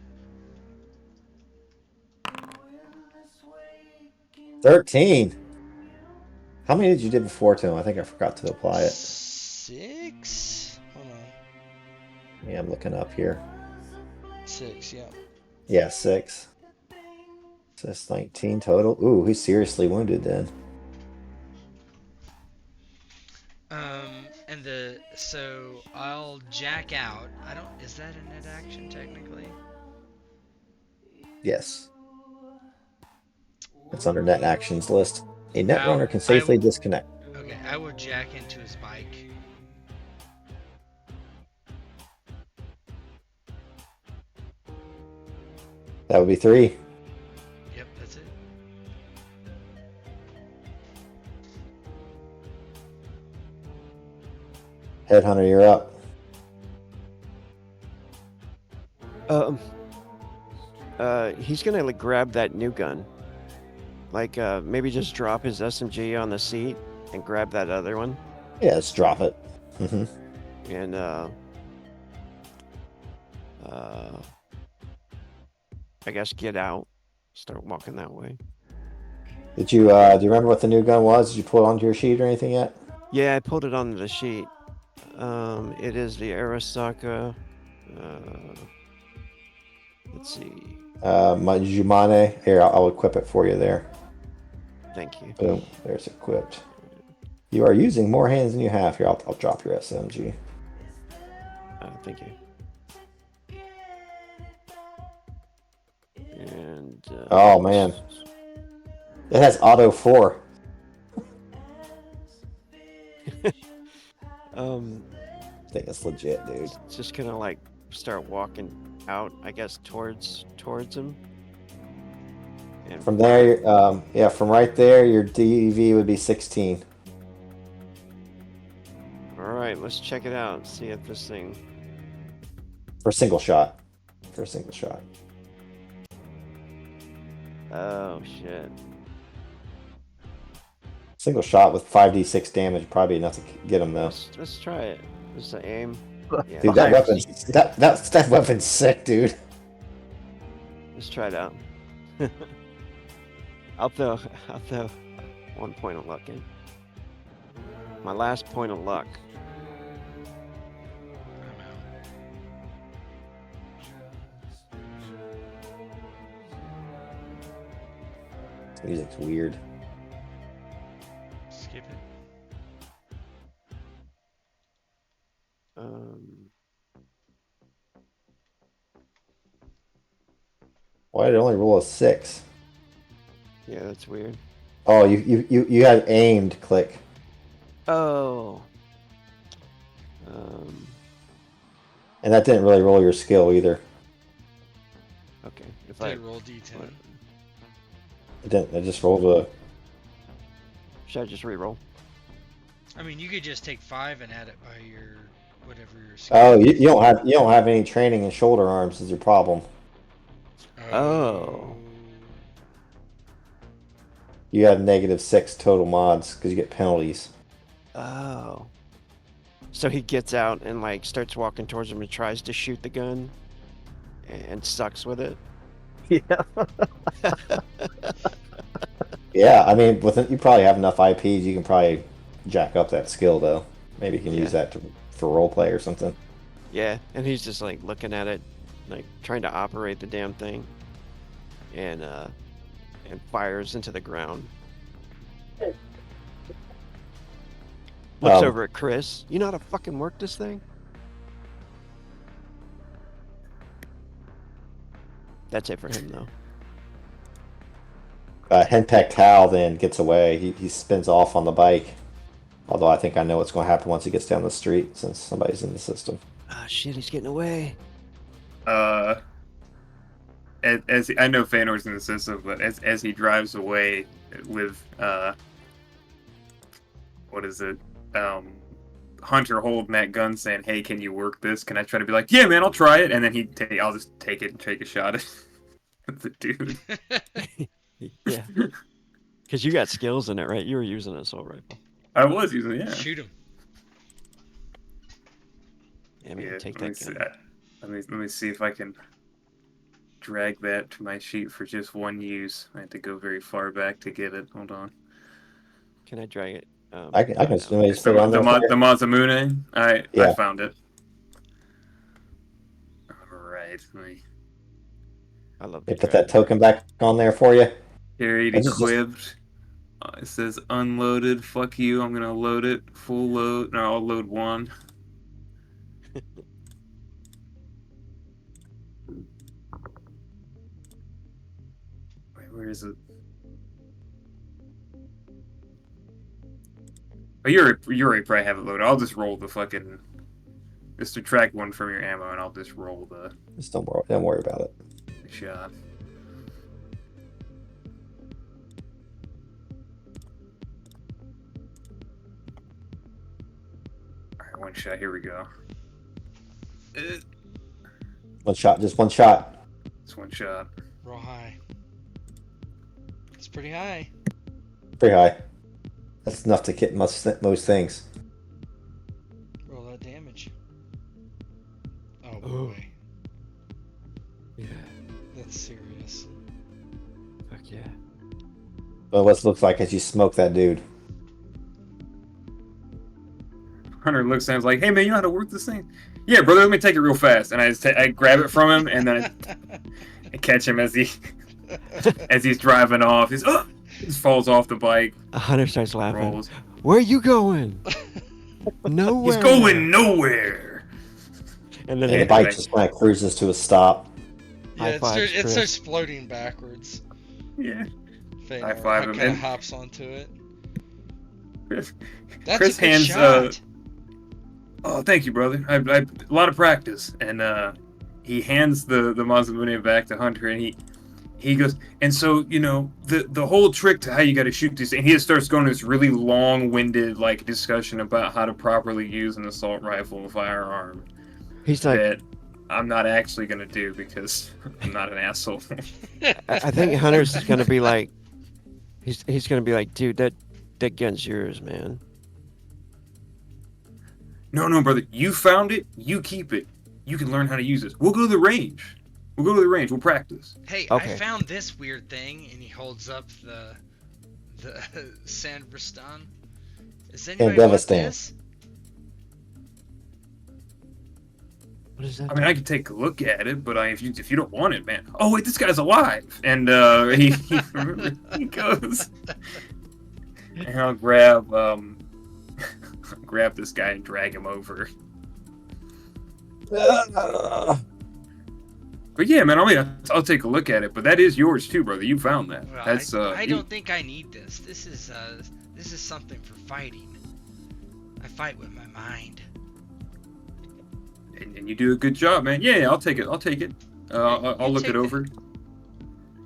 13. How many did you do before to him? I think I forgot to apply it. 6? Hold on. Yeah, I'm looking up here. 6, yeah. Yeah, 6. So that's 19 total. Ooh, he's seriously wounded then. So I'll jack out. Is that a net action technically? Yes. It's under net actions list. A net runner can safely disconnect. Okay, I will jack into his bike. That would be 3. Yep, that's it. Headhunter, you're up. He's gonna like grab that new gun. Like maybe just drop his SMG on the seat and grab that other one. Yeah, let's drop it. Mm-hmm. And I guess get out. Start walking that way. Did you do you remember what the new gun was? Did you pull it onto your sheet or anything yet? Yeah, I pulled it onto the sheet. It is the Arasaka. Let's see. Majumane. Here, I'll equip it for you there. Thank you. Boom. There's equipped. You are using more hands than you have. Here, I'll drop your SMG. Thank you. And oh man, it has auto 4. I think it's legit, dude. Just gonna like start walking out, I guess, towards him. And from there, yeah, from right there, your DV would be 16. All right, let's check it out. See if this thing. For a single shot. For a single shot. Oh shit. Single shot with 5d6 damage, probably enough to get him though. Let's try it. Just to aim. Yeah, Dude, that weapon's sick, dude. Let's try it out. I'll throw 1 point of luck in. My last point of luck. This music's weird. Skip it. Why did it only roll a 6? Yeah, that's weird. Oh, you had aimed click. Oh. And that didn't really roll your skill either. Okay. If I Dude, roll D10. I just rolled a. should I just re-roll? I mean, you could just take 5 and add it by your whatever your Oh, skill is. you don't have any training in shoulder arms is your problem. Oh. You have -6 total mods because you get penalties. Oh. So he gets out and like starts walking towards him and tries to shoot the gun, and sucks with it. Yeah. Yeah, I mean, you probably have enough IPs. You can probably jack up that skill though. Maybe you can use that for role play or something. Yeah, and he's just like looking at it, like trying to operate the damn thing, and fires into the ground. Looks over at Kris. You know how to fucking work this thing? That's it for him, though. Henpecked Hal then gets away. He spins off on the bike. Although I think I know what's going to happen once he gets down the street since somebody's in the system. Ah, shit, he's getting away. As I know Feanor's in the system, but as he drives away with what is it? Hunter holding that gun, saying, "Hey, can you work this?" Can I try to be like, "Yeah, man, I'll try it," and then I'll just take it and take a shot at the dude. Yeah, because you got skills in it, right? You were using an assault rifle. I was using it, yeah. Shoot him. Yeah, man, take let that gun. let me see if I can drag that to my sheet for just one use. I had to go very far back to get it. Hold on. Can I drag it? I can just The Mazamune. I found it. All right. I love They put that token back on there for you. Carried, equipped. It says unloaded. Fuck you. I'm gonna load it. Full load. No, I'll load one. Wait, where is it? Oh, you already probably have it loaded. I'll just roll the fucking. Just subtract one from your ammo, and I'll just roll the. Just don't worry about it. Shot. Alright, one shot. Here we go. One shot, just one shot. It's one shot. Roll high. It's pretty high. Pretty high. That's enough to hit most things. Roll that damage. Oh boy. Yeah. That's serious. Fuck yeah. Well, what it looks like as you smoke that dude. Hunter looks at him like, "Hey man, you know how to work this thing?" "Yeah, brother. Let me take it real fast." And I grab it from him, and then I catch him as he's driving off. He just falls off the bike. Hunter starts laughing. Rolls. Where are you going? Nowhere. He's going nowhere. And then And the bike just kind of cruises to a stop. Yeah, High fives, it Kris. starts floating backwards. Yeah. Feanor High five him. kind of hops onto it. Chris That's a good hands. shot. Oh, thank you, brother. I a lot of practice. And he hands the Mazamune back to Hunter, and he goes, and so, you know, the whole trick to how you got to shoot this, and he just starts going this really long-winded like discussion about how to properly use an assault rifle and firearm. He's like, that I'm not actually gonna do because I'm not an asshole. I think Hunter's gonna be like, he's gonna be like, dude, that gun's yours, man. No, brother. You found it. You keep it. You can learn how to use this. We'll go to the range. We'll practice. Hey, Okay. I found this weird thing, and he holds up the Sandbristan. Does anybody want Devastan. this? What is that? I mean, I can take a look at it, but if you don't want it, man. Oh wait, this guy's alive, and he goes, and I'll grab this guy and drag him over. But yeah, man, I'll take a look at it. But that is yours too, brother. You found that. Well, That's I don't think I need this. This is something for fighting. I fight with my mind. And you do a good job, man. Yeah, I'll take it. I'll look take it over.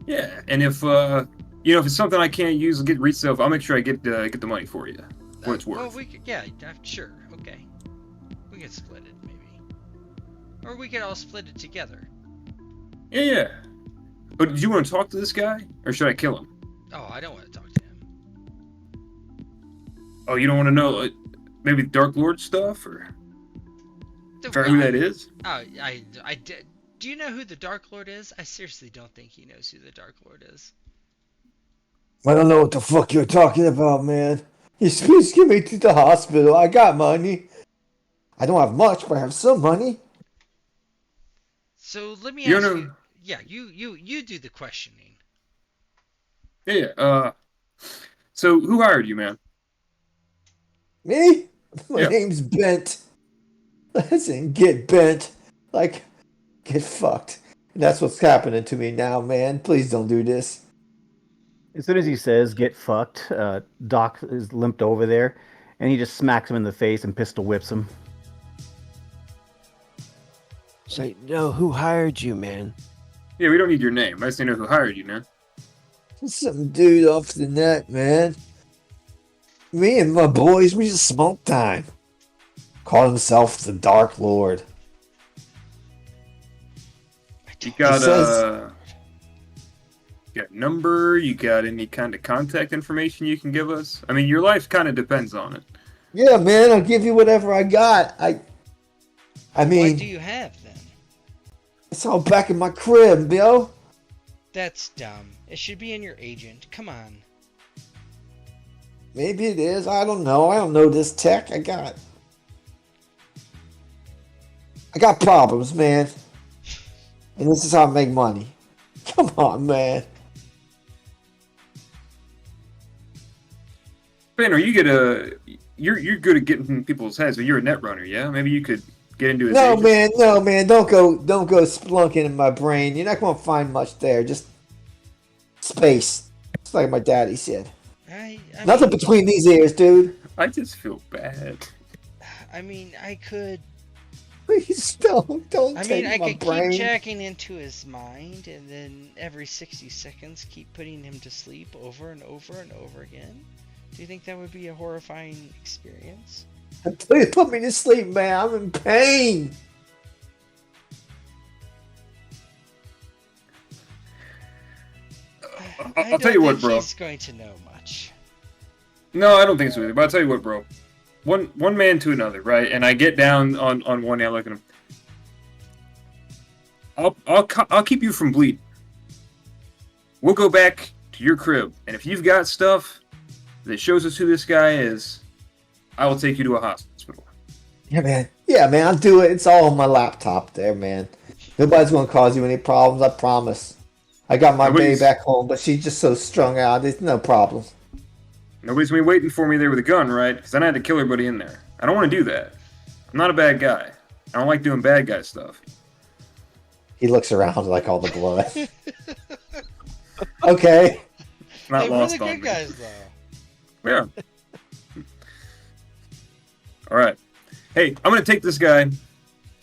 Yeah, and if if it's something I can't use, get resale. I'll make sure I get the money for you. What it's Well, worth. we could, yeah, sure, okay. We can split it, maybe. Or we could all split it together. Yeah, yeah. But did you want to talk to this guy, or should I kill him? Oh, I don't want to talk to him. Oh, you don't want to know maybe Dark Lord stuff, or who that is? Oh, do you know who the Dark Lord is? I seriously don't think he knows who the Dark Lord is. I don't know what the fuck you're talking about, man. You please get me to the hospital. I got money. I don't have much, but I have some money. So let me You ask know? you. Yeah, you do the questioning. Yeah. So who hired you, man? Me? My Yeah. name's Bent. Listen, get bent. Like, get fucked. And that's what's happening to me now, man. Please don't do this. As soon as he says "get fucked," Doc is limped over there, and he just smacks him in the face and pistol whips him. Say, no, who hired you, man? Yeah, we don't need your name. I just need to know who hired you, man. Some dude off the net, man. Me and my boys, we just smoke time. Called himself the Dark Lord. You got says- you got a number? You got any kind of contact information you can give us? I mean, your life kind of depends on it. Yeah, man, I'll give you whatever I got. I mean, What do you have then? it's all back in my crib, Bill. That's dumb. It should be in your agent. Come on. Maybe it is. I don't know. I don't know this tech. I got problems, man. And this is how I make money. Come on, man. Feanor, you're good at getting in people's heads, but you're a net runner, yeah? Maybe you could get into his No, agent? man. Don't go splunking in my brain. You're not gonna find much there. Just space. It's like my daddy said. I Nothing mean, between these ears, dude. I just feel bad. I could. Please don't I take mean, I my could brain. keep checking into his mind, and then every 60 seconds keep putting him to sleep over and over and over again. Do you think that would be a horrifying experience? Please put me to sleep, man. I'm in pain. I'll tell you what, bro. He's going to know much. No, I don't think so either. But I'll tell you what, bro. One man to another, right? And I get down on one knee, I look at him. I'll keep you from bleeding. We'll go back to your crib, and if you've got stuff that shows us who this guy is, I will take you to a hospital. Yeah, man. I'll do it. It's all on my laptop there, man. Nobody's gonna cause you any problems. I promise. I got my baby back home, but she's just so strung out. It's no problem. Nobody's gonna be waiting for me there with a gun, right? Because then I had to kill everybody in there. I don't want to do that. I'm not a bad guy. I don't like doing bad guy stuff. He looks around like all the blood. Okay. Not Hey, we're lost the on good me. guys, though. Yeah. All right. Hey, I'm gonna take this guy.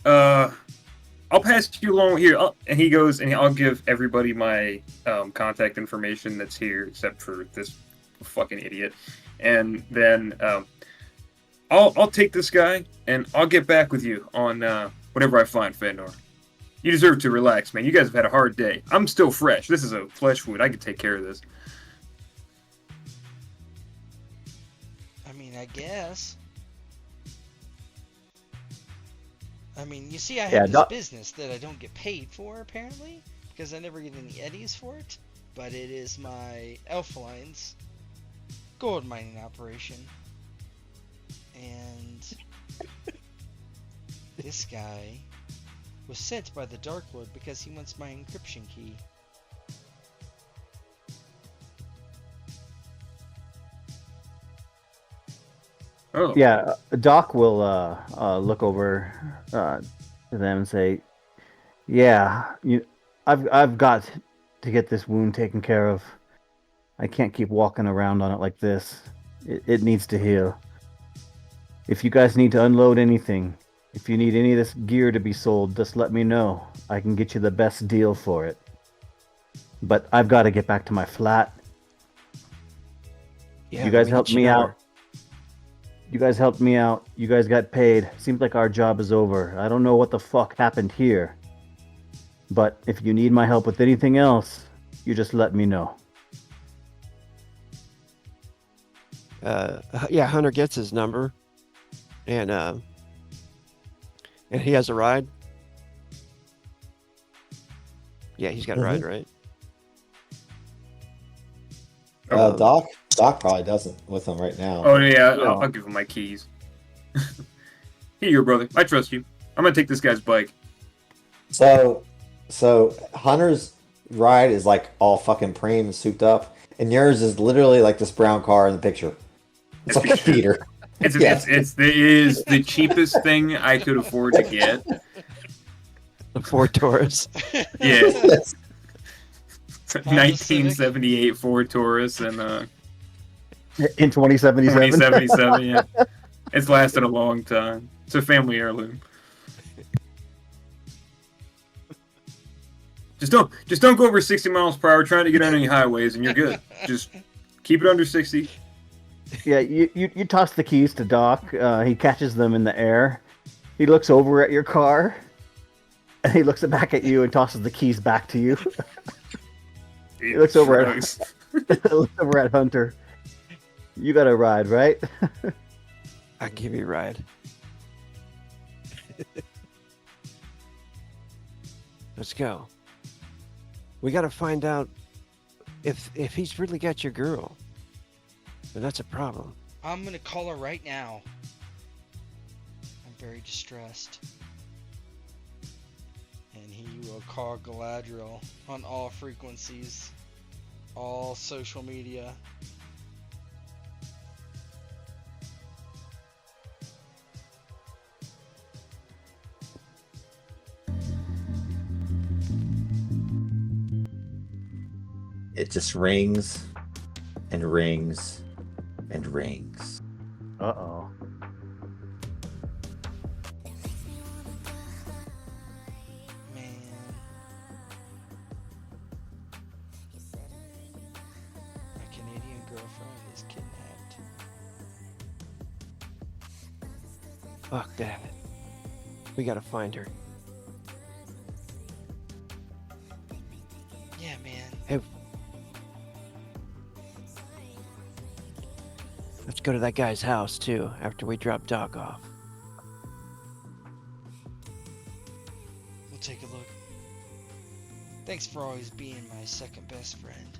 I'll pass you along here. And he goes, and I'll give everybody my contact information that's here, except for this fucking idiot. And then I'll take this guy, and I'll get back with you on whatever I find, Feanor. You deserve to relax, man. You guys have had a hard day. I'm still fresh. This is a flesh wound. I can take care of this. I mean, I guess. I mean, you see, I have this business that I don't get paid for, apparently, because I never get any eddies for it. But it is my Elfline's gold mining operation. And this guy was sent by the Dark Lord because he wants my encryption key. Oh. Yeah, Doc will look over to them and say, "Yeah, I've got to get this wound taken care of. I can't keep walking around on it like this. It needs to heal. If you guys need to unload anything, if you need any of this gear to be sold, just let me know. I can get you the best deal for it." but I've got to get back to my flat. Yeah, You guys let me helped get me your out. number. You guys helped me out. You guys got paid. Seems like our job is over. I don't know what the fuck happened here. But if you need my help with anything else, you just let me know. Yeah, Hunter gets his number, and he has a ride. Yeah, he's got a ride, right? Doc probably doesn't with him right now. Oh yeah, No. I'll give him my keys. Here you go, brother. I trust you. I'm gonna take this guy's bike. So Hunter's ride is like all fucking preem and souped up, and yours is literally like this brown car in the picture. It's like a theater. It Yeah. is the cheapest thing I could afford to get. The Ford Taurus. Yeah, Yes. 1978 Ford Taurus and In 2077. 2077. Yeah, it's lasted a long time. It's a family heirloom. Just don't go over 60 miles per hour trying to get on any highways, and you're good. Just keep it under 60. Yeah, you toss the keys to Doc. He catches them in the air. He looks over at your car, and he looks back at you and tosses the keys back to you. He looks over at Hunter. You got a ride, right? I'll give you a ride. Let's go. We got to find out if he's really got your girl. And that's a problem. I'm gonna call her right now. I'm very distressed. And he will call Galadriel on all frequencies, all social media. It just rings and rings and rings. Uh-oh. Man. My Canadian girlfriend is kidnapped. Fuck that. We got to find her. Yeah, man. Hey. Let's go to that guy's house, too, after we drop Doc off. We'll take a look. Thanks for always being my second best friend.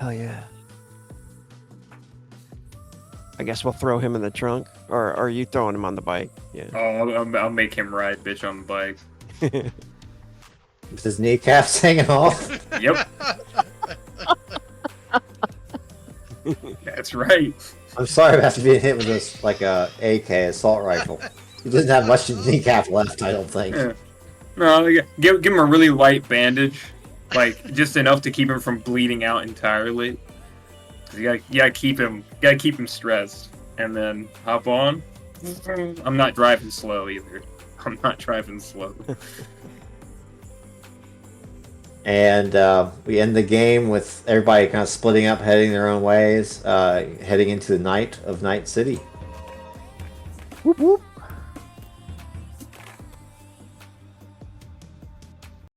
Hell yeah. I guess we'll throw him in the trunk. Or are you throwing him on the bike? Yeah. Oh, I'll make him ride, bitch, on the bike. With his kneecaps hanging off. Yep. That's right. I'm sorry about being hit with this like a AK assault rifle. He doesn't have much kneecap left, I don't think. Yeah. No, give him a really light bandage, like just enough to keep him from bleeding out entirely. 'Cause you gotta keep him stressed, and then hop on. I'm not driving slow either. I'm not driving slow. And we end the game with everybody kind of splitting up, heading their own ways, heading into the night of Night City. Whoop whoop.